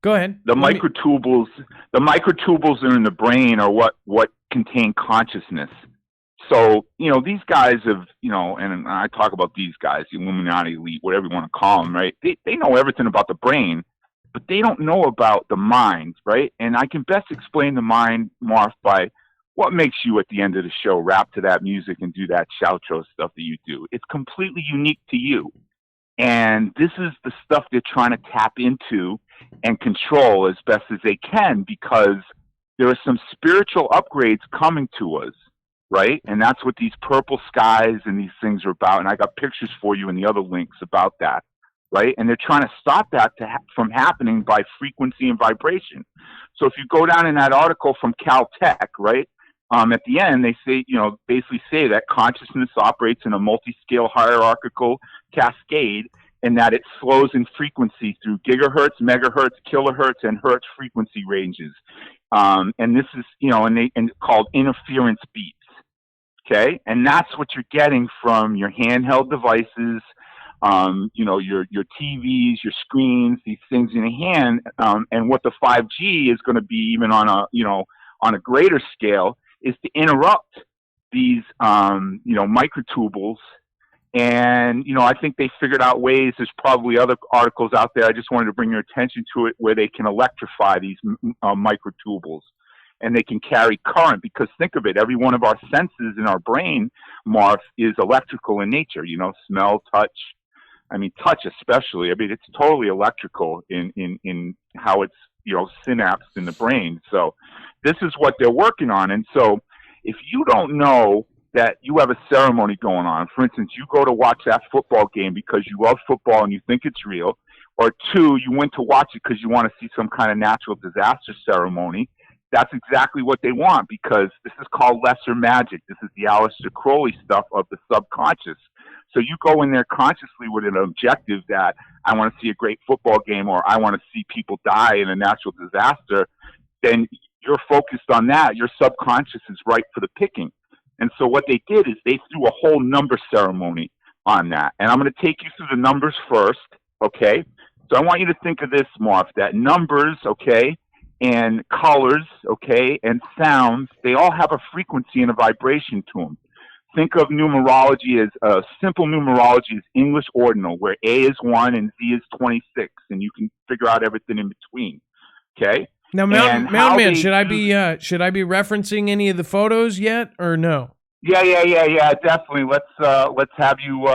Go ahead. The microtubules are in the brain are what contain consciousness. So, these guys have, and I talk about these guys, the Illuminati elite, whatever you want to call them, right? They know everything about the brain, but they don't know about the mind, right? And I can best explain the mind, Marf, by what makes you at the end of the show rap to that music and do that shoutro stuff that you do. It's completely unique to you. And this is the stuff they're trying to tap into and control as best as they can, because there are some spiritual upgrades coming to us, right? And that's what these purple skies and these things are about. And I got pictures for you in the other links about that, right? And they're trying to stop that from happening by frequency and vibration. So if you go down in that article from Caltech, right, at the end, they say, basically say that consciousness operates in a multi-scale hierarchical cascade, and that it slows in frequency through gigahertz, megahertz, kilohertz, and hertz frequency ranges. And this is, and called interference beats. Okay. And that's what you're getting from your handheld devices, your TVs, your screens, these things in your hand. And what the 5G is going to be, even on a greater scale, is to interrupt these, microtubules. And, I think they figured out ways. There's probably other articles out there. I just wanted to bring your attention to it, where they can electrify these microtubules, and they can carry current, because think of it, every one of our senses in our brain, Marf, is electrical in nature, smell, touch. I mean, touch especially. I mean, it's totally electrical in how it's, synapsed in the brain. So this is what they're working on. And so if you don't know that you have a ceremony going on, for instance, you go to watch that football game because you love football and you think it's real, or two, you went to watch it because you want to see some kind of natural disaster ceremony, that's exactly what they want, because this is called lesser magic. This is the Aleister Crowley stuff of the subconscious. So you go in there consciously with an objective that I want to see a great football game, or I want to see people die in a natural disaster, then you're focused on that. Your subconscious is ripe for the picking. And so what they did is they threw a whole number ceremony on that. And I'm going to take you through the numbers first, okay? So I want you to think of this, Marf, that numbers, okay, and colors, okay, and sounds, they all have a frequency and a vibration to them. think of numerology as simple numerology is English ordinal, where A is 1 and Z is 26, and you can figure out everything in between. Okay. Now, Mountain Man, should I be referencing any of the photos yet, or no? Yeah, definitely. Let's have you.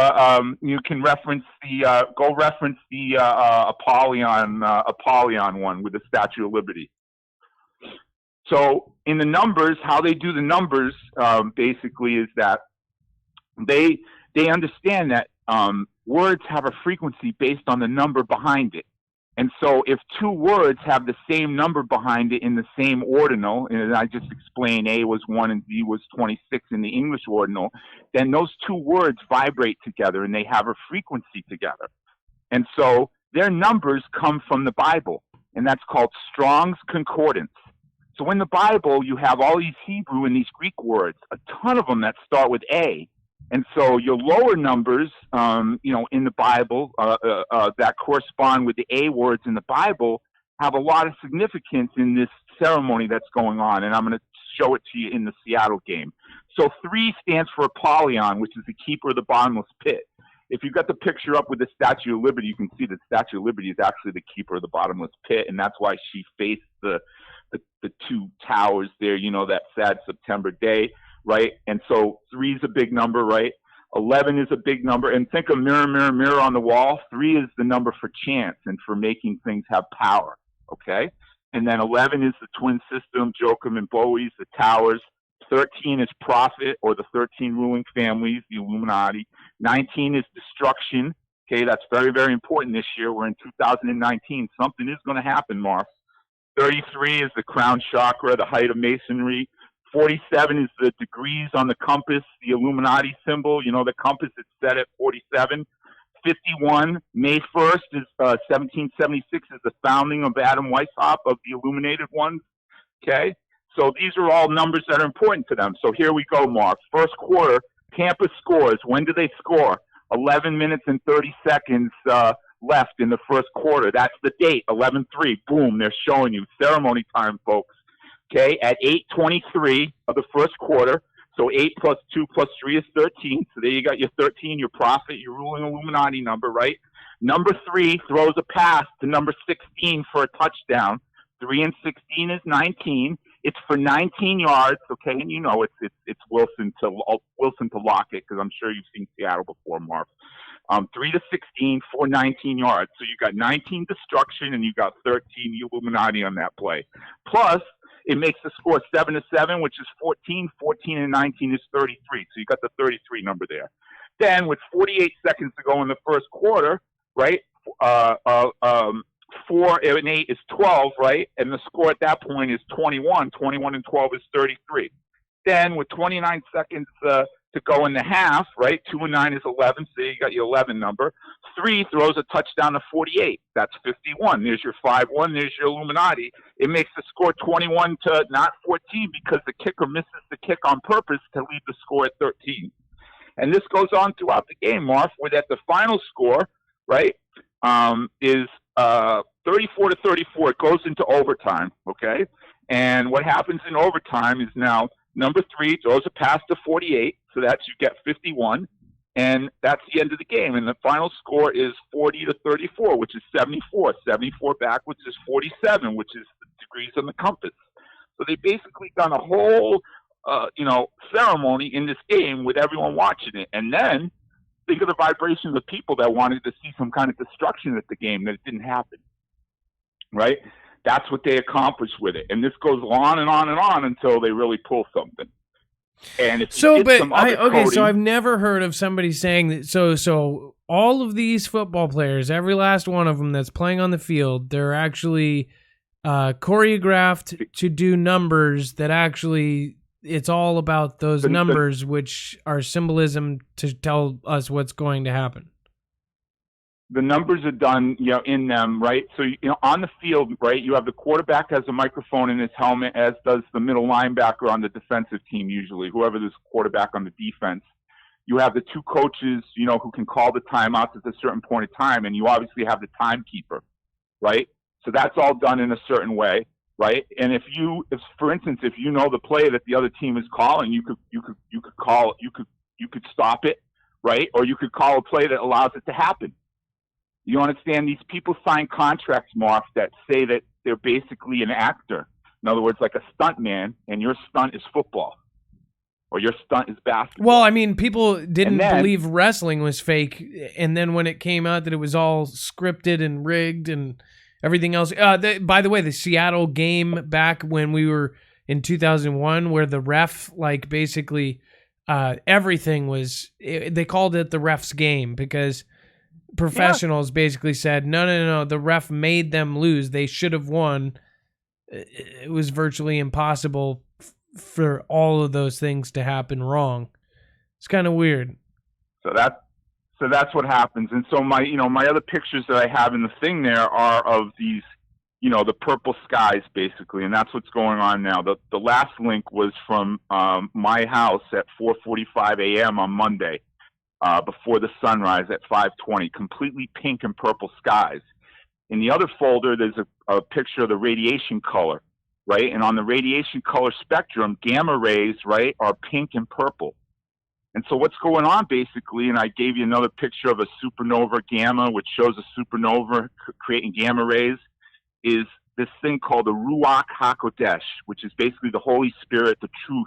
You can reference the Apollyon one with the Statue of Liberty. So in the numbers, how they do the numbers basically is that they understand that words have a frequency based on the number behind it. And so if two words have the same number behind it in the same ordinal, and I just explained A was 1 and Z was 26 in the English ordinal, then those two words vibrate together and they have a frequency together. And so their numbers come from the Bible, and that's called Strong's Concordance. So in the Bible, you have all these Hebrew and these Greek words, a ton of them that start with A. And so your lower numbers, in the Bible that correspond with the A words in the Bible have a lot of significance in this ceremony that's going on. And I'm going to show it to you in the Seattle game. So 3 stands for Apollyon, which is the keeper of the bottomless pit. If you've got the picture up with the Statue of Liberty, you can see the Statue of Liberty is actually the keeper of the bottomless pit. And that's why she faced the 2 towers there, that sad September day. Right? And so 3 is a big number, right? 11 is a big number. And think of mirror, mirror, mirror on the wall. 3 is the number for chance and for making things have power, okay? And then 11 is the twin system, Joachim and Bowie's, the towers. 13 is prophet, or the 13 ruling families, the Illuminati. 19 is destruction, okay? That's very, very important this year. We're in 2019. Something is going to happen, Marf. 33 is the crown chakra, the height of masonry. 47 is the degrees on the compass, the Illuminati symbol. The compass is set at 47. 51, May 1st is 1776 is the founding of Adam Weishaupt of the Illuminated Ones. Okay, so these are all numbers that are important to them. So here we go, Mark. First quarter, Tampa scores. When do they score? 11 minutes and 30 seconds left in the first quarter. That's the date, 11-3. Boom, they're showing you. Ceremony time, folks. Okay, at 8:23 of the first quarter, so 8 plus 2 plus 3 is 13. So there you got your 13, your prophet, your ruling Illuminati number, right? Number 3 throws a pass to number 16 for a touchdown. 3 and 16 is 19. It's for 19 yards, okay? And it's Wilson to Lockett, because I'm sure you've seen Seattle before, Mark. 3 to 16 for 19 yards. So you got 19 destruction and you got 13 Illuminati on that play. Plus, it makes the score 7-7, which is 14. 14 and 19 is 33. So you got the 33 number there. Then with 48 seconds to go in the first quarter, right? 4 and 8 is 12, right? And the score at that point is 21. 21 and 12 is 33. Then with 29 seconds to go in the half, right? 2 and 9 is 11. So you got your 11 number. 3 throws a touchdown to 48. That's 51. There's your 5-1. There's your Illuminati. It makes the score 21 to not 14 because the kicker misses the kick on purpose to leave the score at 13. And this goes on throughout the game, Marf, where that the final score, right, is 34 to 34. It goes into overtime, okay? And what happens in overtime is now number 3 throws a pass to 48, so that's you get 51, and that's the end of the game. And the final score is 40 to 34, which is 74. 74 backwards is 47, which is the degrees on the compass. So they basically done a whole, ceremony in this game with everyone watching it. And then think of the vibration of the people that wanted to see some kind of destruction at the game that it didn't happen, right? That's what they accomplished with it. And this goes on and on and on until they really pull something. And it's so I've never heard of somebody saying that. So all of these football players, every last one of them that's playing on the field, they're actually choreographed to do numbers that actually, it's all about those numbers, which are symbolism to tell us what's going to happen. The numbers are done, in them, right? So, on the field, right, you have the quarterback has a microphone in his helmet, as does the middle linebacker on the defensive team usually, whoever is quarterback on the defense. You have the 2 coaches, who can call the timeouts at a certain point of time, and you obviously have the timekeeper, right? So that's all done in a certain way, right? And if for instance, if you know the play that the other team is calling, you could You could stop it, right? Or you could call a play that allows it to happen. You understand? These people sign contracts, Marf, that say that they're basically an actor. In other words, like a stunt man, and your stunt is football, or your stunt is basketball. Well, I mean, people didn't believe wrestling was fake, and then when it came out that it was all scripted and rigged and everything else. By the way, the Seattle game back when we were in 2001, where the ref, like, basically everything was, they called it the ref's game because professionals basically said, no, the ref made them lose. They should have won. It was virtually impossible for all of those things to happen wrong. It's kind of weird. So that's what happens. And so my other pictures that I have in the thing there are of these, the purple skies basically, and that's what's going on now. The last link was from my house at 4:45 a.m. on Monday, before the sunrise at 5:20, completely pink and purple skies. In the other folder, there's a picture of the radiation color, right? And on the radiation color spectrum, gamma rays, right, are pink and purple. And so what's going on basically, and I gave you another picture of a supernova gamma, which shows a supernova creating gamma rays, is this thing called the Ruach HaKodesh, which is basically the Holy Spirit, the truth,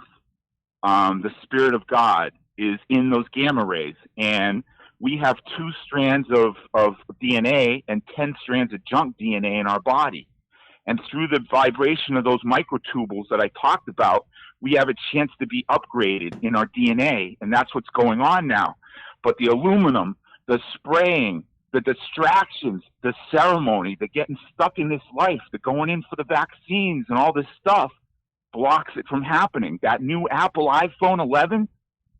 the Spirit of God is in those gamma rays. And we have 2 strands of DNA and 10 strands of junk DNA in our body. And through the vibration of those microtubules that I talked about, we have a chance to be upgraded in our DNA. And that's what's going on now. But the aluminum, the spraying, the distractions, the ceremony, the getting stuck in this life, the going in for the vaccines and all this stuff blocks it from happening. That new Apple iPhone 11,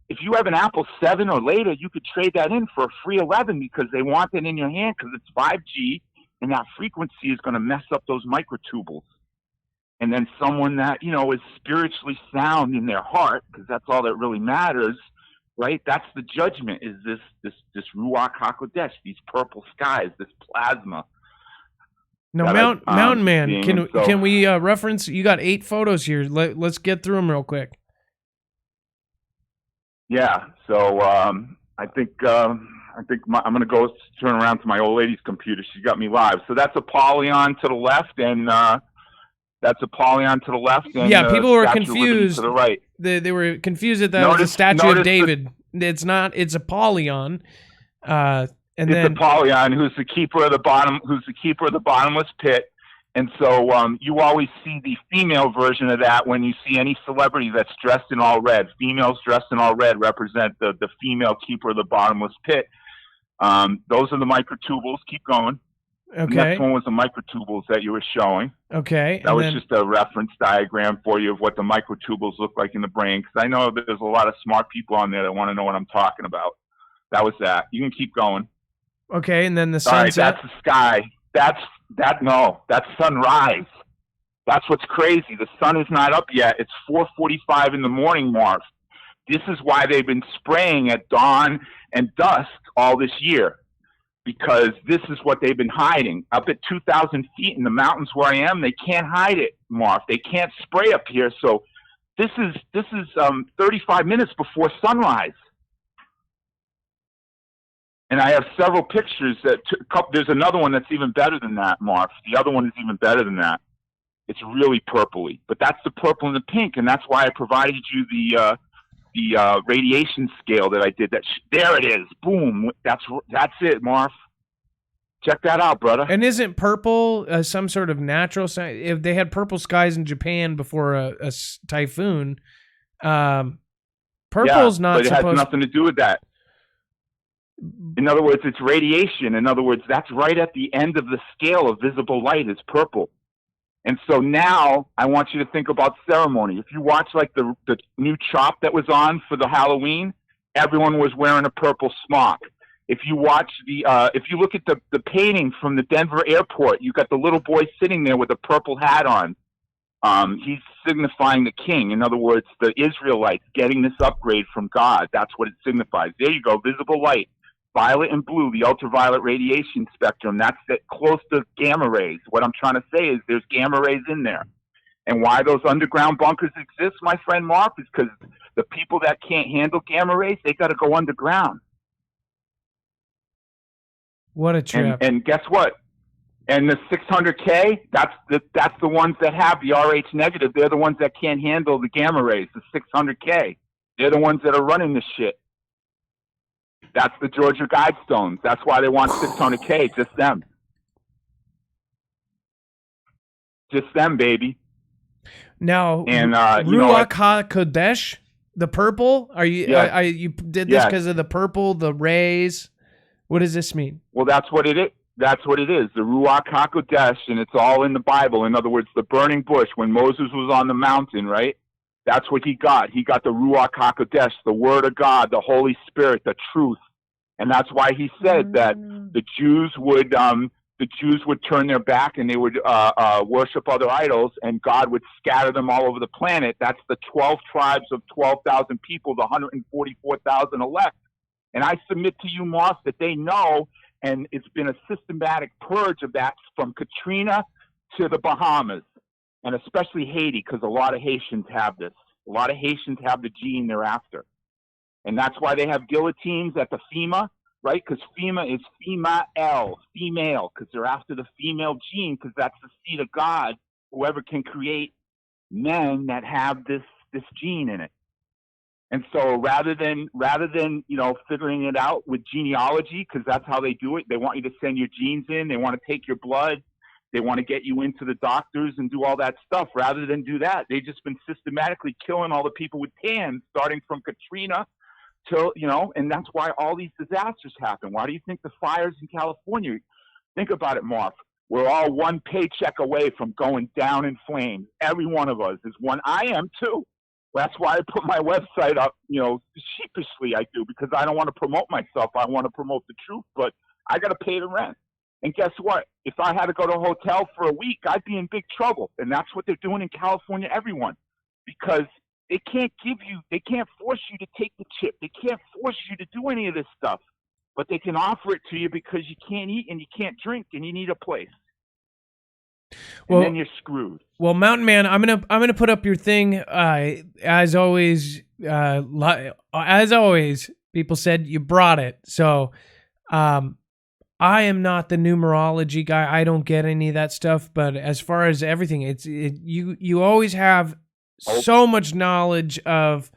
if you have an Apple 7 or later, you could trade that in for a free 11 because they want it in your hand because it's 5G and that frequency is going to mess up those microtubules. And then someone that, is spiritually sound in their heart, because that's all that really matters, right? That's the judgment, is this Ruach HaKodesh, these purple skies, this plasma. Now, Mountain Man, can we reference? You got 8 photos here. Let's get through them real quick. Yeah. So I think I'm going to go turn around to my old lady's computer. She got me live. So that's Apollyon to the left, and that's Apollyon to the left. And, yeah, people were confused. To the right. They were confused that was the statue of David. It's not. It's Apollyon. It's Apollyon, who's the keeper of the bottomless pit. And so you always see the female version of that when you see any celebrity that's dressed in all red. Females dressed in all red represent the female keeper of the bottomless pit. Those are the microtubules. Keep going. Okay. The next one was the microtubules that you were showing. Okay. That was just a reference diagram for you of what the microtubules look like in the brain, because I know that there's a lot of smart people on there that want to know what I'm talking about. That was that. You can keep going. Okay, and then the sunset. All right, that's the sky. That's sunrise. That's what's crazy. The sun is not up yet. It's 4:45 in the morning, Marv. This is why they've been spraying at dawn and dusk all this year, because this is what they've been hiding. Up at 2,000 feet in the mountains where I am, they can't hide it, Marv. They can't spray up here. So this is 35 minutes before sunrise. And I have several pictures there's another one that's even better than that, Marv. The other one is even better than that. It's really purpley, but that's the purple and the pink, and that's why I provided you the radiation scale that I did. There it is. Boom. That's it, Marv. Check that out, brother. And isn't purple some sort of natural sign? If they had purple skies in Japan before a typhoon, purple's not but it has supposed. Nothing to do with that. In other words, it's radiation. In other words, that's right at the end of the scale of visible light is purple. And so now I want you to think about ceremony. If you watch like the new chop that was on for the Halloween, everyone was wearing a purple smock. If you watch if you look at the painting from the Denver airport, you got the little boy sitting there with a purple hat on. He's signifying the king. In other words, the Israelites getting this upgrade from God. That's what it signifies. There you go, visible light. Violet and blue, the ultraviolet radiation spectrum, that's close to gamma rays. What I'm trying to say is there's gamma rays in there. And why those underground bunkers exist, my friend Mark, is because The people that can't handle gamma rays, they got to go underground. What a trip. And guess what? And the 600K, that's the ones that have the RH negative. They're the ones that can't handle the gamma rays, the 600K. They're the ones that are running the shit. That's the Georgia Guidestones. That's why they want 600K, just them. Just them, baby. Now, and Ruach HaKodesh, the purple. Are you? Yeah. You did this because of the purple, the rays. What does this mean? Well, that's what it is. That's what it is. The Ruach HaKodesh, and it's all in the Bible. In other words, the burning bush when Moses was on the mountain, right? That's what he got. He got the Ruach HaKodesh, the Word of God, the Holy Spirit, the truth, and that's why he said that the Jews would turn their back and they would worship other idols, and God would scatter them all over the planet. That's the 12 tribes of 12,000 people, the 144,000 elect. And I submit to you, Moss, that they know, and it's been a systematic purge of that from Katrina to the Bahamas, and especially Haiti, because a lot of Haitians have this. A lot of Haitians have the gene they're after. And that's why they have guillotines at the FEMA, right? Because FEMA is female, because they're after the female gene, because that's the seed of God, whoever can create men that have this gene in it. And so rather than figuring it out with genealogy, because that's how they do it, they want you to send your genes in, they want to take your blood, they want to get you into the doctors and do all that stuff. Rather than do that, they've just been systematically killing all the people with tans, starting from Katrina till, and that's why all these disasters happen. Why do you think the fires in California? Think about it, Marf. We're all one paycheck away from going down in flames. Every one of us is one. I am too. That's why I put my website up, sheepishly I do, because I don't want to promote myself. I want to promote the truth, but I got to pay the rent. And guess what? If I had to go to a hotel for a week, I'd be in big trouble. And that's what they're doing in California, everyone, because they can't force you to take the chip. They can't force you to do any of this stuff, but they can offer it to you because you can't eat and you can't drink and you need a place. And then you're screwed. Well, Mountain Man, I'm gonna put up your thing. As always, people said you brought it. So, I am not the numerology guy. I don't get any of that stuff. But as far as everything, you always have so much knowledge of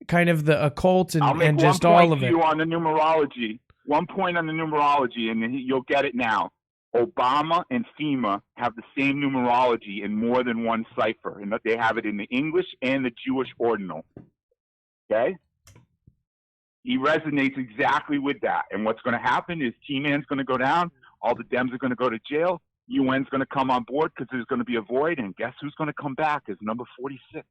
kind of the occult and just all of it. You on the numerology. 1 point on the numerology, and you'll get it now. Obama and FEMA have the same numerology in more than one cipher, and they have it in the English and the Jewish ordinal. Okay? He resonates exactly with that. And what's going to happen is T-Man's going to go down, all the Dems are going to go to jail, UN's going to come on board because there's going to be a void, and guess who's going to come back as number 46?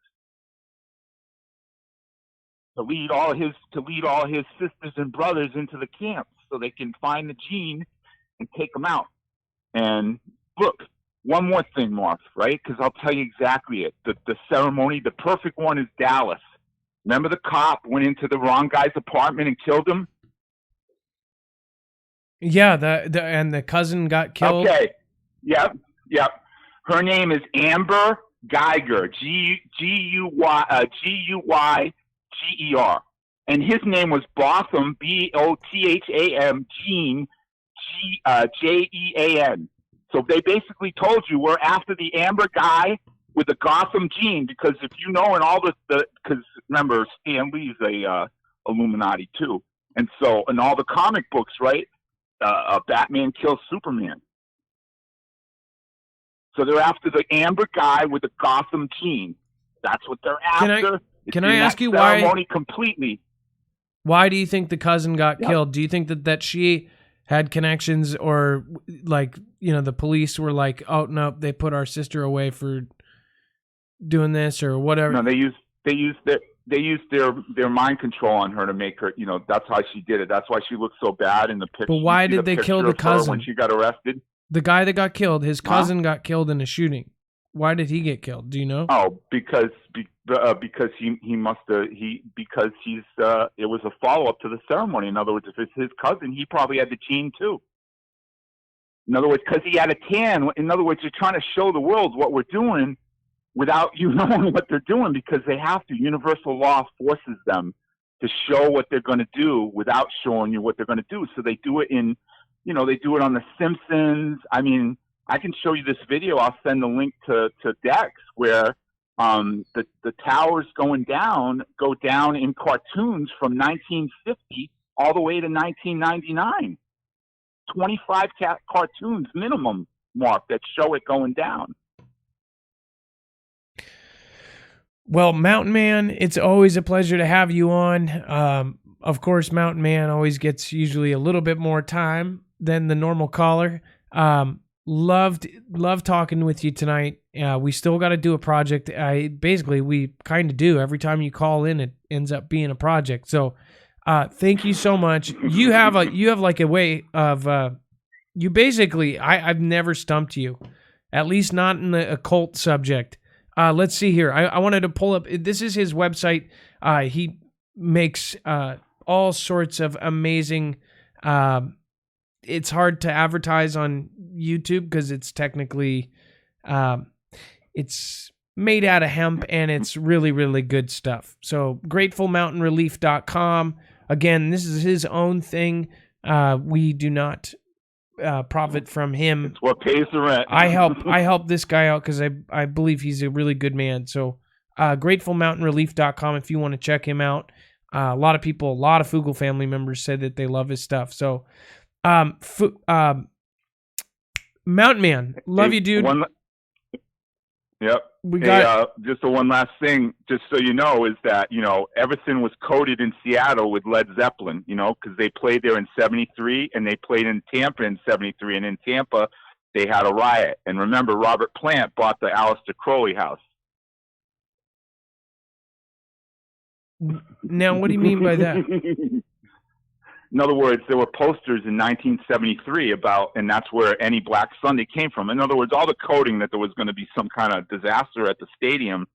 To lead all his sisters and brothers into the camp so they can find the gene and take them out. And look, one more thing, Marf, right? Because I'll tell you exactly it. The ceremony, the perfect one is Dallas. Remember the cop went into the wrong guy's apartment and killed him? Yeah, and the cousin got killed. Okay. Yep. Her name is Amber Geiger, Guyger. And his name was Botham, Botham, Gene, Jean. So they basically told you we're after the Amber guy with the Gotham gene, because if you know, and all because remember Stan Lee's a Illuminati too, and so in all the comic books, right, Batman kills Superman. So they're after the Amber guy with the Gotham gene. That's what they're after. Can I ask you why? Completely. Why do you think the cousin got killed? Do you think that she had connections, or like, the police were like, oh no, they put our sister away for doing this or whatever? No, they used their mind control on her to make her, that's how she did it. That's why she looked so bad in the picture. But why did they kill the cousin when she got arrested? The guy that got killed, his cousin got killed in a shooting. Why did he get killed? Do you know? Oh, because it was a follow up to the ceremony. In other words, if it's his cousin, he probably had the gene too. In other words, because he had a tan. In other words, you're trying to show the world what we're doing without you knowing what they're doing, because they have to. Universal law forces them to show what they're going to do without showing you what they're going to do. So they do it in, they do it on The Simpsons. I mean, I can show you this video. I'll send the link to Dex where the towers go down in cartoons from 1950 all the way to 1999. 25 cartoons minimum, Mark, that show it going down. Well, Mountain Man, it's always a pleasure to have you on. Of course, Mountain Man always gets usually a little bit more time than the normal caller. Loved talking with you tonight. We still got to do a project. We kind of do. Every time you call in, it ends up being a project. So, thank you so much. You have like a way of, you basically, I've never stumped you, at least not in the occult subject. Let's see here. I wanted to pull up, this is his website. He makes, all sorts of amazing, it's hard to advertise on YouTube because it's technically, it's made out of hemp and it's really, really good stuff. So gratefulmountainrelief.com. Again, this is his own thing. We do not profit from him. It's what pays the rent. I help this guy out because I believe he's a really good man. So gratefulmountainrelief.com if you want to check him out. A lot of Foogle family members said that they love his stuff. So Mountain Man, love you, dude. Yep. We got just the one last thing, just so you know, is that, everything was coded in Seattle with Led Zeppelin, because they played there in 73 and they played in Tampa in 73. And in Tampa, they had a riot. And remember, Robert Plant bought the Aleister Crowley house. Now, what do you mean by that? In other words, there were posters in 1973 and that's where Any Black Sunday came from. In other words, all the coding that there was going to be some kind of disaster at the stadium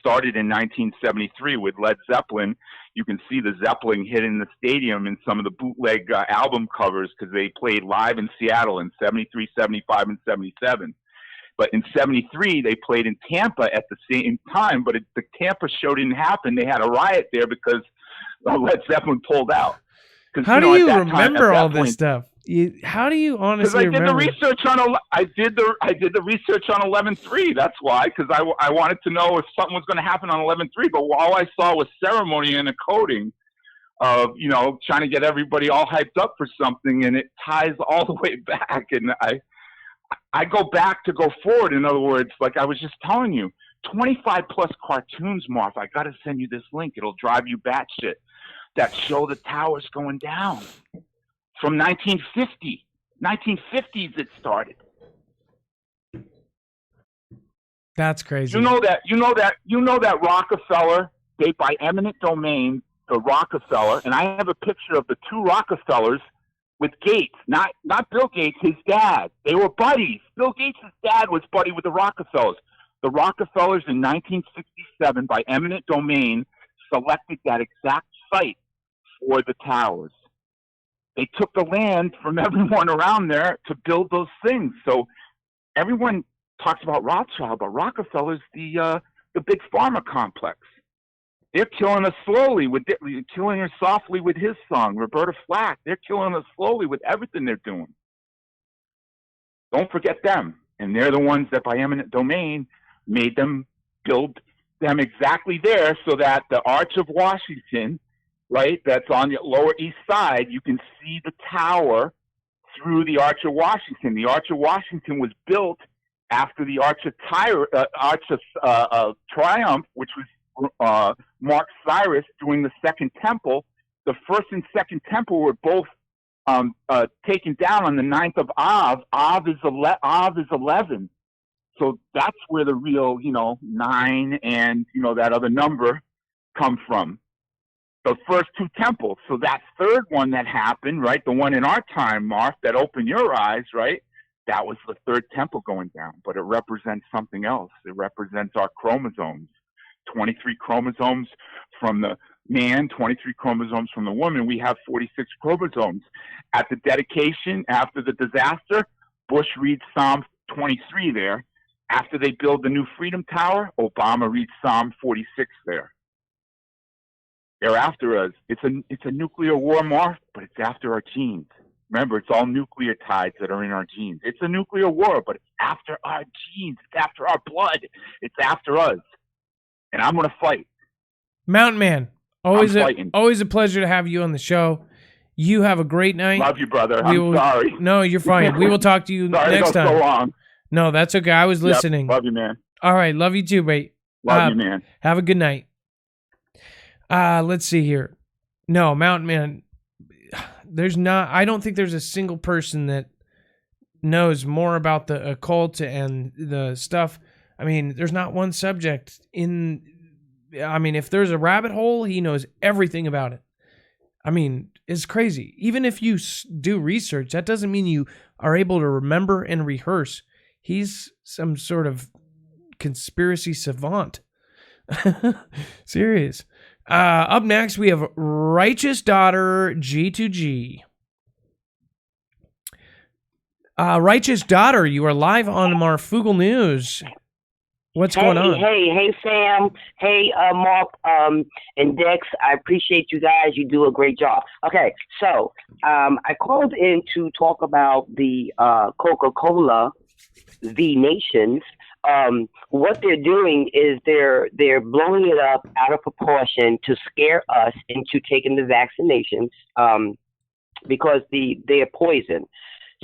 started in 1973 with Led Zeppelin. You can see the Zeppelin hitting the stadium in some of the bootleg album covers because they played live in Seattle in 73, 75, and 77. But in 73, they played in Tampa at the same time, but the Tampa show didn't happen. They had a riot there because Led Zeppelin pulled out. How do you remember all this stuff? How do you honestly remember? I did the research on 11/3. That's why, because I wanted to know if something was going to happen on 11/3. But all I saw was ceremony and a coding of trying to get everybody all hyped up for something, and it ties all the way back. And I go back to go forward. In other words, like I was just telling you, 25 plus cartoons, Marv. I got to send you this link. It'll drive you batshit. That show the towers going down from 1950. 1950s it started. That's crazy. You know that Rockefeller, they by eminent domain, the Rockefeller, and I have a picture of the two Rockefellers with Gates, not Bill Gates, his dad. They were buddies. Bill Gates' dad was buddy with the Rockefellers. The Rockefellers in 1967 by eminent domain selected that exact site for the towers. They took the land from everyone around there to build those things. So everyone talks about Rothschild, but Rockefeller's the big pharma complex. They're killing us slowly killing her softly with his song, Roberta Flack. They're killing us slowly with everything they're doing. Don't forget them. And they're the ones that by eminent domain made them build them exactly there so that the Arch of Washington, right, that's on the Lower East Side, you can see the tower through the Arch of Washington. The Arch of Washington was built after the Arch of Triumph, which was Mark Cyrus doing the Second Temple. The First and Second Temple were both taken down on the 9th of Av. Av is 11. So that's where the real, 9 and, that other number come from. The first two temples. So that third one that happened, right, the one in our time, Mark, that opened your eyes, right, that was the third temple going down. But it represents something else. It represents our chromosomes. 23 chromosomes from the man, 23 chromosomes from the woman. We have 46 chromosomes. At the dedication, after the disaster, Bush reads Psalm 23 there. After they build the new Freedom Tower, Obama reads Psalm 46 there. They're after us. It's a nuclear war, Marf, but it's after our genes. Remember, it's all nucleotides that are in our genes. It's a nuclear war, but it's after our genes. It's after our blood. It's after us. And I'm going to fight. Mountain Man, always a pleasure to have you on the show. You have a great night. Love you, brother. I'm sorry. No, you're fine. We will talk to you next time. So long. No, that's okay. I was listening. Love you, man. All right. Love you too, mate. Love you, man. Have a good night. Let's see here. No, Mountain Man, I don't think there's a single person that knows more about the occult and the stuff. I mean, there's not one subject if there's a rabbit hole, he knows everything about it. I mean, it's crazy. Even if you do research, that doesn't mean you are able to remember and rehearse. He's some sort of conspiracy savant. Serious. Up next, we have Righteous Daughter G2G. Righteous Daughter, you are live on Marfoogle News. What's going on? Hey, Sam. Hey, Mark and Dex. I appreciate you guys. You do a great job. Okay, so I called in to talk about the Coca-Cola V Nations. What they're doing is they're blowing it up out of proportion to scare us into taking the vaccinations because they're poison.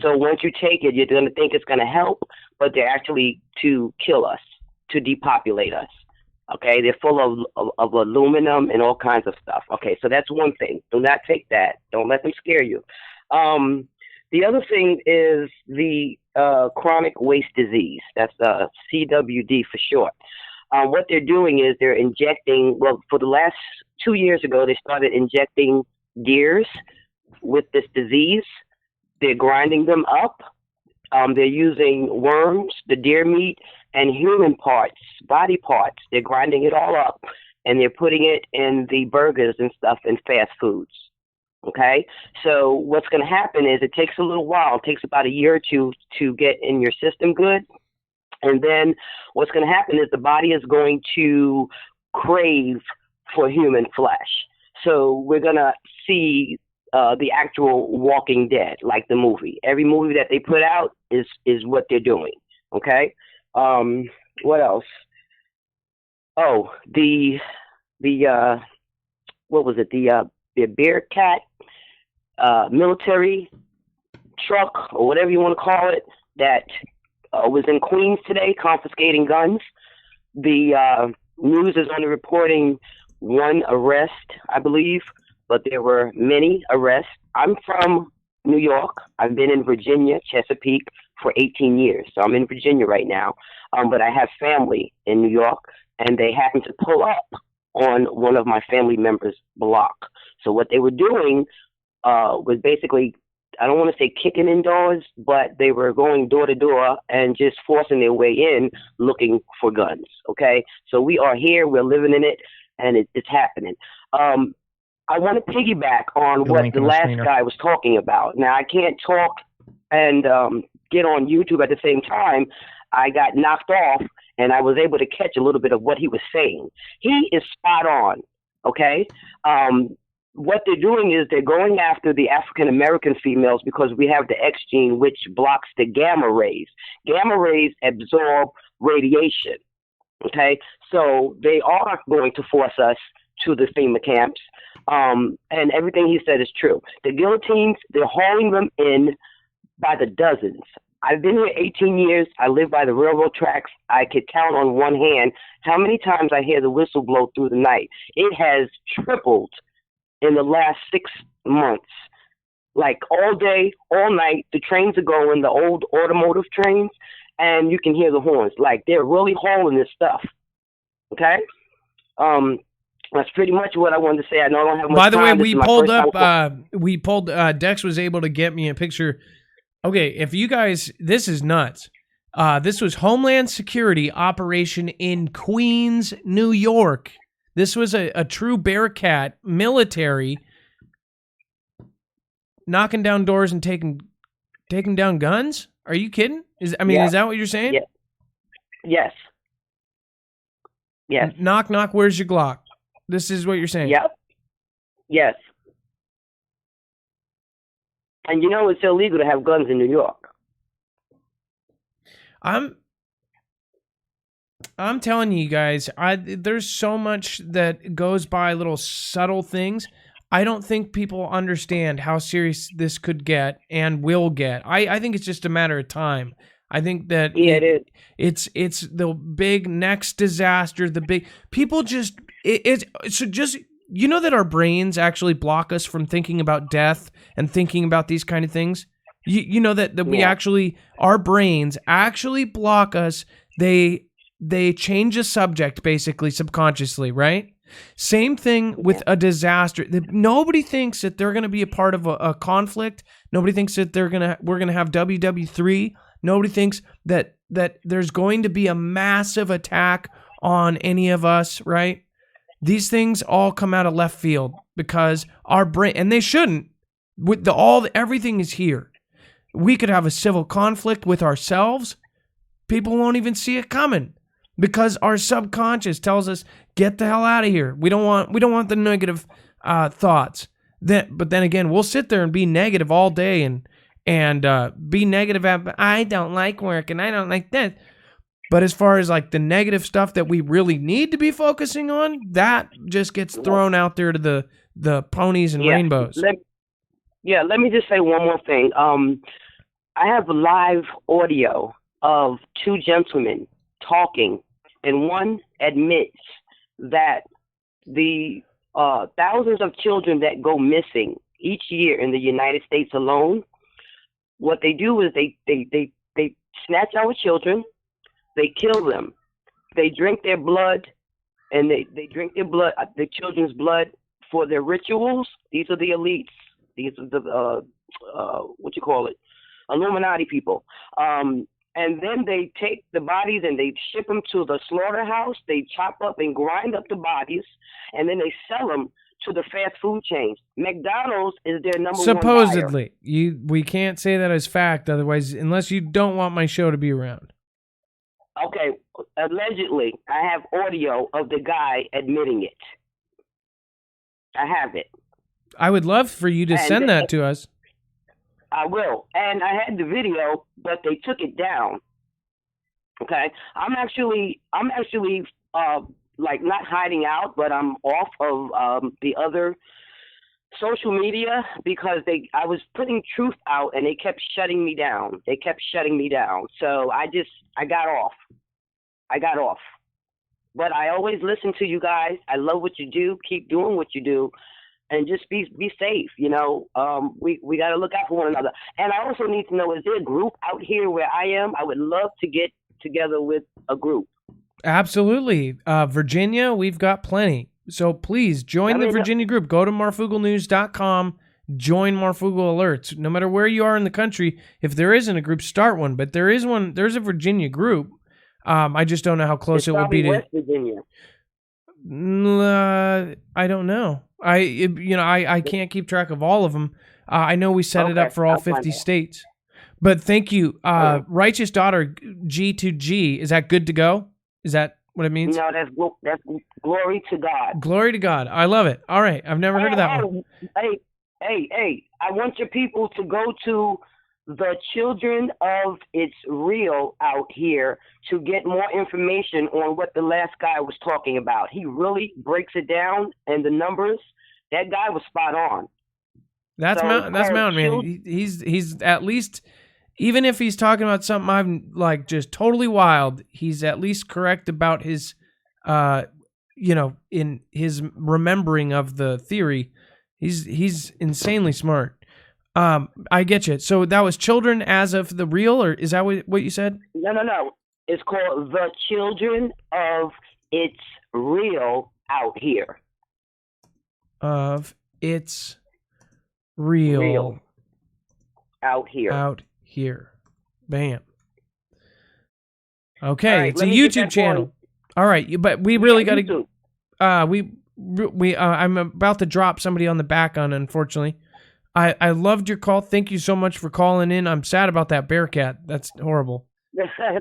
So once you take it, you're going to think it's going to help, but they're actually to kill us, to depopulate us. Okay, they're full of aluminum and all kinds of stuff. Okay, so that's one thing. Do not take that. Don't let them scare you. The other thing is the chronic waste disease. That's CWD for short. What they're doing is they're injecting, for the last 2 years ago, they started injecting deers with this disease. They're grinding them up. They're using worms, the deer meat, and human parts, body parts. They're grinding it all up, and they're putting it in the burgers and stuff in fast foods. Okay? So what's going to happen is it takes a little while. It takes about a year or two to get in your system good. And then what's going to happen is the body is going to crave for human flesh. So we're going to see the actual Walking Dead, like the movie. Every movie that they put out is what they're doing. Okay? What else? Oh, what was it? The Bearcat military truck, or whatever you want to call it, that was in Queens today, confiscating guns. The news is only reporting one arrest, I believe, but there were many arrests. I'm from New York. I've been in Virginia, Chesapeake, for 18 years. So I'm in Virginia right now. But I have family in New York, and they happened to pull up on one of my family members' block. So what they were doing was basically, I don't want to say kicking in doors, but they were going door to door and just forcing their way in looking for guns. Okay? So we are here, we're living in it, and it's happening. I want to piggyback on what the last guy was talking about. Now, I can't talk and get on YouTube at the same time. I got knocked off, and I was able to catch a little bit of what he was saying. He is spot on, okay? What they're doing is they're going after the African-American females because we have the X gene, which blocks the gamma rays. Gamma rays absorb radiation, okay? So they are going to force us to the FEMA camps. And everything he said is true. The guillotines, they're hauling them in by the dozens. I've been here 18 years. I live by the railroad tracks. I could count on one hand how many times I hear the whistle blow through the night. It has tripled in the last 6 months. Like all day, all night, the trains are going, the old automotive trains, and you can hear the horns. Like they're really hauling this stuff. Okay? That's pretty much what I wanted to say. I know I don't have much time. By the way, we pulled up, Dex was able to get me a picture. Okay, if you guys, this is nuts. This was Homeland Security operation in Queens, New York. This was a true Bearcat military knocking down doors and taking down guns. Are you kidding? Is that what you're saying? Yes. Yes. Knock, knock, where's your Glock? This is what you're saying. Yep. Yes. And you know it's illegal to have guns in New York. I'm telling you guys, there's so much that goes by little subtle things. I don't think people understand how serious this could get and will get. I think it's just a matter of time. I think that it is. It's the big next disaster. The big people just so just you know that our brains actually block us from thinking about death and thinking about these kind of things. You know that we actually, our brains actually block us. They change a subject basically subconsciously, right? Same thing with a disaster. Nobody thinks that they're going to be a part of a conflict. Nobody thinks that we're going to have WW3. Nobody thinks that there's going to be a massive attack on any of us, right? These things all come out of left field because our brain, and they shouldn't. With everything is here. We could have a civil conflict with ourselves. People won't even see it coming because our subconscious tells us, get the hell out of here. We don't want the negative thoughts. But then again, we'll sit there and be negative all day and be negative about, I don't like work and I don't like this. But as far as like the negative stuff that we really need to be focusing on, that just gets thrown out there to the ponies and rainbows. Let me just say one more thing. I have live audio of two gentlemen talking, and one admits that the thousands of children that go missing each year in the United States alone, what they do is they snatch our children, they kill them, they drink their blood, and they drink their blood, the children's blood for their rituals. These are the elites. These are the Illuminati people. And then they take the bodies and they ship them to the slaughterhouse. They chop up and grind up the bodies, and then they sell them to the fast food chains. McDonald's is their number one buyer. Supposedly. We can't say that as fact, otherwise, unless you don't want my show to be around. Okay, allegedly, I have audio of the guy admitting it. I have it. I would love for you to send that to us. I will. And I had the video, but they took it down. Okay? I'm actually like not hiding out, but I'm off of the other social media because I was putting truth out and they kept shutting me down. So I got off. But I always listen to you guys. I love what you do. Keep doing what you do. And just be safe, you know. We got to look out for one another. And I also need to know, is there a group out here where I am? I would love to get together with a group. Absolutely. Virginia, we've got plenty. So please join the Virginia group. Go to MarFoogleNews.com. Join Marfoogle Alerts. No matter where you are in the country, if there isn't a group, start one. But there is one. There's a Virginia group. I just don't know how close it will be to West Virginia. I don't know. I can't keep track of all of them. I know we set it up for all 50 states. But thank you. Righteous Daughter G2G, is that good to go? Is that what it means? No, that's glory to God. Glory to God. I love it. All right. I've never heard of that one. Hey, I want your people to go to the Children of It's Real out here to get more information on what the last guy was talking about. He really breaks it down, and the numbers, that guy was spot on. That's Mountain Man. He's at least, even if he's talking about something I'm like just totally wild, he's at least correct about his, in his remembering of the theory. He's insanely smart. I get you. So that was Children as of the Real, or is that what you said? No. It's called The Children of It's Real out here. Of It's Real. Out here. Out here. Bam. Okay, right, it's a YouTube channel. All right, but we really got to. I'm about to drop somebody on the back on, unfortunately. I loved your call. Thank you so much for calling in. I'm sad about that bear cat. That's horrible.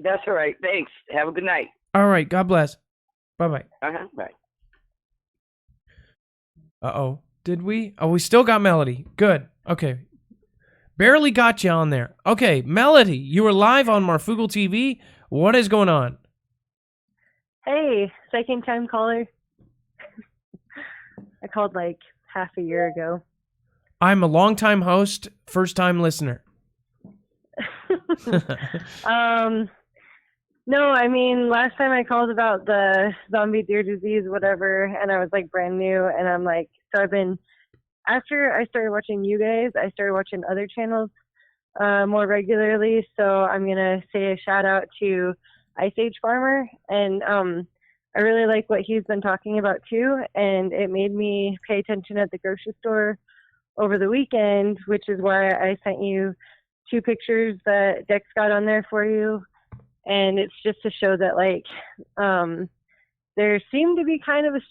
That's all right. Thanks. Have a good night. All right. God bless. Bye-bye. Bye. Uh-oh. Did we? Oh, we still got Melody. Good. Okay. Barely got you on there. Okay, Melody, you are live on Marfoogle TV. What is going on? Hey, second time caller. I called like half a year ago. I'm a longtime host, first time listener. No, I mean, last time I called about the zombie deer disease, whatever, and I was like brand new, and I'm like, so I've been, after I started watching you guys, I started watching other channels more regularly, so I'm going to say a shout out to Ice Age Farmer, and I really like what he's been talking about too, and it made me pay attention at the grocery store over the weekend, which is why I sent you 2 pictures that Dex got on there for you. And it's just to show that, like, there seemed to be kind of a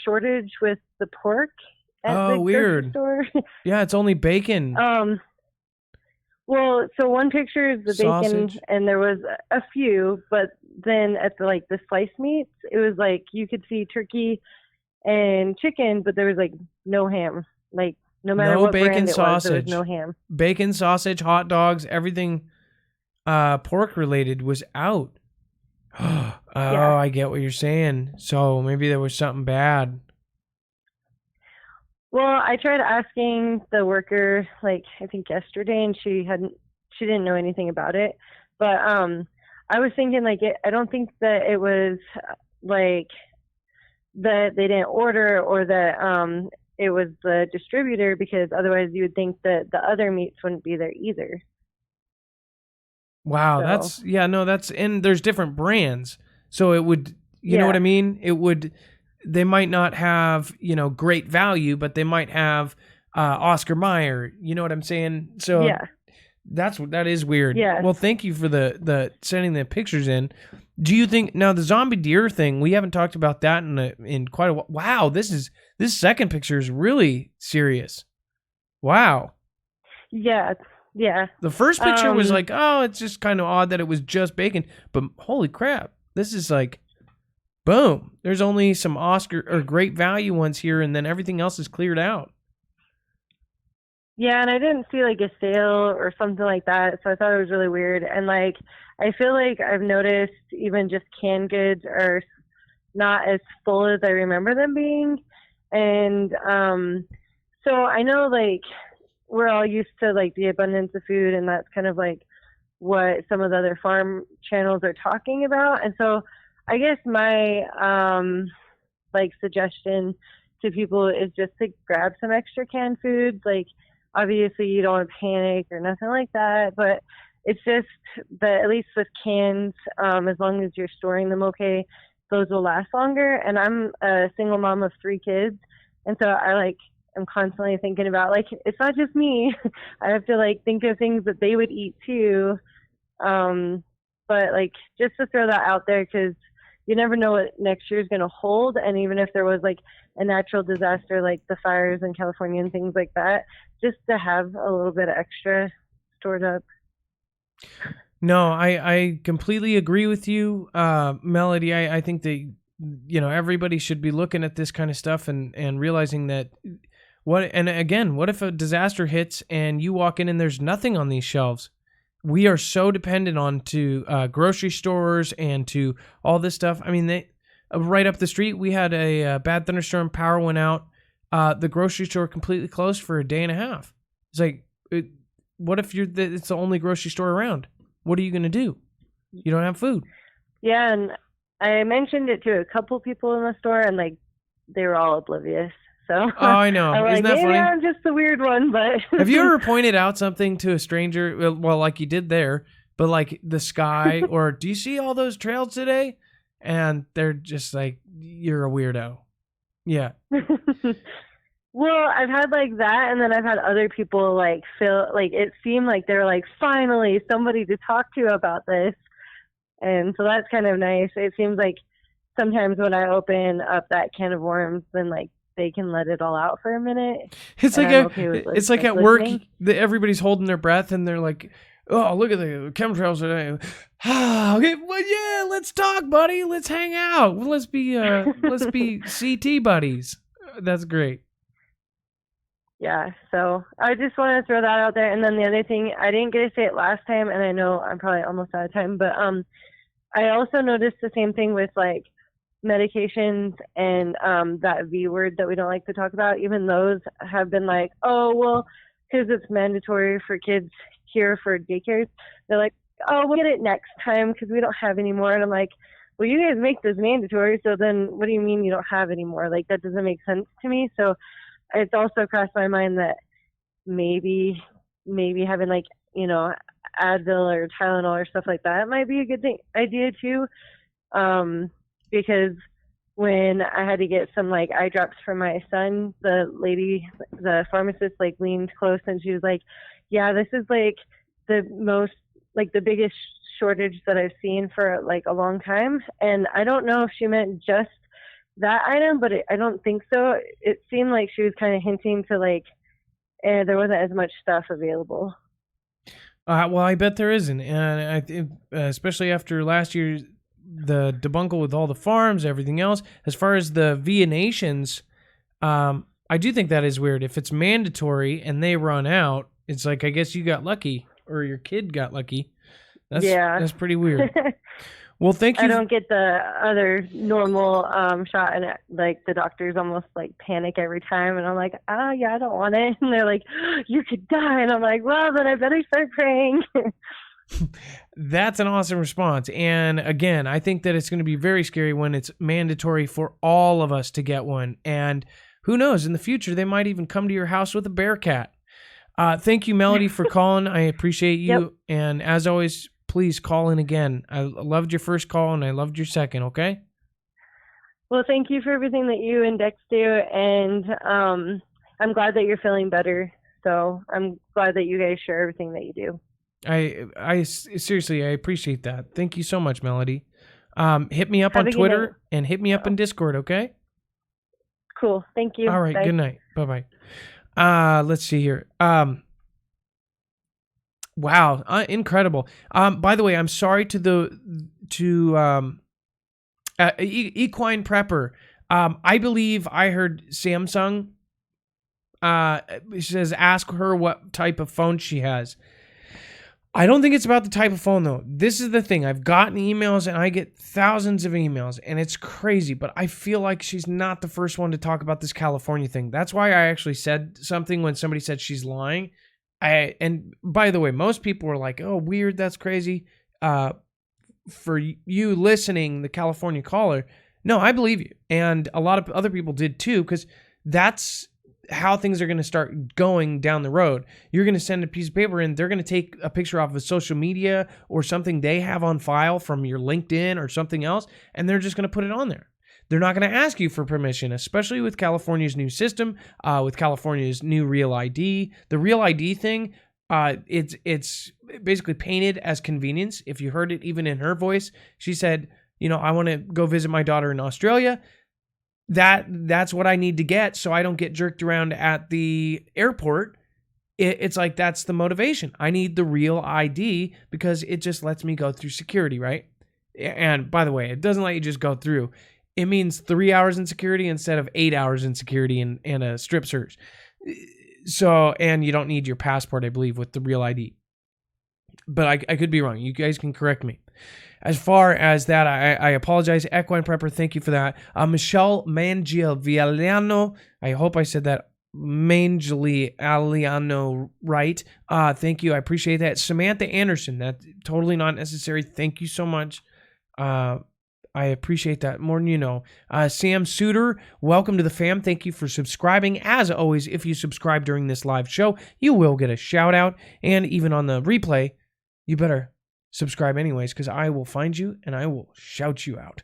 shortage with the pork at the weird. grocery store. Yeah, it's only bacon. Well, so one picture is the Sausage. bacon, and there was a few, but then at the sliced meats, it was like you could see turkey and chicken, but there was like no ham. Like no matter what bacon brand it was, there was sausage. no ham. Bacon, sausage, hot dogs, everything pork related was out. Oh, Yeah. I get what you're saying. So maybe there was something bad. Well, I tried asking the worker, like, I think yesterday, and she didn't know anything about it. But I was thinking, like, I don't think that it was, like, that they didn't order or that it was the distributor, because otherwise you would think that the other meats wouldn't be there either. Wow, So- and there's different brands. So it would, you know what I mean? They might not have, great value, but they might have Oscar Mayer, you know what I'm saying? So Yeah. that is weird. Yeah. Well, thank you for the sending the pictures in. Do you think now the zombie deer thing, we haven't talked about that in quite a while. Wow, this second picture is really serious. Wow. Yeah. The first picture was like, oh, it's just kind of odd that it was just bacon, but holy crap, this is like, boom. There's only some Oscar or great value ones here, and then everything else is cleared out. Yeah, and I didn't see like a sale or something like that, so I thought it was really weird. And like, I feel like I've noticed even just canned goods are not as full as I remember them being. And so I know like we're all used to like the abundance of food, and that's kind of like what some of the other farm channels are talking about. And so I guess my like suggestion to people is just to grab some extra canned foods. Like obviously you don't want to panic or nothing like that, but it's just that at least with cans, as long as you're storing them okay, those will last longer. And I'm a single mom of 3 kids, and so I'm constantly thinking about, like, it's not just me. I have to like think of things that they would eat too. But like just to throw that out there, because you never know what next year is going to hold. And even if there was like a natural disaster like the fires in California and things like that, just to have a little bit of extra stored up. No, I completely agree with you, Melody. I think that, everybody should be looking at this kind of stuff and realizing that what if a disaster hits and you walk in and there's nothing on these shelves? We are so dependent on to grocery stores and to all this stuff. I mean, right up the street, we had a bad thunderstorm. Power went out. The grocery store completely closed for a day and a half. It's like, what if it's the only grocery store around? What are you going to do? You don't have food. Yeah, and I mentioned it to a couple people in the store, and like they were all oblivious. So Oh, I know. I'm Isn't like, that maybe funny? I'm just the weird one, but Have you ever pointed out something to a stranger? Well, like you did there, but like the sky, or do you see all those trails today? And they're just like, you're a weirdo. Yeah. Well, I've had like that, and then I've had other people like feel like it seemed like they're like, finally somebody to talk to about this. And so that's kind of nice. It seems like sometimes when I open up that can of worms, then like they can let it all out for a minute. It's and like I'm okay with, it's like at work, listening. everybody's holding their breath and they're like, Oh, look at the chemtrails today. Okay, well, yeah, let's talk, buddy. Let's hang out. Let's be CT buddies. That's great. Yeah, so I just wanted to throw that out there. And then the other thing, I didn't get to say it last time, and I know I'm probably almost out of time, but I also noticed the same thing with like medications and that V word that we don't like to talk about. Even those have been like, oh, well, because it's mandatory for kids here for daycares. They're like, oh, we'll get it next time because we don't have any more. And I'm like, well, you guys make this mandatory, so then what do you mean you don't have any more? Like, that doesn't make sense to me. So it's also crossed my mind that maybe having like, you know, Advil or Tylenol or stuff like that might be a good idea too. Because when I had to get some like eye drops for my son, the pharmacist like leaned close and she was like, yeah, this is like the biggest shortage that I've seen for like a long time. And I don't know if she meant just that item, but I don't think so. It seemed like she was kind of hinting to like, there wasn't as much stuff available. Well, I bet there isn't. And especially after last year's, the debacle with all the farms, everything else, as far as the Viennations, I do think that is weird. If it's mandatory and they run out, it's like, I guess you got lucky or your kid got lucky. That's pretty weird. Well, thank you. I don't get the other normal shot, and like the doctors almost like panic every time, and I'm like, yeah, I don't want it. And they're like, you could die, and I'm like, well, then I better start praying. That's an awesome response. And again, I think that it's going to be very scary when it's mandatory for all of us to get one. And who knows, in the future, they might even come to your house with a bear cat. Thank you, Melody, for calling. I appreciate you. Yep. And as always, please call in again. I loved your first call and I loved your second, okay? Well, thank you for everything that you and Dex do. And I'm glad that you're feeling better. So I'm glad that you guys share everything that you do. I seriously, I appreciate that. Thank you so much, Melody. Hit me up on Twitter and hit me up in Discord, okay? Cool. Thank you. All right. Bye. Good night. Bye-bye. Let's see here. Wow. Incredible. By the way, I'm sorry to Equine Prepper. I believe I heard Samsung, she says, ask her what type of phone she has. I don't think it's about the type of phone, though. This is the thing. I've gotten emails, and I get thousands of emails, and it's crazy, but I feel like she's not the first one to talk about this California thing. That's why I actually said something when somebody said she's lying. And by the way, most people were like, oh, weird, that's crazy. For you listening, the California caller, no, I believe you. And a lot of other people did, too, because that's how things are going to start going down the road. You're going to send a piece of paper in, they're going to take a picture off of social media or something they have on file from your LinkedIn or something else, and they're just going to put it on there. They're not going to ask you for permission, especially with California's new system, with California's new Real ID. The Real ID thing, it's basically painted as convenience. If you heard it even in her voice, she said, you know, I want to go visit my daughter in Australia. That's what I need to get so I don't get jerked around at the airport. It's like, that's the motivation. I need the Real ID because it just lets me go through security, right? And by the way, it doesn't let you just go through. It means 3 hours in security instead of 8 hours in security and a strip search. So, and you don't need your passport, I believe, with the Real ID. But I could be wrong. You guys can correct me. As far as that, I apologize. Equine Prepper, thank you for that. Michelle Mangiaviano, I hope I said that Mangiaviano right. Thank you. I appreciate that. Samantha Anderson, that's totally not necessary. Thank you so much. I appreciate that more than you know. Sam Suter, welcome to the fam. Thank you for subscribing. As always, if you subscribe during this live show, you will get a shout out. And even on the replay, you better subscribe anyways, because I will find you and I will shout you out.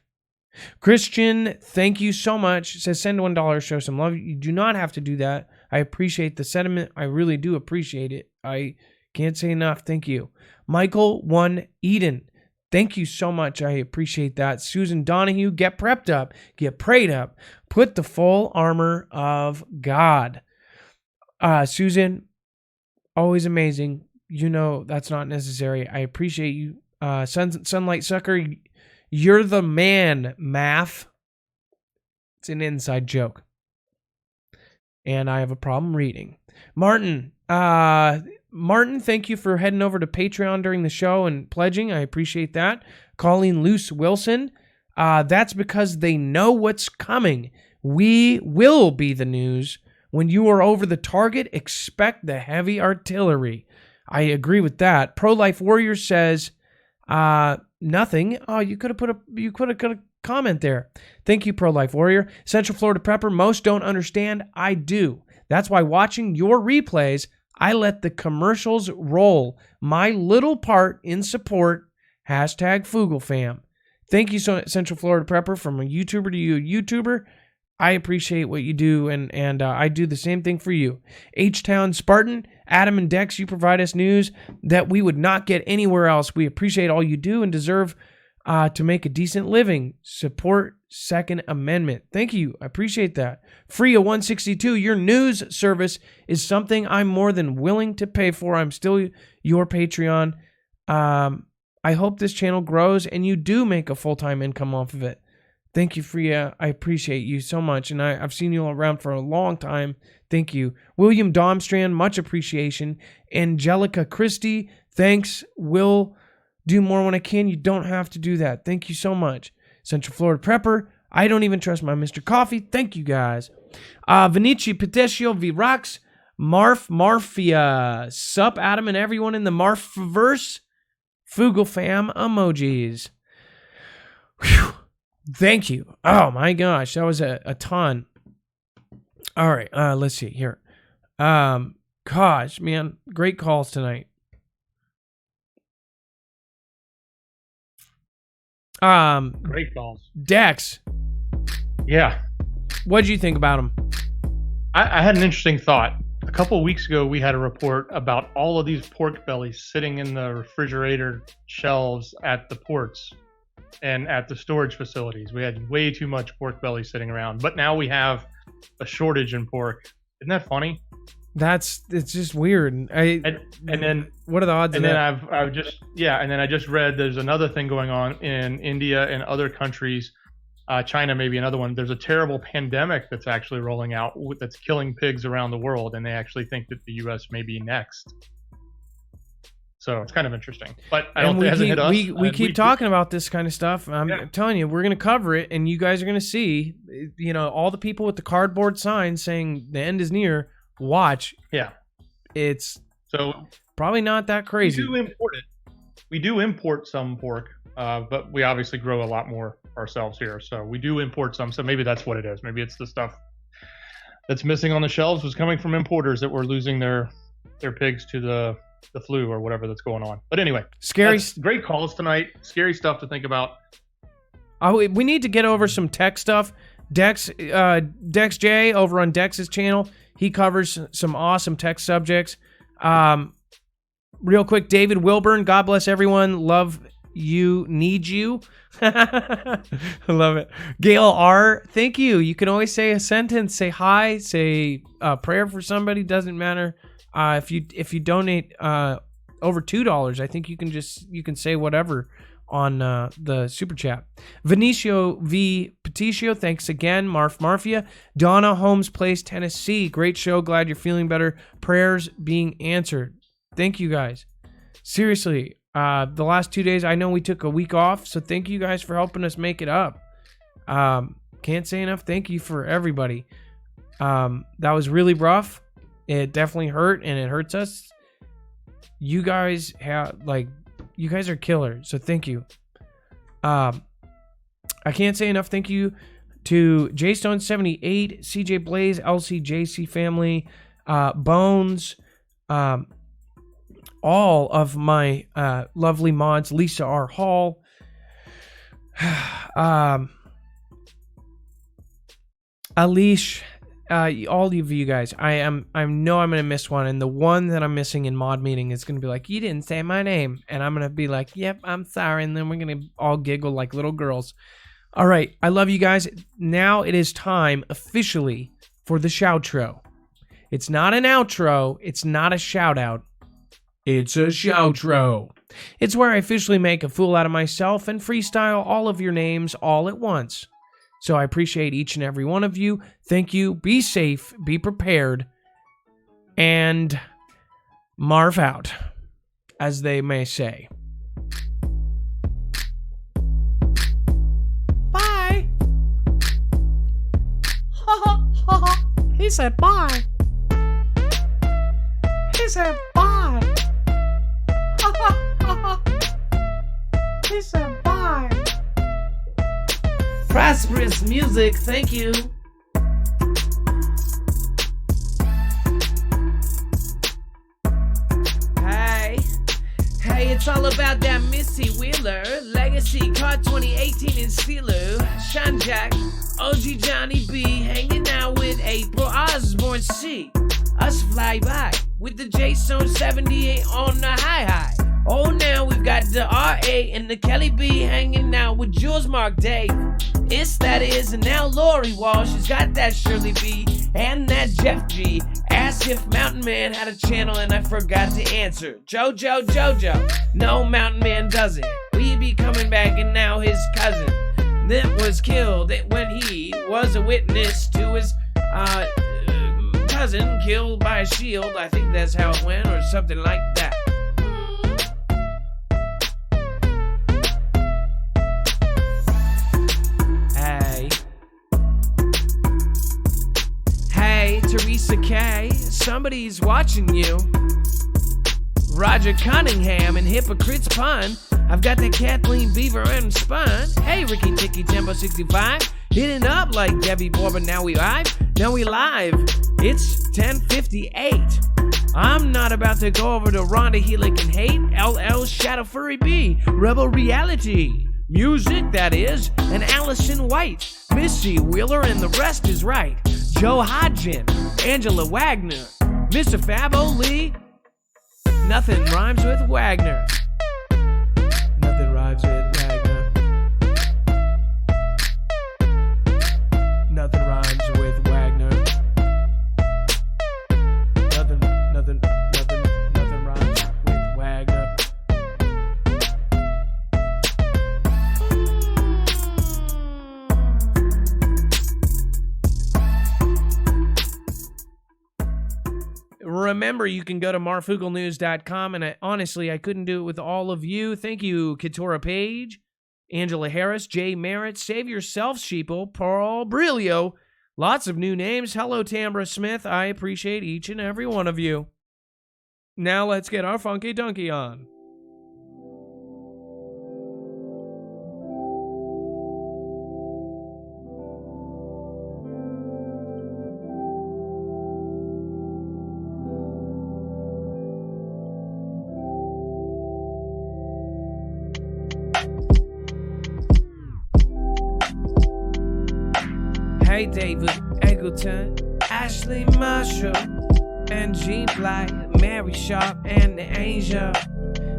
Christian, thank you so much. Says send $1, show some love. You do not have to do that. I appreciate the sentiment. I really do appreciate it. I can't say enough. Thank you. Michael 1 Eden, thank you so much. I appreciate that. Susan Donahue, get prepped up, get prayed up, put the full armor of God. Susan, always amazing. you know that's not necessary. I appreciate you. Sunlight Sucker, you're the man, Math. It's an inside joke. And I have a problem reading. Martin, thank you for heading over to Patreon during the show and pledging. I appreciate that. Colleen Luce Wilson, that's because they know what's coming. We will be the news. When you are over the target, expect the heavy artillery. I agree with that. Pro-Life Warrior says, nothing. Oh, you could have comment there. Thank you, Pro-Life Warrior. Central Florida Prepper, most don't understand. I do. That's why watching your replays, I let the commercials roll. My little part in support, #Foogle Fam. Thank you, Central Florida Prepper, from a YouTuber to you, YouTuber. I appreciate what you do, and I do the same thing for you. H-Town Spartan, Adam and Dex, you provide us news that we would not get anywhere else. We appreciate all you do and deserve to make a decent living. Support Second Amendment. Thank you. I appreciate that. Freya162, your news service is something I'm more than willing to pay for. I'm still your Patreon. I hope this channel grows and you do make a full-time income off of it. Thank you, Freya. I appreciate you so much, and I've seen you around for a long time. Thank you. William Domstrand, much appreciation. Angelica Christie, thanks. Will do more when I can. You don't have to do that. Thank you so much. Central Florida Prepper, I don't even trust my Mr. Coffee. Thank you, guys. Vinici Petescio Virax, Marfia, Sup, Adam and everyone in the Marfverse, Foogle Fam emojis. Whew. Thank you. Oh my gosh, that was a ton. All right, let's see here. Gosh, man, great calls tonight. Great calls. Dex. Yeah. What'd you think about him? I had an interesting thought. A couple of weeks ago, we had a report about all of these pork bellies sitting in the refrigerator shelves at the ports and at the storage facilities. We had way too much pork belly sitting around, but now we have a shortage in pork. Isn't that funny? It's just weird. And then what are the odds? And of then that? I just read there's another thing going on in India and other countries. China may be another one. There's a terrible pandemic that's actually rolling out that's killing pigs around the world, and they actually think that the U.S. may be next. So it's kind of interesting, but I don't think it hasn't hit us. We keep talking about this kind of stuff. I'm telling you, we're going to cover it, and you guys are going to see, all the people with the cardboard signs saying the end is near. Watch. Yeah. It's probably not that crazy. We do import it. We do import some pork, but we obviously grow a lot more ourselves here. So we do import some. So maybe that's what it is. Maybe it's the stuff that's missing on the shelves was coming from importers that were losing their pigs to the flu or whatever that's going on. But anyway, great calls tonight. Scary stuff to think about. We need to get over some tech stuff. Dex J over on Dex's channel, he covers some awesome tech subjects. Real quick, David Wilburn, God bless everyone. Love you, need you. I love it. Gail R, thank you. You can always say a sentence, say hi, say a prayer for somebody, doesn't matter. If you donate over $2, I think you can say whatever on the super chat. Vinicio V Peticio, thanks again. Marfia, Donna Holmes Place, Tennessee, great show. Glad you're feeling better. Prayers being answered. Thank you guys. Seriously, the last 2 days, I know we took a week off, so thank you guys for helping us make it up. Can't say enough. Thank you for everybody. That was really rough. It definitely hurt, and it hurts us. You guys you guys are killers, so thank you. I can't say enough thank you to JStone78, CJ Blaze, LCJC family, Bones, all of my lovely mods, Lisa R. Hall, Alish, all of you guys. I know I'm gonna miss one, and the one that I'm missing in mod meeting is gonna be like, you didn't say my name, and I'm gonna be like, yep, I'm sorry, and then we're gonna all giggle like little girls. All right, I love you guys. Now it is time officially for the shoutro. It's not an outro. It's not a shout out. It's a showtro. It's where I officially make a fool out of myself and freestyle all of your names all at once. So I appreciate each and every one of you. Thank you. Be safe. Be prepared. And Marf out, as they may say. Bye. Ha ha ha ha. He said bye. He said bye. Ha ha ha ha. He said bye. Prosperous music, thank you. Hey, it's all about that Missy Wheeler, Legacy Car 2018 in Steeler, Sean Jack, OG Johnny B, hanging out with April Osborne C. Us fly by with the J-Zone 78 on the high. Oh, now we've got the R.A. and the Kelly B hanging out with Jules Mark Dave. It's that is, and now Lori Walsh has got that Shirley B and that Jeff G. Asked if Mountain Man had a channel and I forgot to answer. Jojo, no, Mountain Man doesn't. We be coming back and now his cousin that was killed when he was a witness to his cousin killed by a shield. I think that's how it went, or something like that. Hey, Teresa K, somebody's watching you. Roger Cunningham and Hypocrite's Pun. I've got that Kathleen Beaver and Spun. Hey, Ricky Ticky Tempo 65. Hitting up like Debbie Borba. Now we live. It's 10:58. I'm not about to go over to Rhonda Heelick and hate. LL Shadow Furry B. Rebel Reality. Music, that is. And Allison White. Missy Wheeler and the rest is right. Joe Hodgin. Angela Wagner. Mr. Fabo Lee. Nothing rhymes with Wagner. Nothing rhymes with Wagner. Nothing rhymes with Wagner. Nothing rhymes with Wagner. Remember, you can go to marfooglenews.com, and I couldn't do it with all of you. Thank you, Keturah Page, Angela Harris, Jay Merritt, Save Yourself, Sheeple, Paul Brilio. Lots of new names. Hello, Tambra Smith. I appreciate each and every one of you. Now let's get our funky donkey on. Hey, David Eggleton, Ashley Marshall, and Jean Blight, Mary Sharp, and the Angel.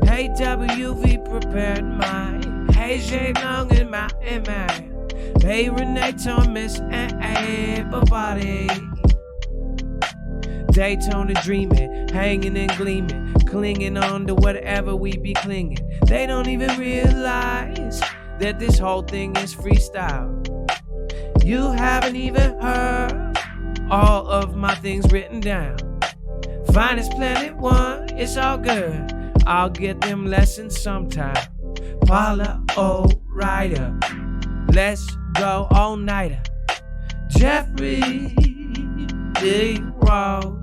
Hey, WV prepared mine. Hey, Jay Long and my man. Hey, Renee Thomas and everybody. Daytona dreaming, hanging and gleaming, clinging on to whatever we be clinging. They don't even realize that this whole thing is freestyle. You haven't even heard all of my things written down. Finest Planet One, it's all good. I'll get them lessons sometime. Paula O'Rider, let's go all-nighter. Jeffrey D. Rose,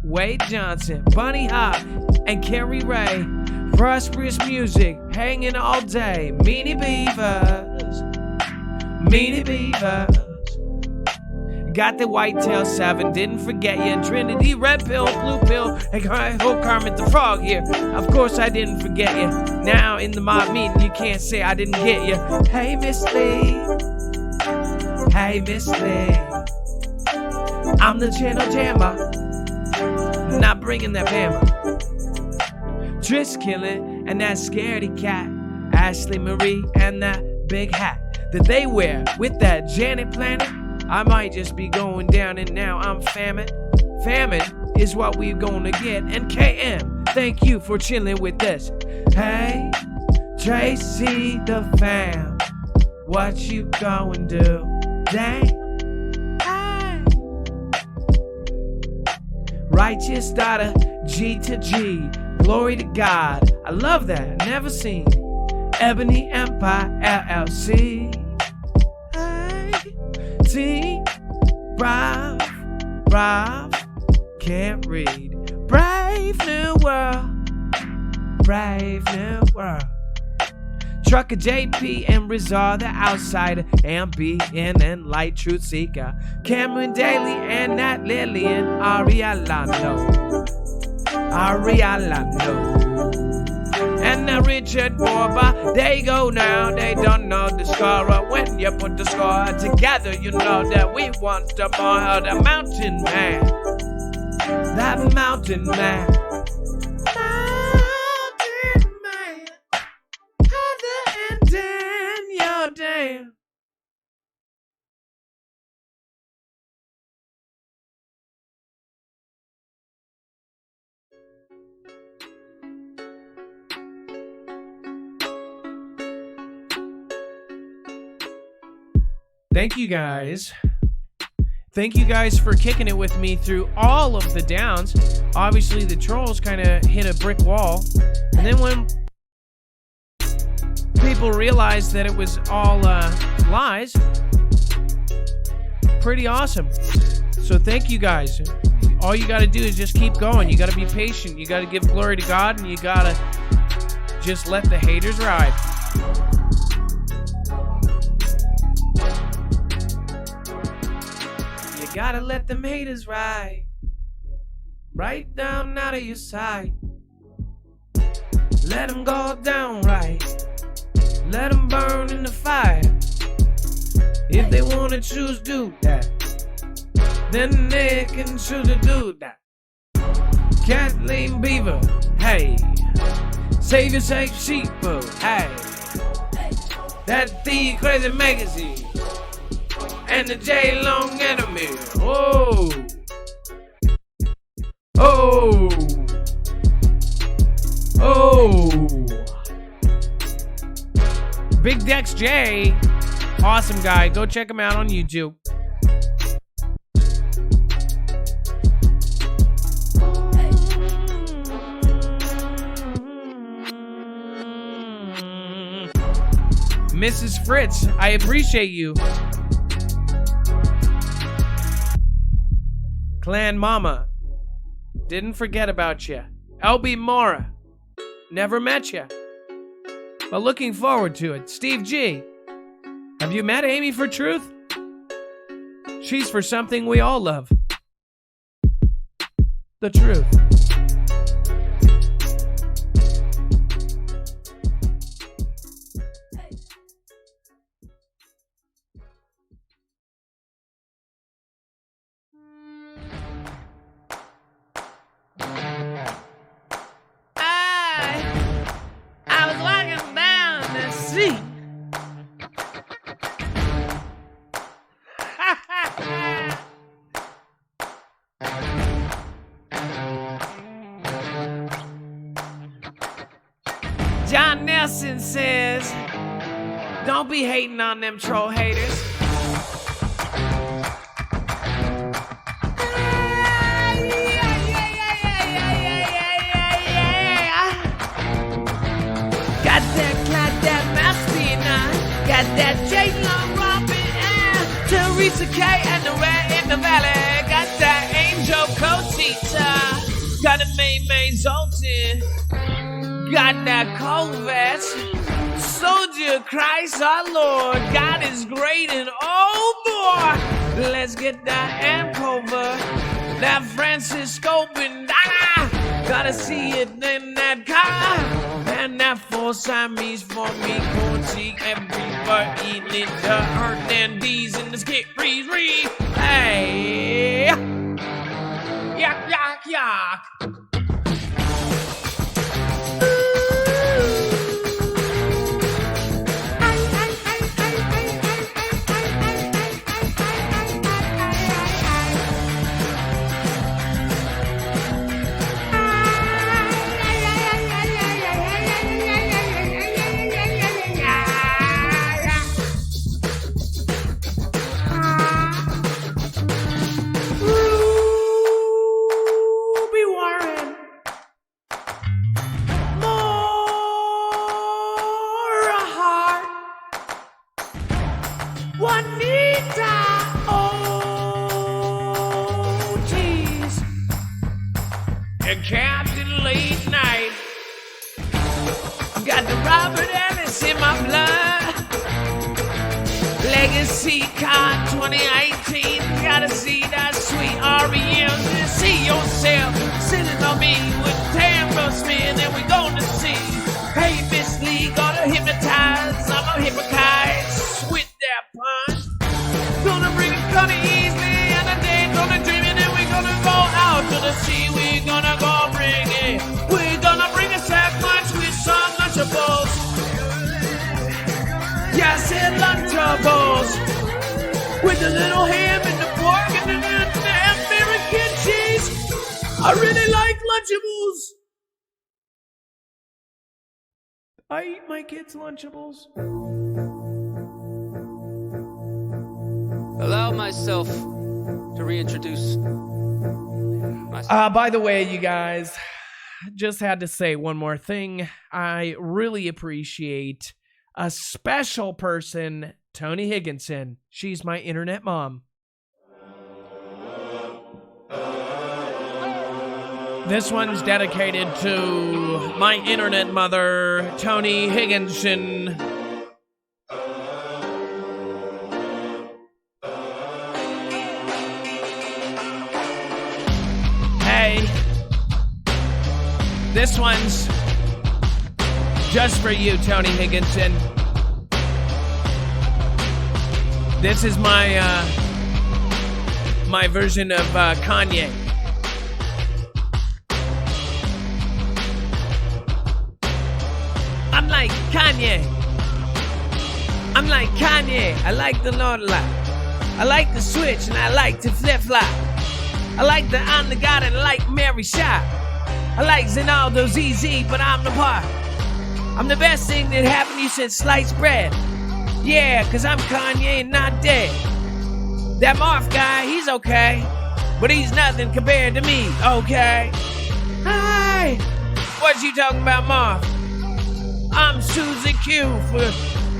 Wade Johnson, Bunny Hop, and Kerry Ray. Prosperous music, hanging all day. Meanie Beavers. Got the Whitetail 7, didn't forget you. Trinity, Red Pill, Blue Pill, and Kermit the Frog here. Of course I didn't forget you. Now in the mob meeting you can't say I didn't get you. Hey Miss Lee, I'm the channel jammer, not bringing that bammer. Tris killing and that scaredy cat. Ashley Marie and that big hat that they wear with that Janet Planet. I might just be going down and now I'm famine. Famine is what we're gonna get. And KM, thank you for chilling with us. Hey, Tracy the fam, what you going do? Dang. Hey. Righteous daughter, G to G, glory to God. I love that, never seen. Ebony Empire LLC. Hey, T, Brave, can't read. Brave new world, brave new world. Trucker JP and Rizal the outsider, and BN and Light Truth Seeker, Cameron Daly and Nat Lillian, Arialano, and now Richard Borba. They go now, they don't know the scorer. When you put the score together, you know that we want the more of the mountain man. That mountain man. Mountain man. Heather and Dan, your damn. Thank you guys. Thank you guys for kicking it with me through all of the downs. Obviously, the trolls kind of hit a brick wall. And then when people realized that it was all lies, pretty awesome. So thank you guys. All you got to do is just keep going. You got to be patient. You got to give glory to God, and you got to just let the haters ride. Gotta let them haters ride right down out of your sight. Let them go down right. Let them burn in the fire. If they wanna choose do that, then they can choose to do that. Kathleen Beaver, hey. Save your safe sheeple, hey. That The Crazy Magazine and the J Long Enemy. Oh. Oh. Oh. Big Dex J. Awesome guy. Go check him out on YouTube. Mrs. Fritz, I appreciate you. Clan Mama, didn't forget about you. LB Mora, never met you, but looking forward to it. Steve G, have you met Amy for Truth? She's for something we all love. The truth. John Nelson says, don't be hating on them troll haters. Got that Clyde, that Maspina, got that J-Long Robin, Teresa K, and the Red in the Valley. Got that Angel Cotita, got a May Zoltan. Got that Colvette, Soldier Christ our Lord. God is great and oh boy, let's get that Amcover, that Francisco Bindana. Gotta see it in that car, and that four Siamese for me, Corti, everybody in the earth and D's in the skit ree. Hey, yak. Juanita. Oh, jeez. And Captain Late Night. Got the Robert Ellis in my blood. Legacy Con 2018. Gotta see that sweet REM. See yourself sitting on me with Tamra Smith, and we gonna see. Hey, Miss Lee, gonna hypnotize. I'm a hypnotize with that punch. Gonna bring it kinda easily, and a day gonna dream it, and we gonna go out to the sea. We gonna go bring it. We gonna bring a sack lunch with some Lunchables. Yeah, I said Lunchables. With the little ham and the pork and the American cheese. I really like Lunchables. I eat my kids' Lunchables. Allow myself to reintroduce myself. By the way, you guys, just had to say one more thing. I really appreciate a special person, Tony Higginson. She's my internet mom. This one's dedicated to my internet mother, Tony Higginson. Hey, this one's just for you, Tony Higginson. This is my my version of Kanye. I'm like Kanye. I'm like Kanye. I like the Lord a lot. I like the switch and I like to flip-flop. I like the I'm the God and I like Mary Shop. I like Zenaldo ZZ, but I'm the part. I'm the best thing that happened to you since sliced bread. Yeah, cause I'm Kanye and not dead. That Marf guy, he's okay, but he's nothing compared to me, okay? Hi! What you talking about, Marf? I'm Susie Q for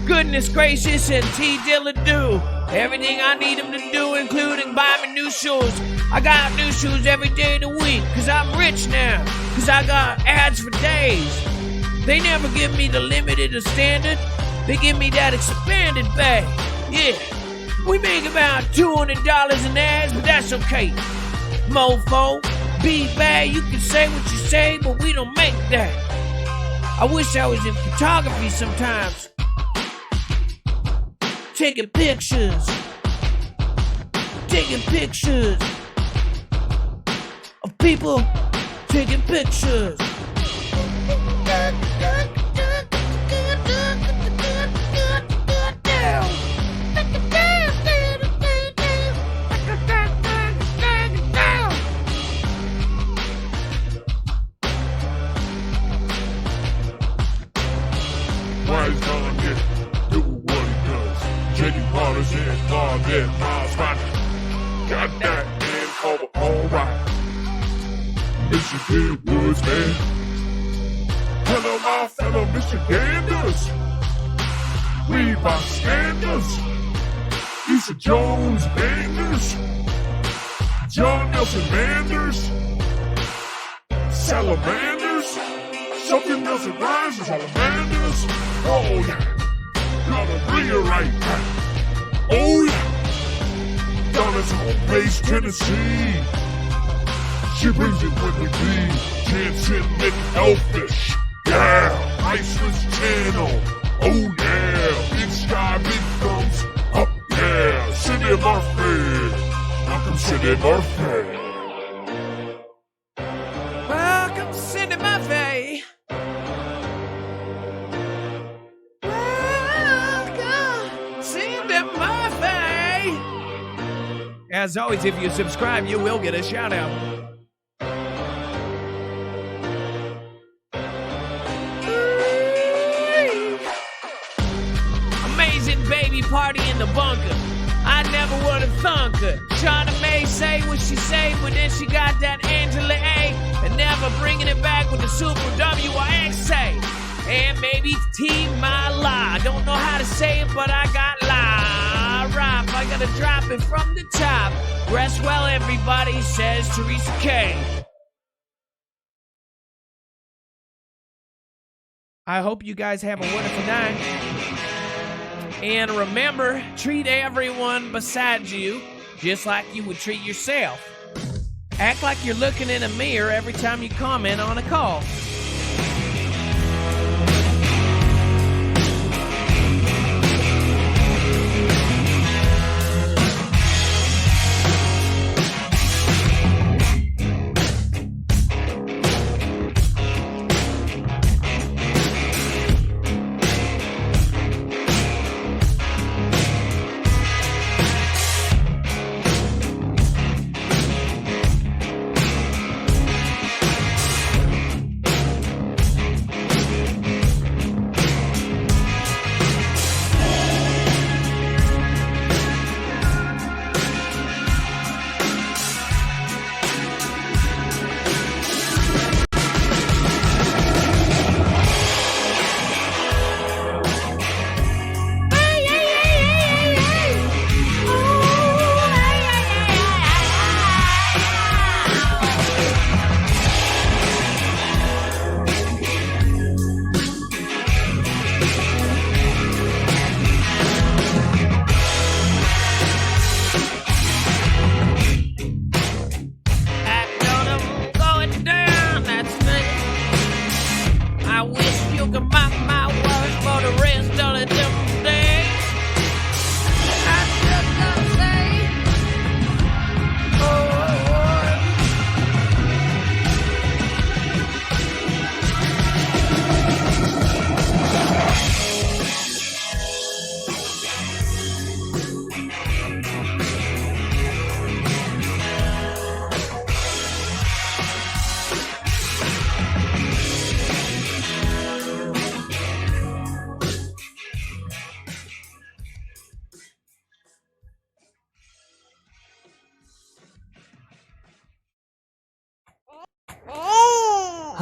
goodness gracious and T Dilla do. Everything I need him to do, including buy me new shoes. I got new shoes every day of the week, cause I'm rich now. Cause I got ads for days. They never give me the limited or standard. They give me that expanded bag. Yeah. We make about $200 in ads, but that's okay. Mofo, B-Bag, you can say what you say, but we don't make that. I wish I was in photography sometimes. Taking pictures of people taking pictures. Why is Kanye do what he does? J.D. Potter's in Marvin, Miles Rodney. Got that man over alright. Michigan Woods, man. Hello, my fellow Michiganders. Read my standards. Issa Jones bangers. John Nelson Manders. Salamanders. Something Nelson rhymes with salamanders. Oh yeah. Gotta bring it right back. Oh yeah. Down his home place, Tennessee. She brings it when we bleed. Jansen McElfish. Yeah. Priceless channel. Oh yeah. Big sky, big thumbs. Up yeah. Cindy Murphy. Welcome Cindy Murphy. Welcome, Cindy Murphy. Welcome, Cindy Murphy. As always, if you subscribe, you will get a shout out. Amazing baby party in the bunker. I never would have thunk her. Shauna May say what she say, but then she got that Angela A. And never bringing it back with the super W-I-X-A. And maybe T. Mala. Don't know how to say it, but I got Lara. gonna drop it from the top. Rest well, everybody, says Teresa K. I hope you guys have a wonderful night. And remember, treat everyone beside you just like you would treat yourself. Act like you're looking in a mirror every time you comment on a call.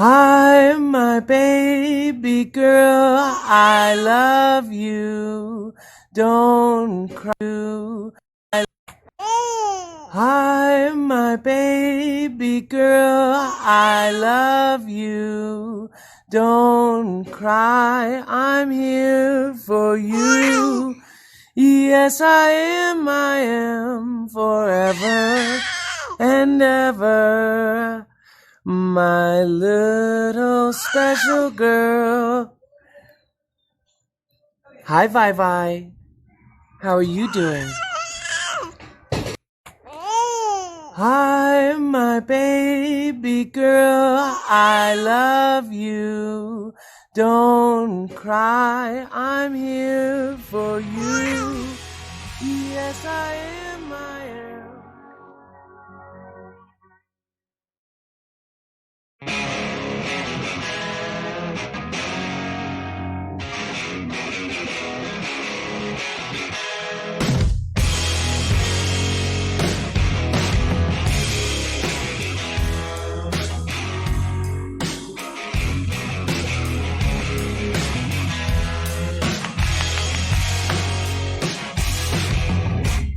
Hi, my baby girl, I love you. Don't cry. Hi, my baby girl, I love you. Don't cry, I'm here for you. Yes, I am forever and ever. My little special girl. Hi, Vi. How are you doing? Hi, my baby girl, I love you. Don't cry, I'm here for you. Yes, I am.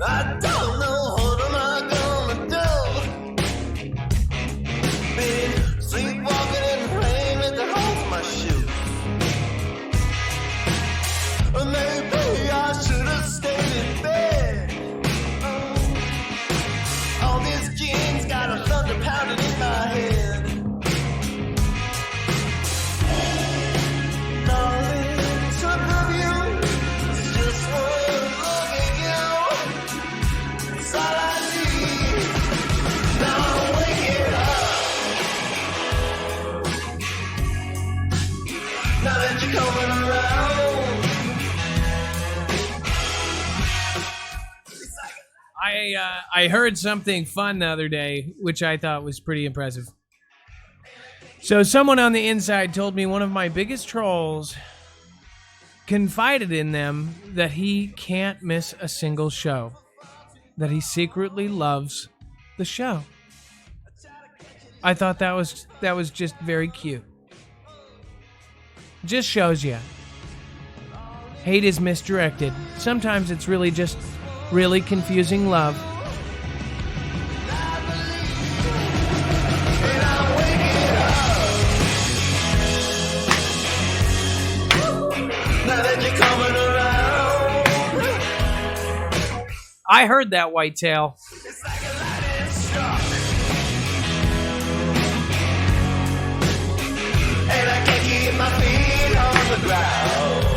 I don't know what am I gonna do. Been sleepwalking in the rain with the holes in my shoes. Or maybe I should have stayed in bed. All these jeans got a thunder pounding in my head. All it took of you is just one look at you. It's all I need. Now I'm waking up. Now that you're coming around. I heard something fun the other day, which I thought was pretty impressive. So someone on the inside told me one of my biggest trolls confided in them that he can't miss a single show, that he secretly loves the show. I thought that was just very cute. Just shows you. Hate is misdirected. Sometimes it's really just really confusing love. Now that you're coming around, I heard that, Whitetail. it's like a lightning struck. And I can't keep my feet on the ground.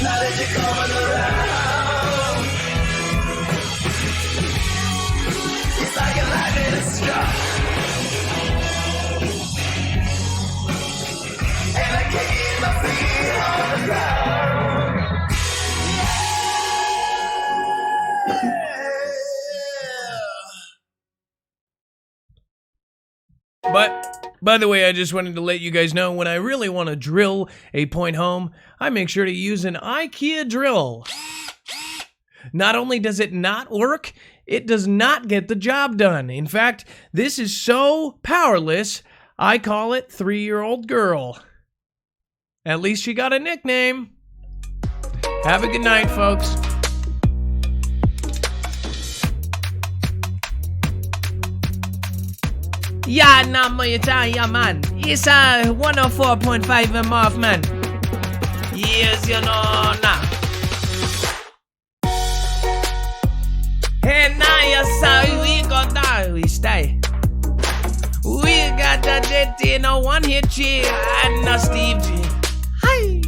Now that you're coming around, it's like a lightning struck. And I can't keep my feet on the ground. But, by the way, I just wanted to let you guys know, when I really want to drill a point home, I make sure to use an IKEA drill. Not only does it not work, it does not get the job done. In fact, this is so powerless, I call it 3-year-old girl. At least she got a nickname. Have a good night, folks. Yeah, nah, yeah, man. It's a 104.5 MOF, man. Yes, you know, nah. Hey, now, yes, sir, we got that, we stay. We got the JT, no one hit G, and no Steve G. Hi.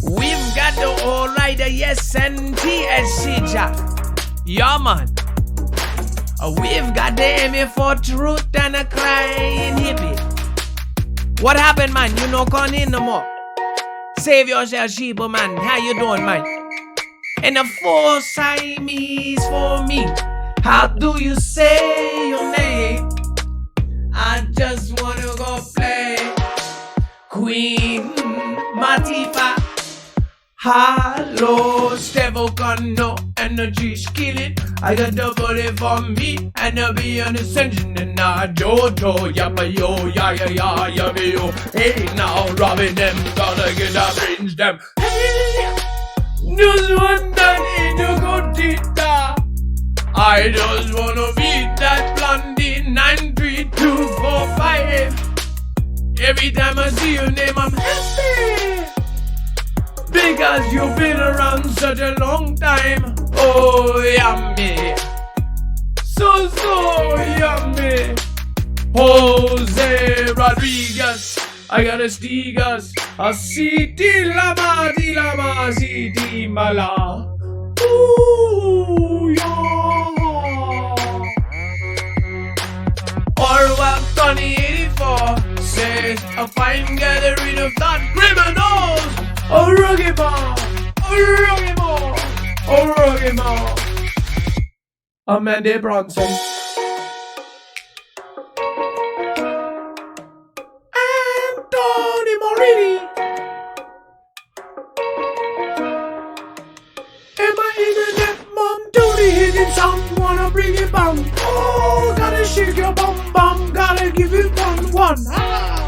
We've got the all rider, yes, and TSC Jack. Yeah, man. We've got the Emmy for truth and a crying hippie. What happened, man? You no come in no more. Save yourself, sheeple, man. How you doing, man? And the 4 Siamese for me. How do you say your name? I just wanna go play Queen Matifa. Hello, Stevo got no energy, skill it. I got the bullet for me, and I'll be an ascension. And I Jojo, yappa yo, ya ya ya, yummy yo. Hey, now robbing them, gotta get our brains them. Hey, just one that in your godita. I just wanna beat that blondie 93245. Every time I see your name, I'm happy. Because you've been around such a long time. Oh, yummy. So yummy. Jose Rodriguez. I got a Stigas. A CD Lama, Di Lama, CD Mala. Ooh, yeah. Orwell 2084 says a fine gathering of thought criminals. Oh, Ruggy Ball! Oh, Ruggy Ball! Oh, Ruggy Ball! Amanda Bronson. Anthony Morini. Am I internet mom duty hitting sound? Wanna bring it bum? Oh, gotta shake your bum bum. Gotta give it one. Ah!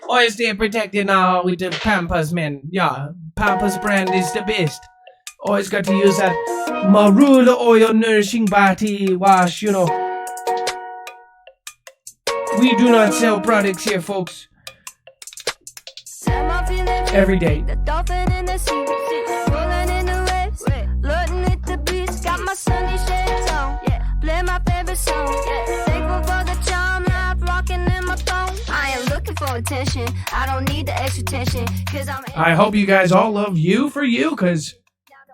Always stay protected now with the Pampers, man. Yeah, Pampers brand is the best. Always got to use that marula oil nourishing body wash, you know. We do not sell products here, folks. Every day. The dolphin in the sea, rolling in the waves, flirting with the breeze. Got my sunny shades on, play my favorite song. Thankful for the charm, life rocking in my phone. I am looking for attention. I don't need the extra tension, cause I'm. I hope you guys all love you for you, cause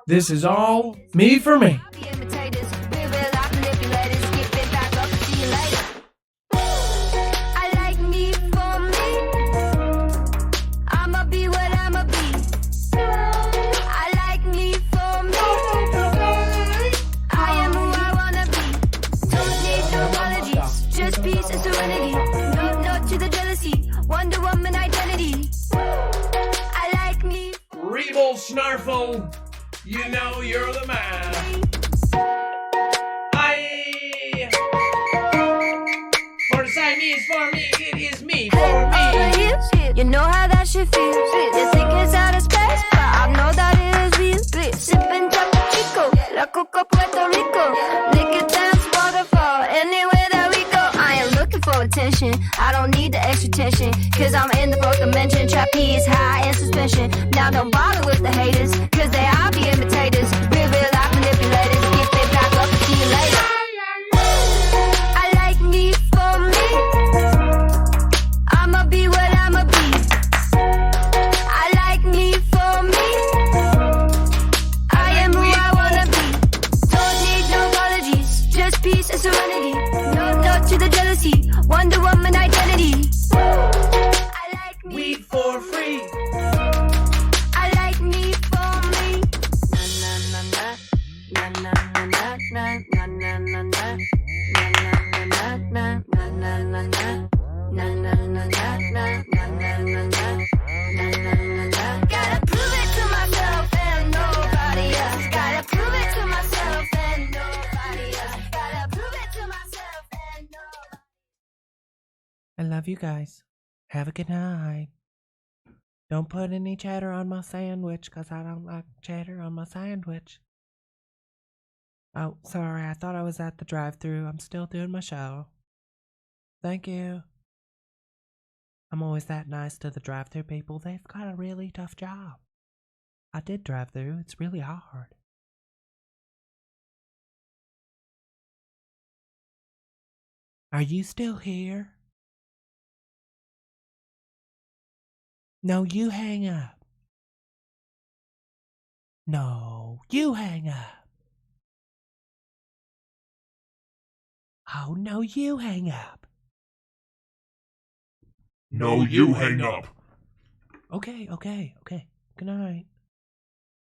this is all me for me. Snarfle, you know you're the man. For the Siamese, for me, it is me, for me. You know how that shit feels. You think it's out of space, but I know that it is real. Sipping Chapo Chico, La Coca Puerto Rico. Liquor dance, waterfall, anywhere that we go. I am looking for attention. I don't need the extra tension, cause I'm in the fourth dimension. Trapeze, high in suspension. Now don't bother with the haters, cause they all be imitators. Real life manipulators. Get they back up and see you later. I like me for me. I'ma be what I'ma be. I like me for me. I am who I wanna be. Don't need no apologies, just peace and serenity. No to the jealousy, Wonder Woman identity. I like me weed for free. I like me for me. Na na na na na na na na na na na na na na na. Gotta prove it to myself and nobody else. Gotta prove it to myself and nobody else. Gotta prove it to myself and nobody. I love you guys. Have a good night. Don't put any cheddar on my sandwich, cause I don't like cheddar on my sandwich. Oh, sorry, I thought I was at the drive-thru. I'm still doing my show. Thank you. I'm always that nice to the drive-thru people. They've got a really tough job. I did drive-thru. It's really hard. Are you still here? No, you hang up. No, you hang up. Oh, no, you hang up. No, you hang up. Okay. Good night.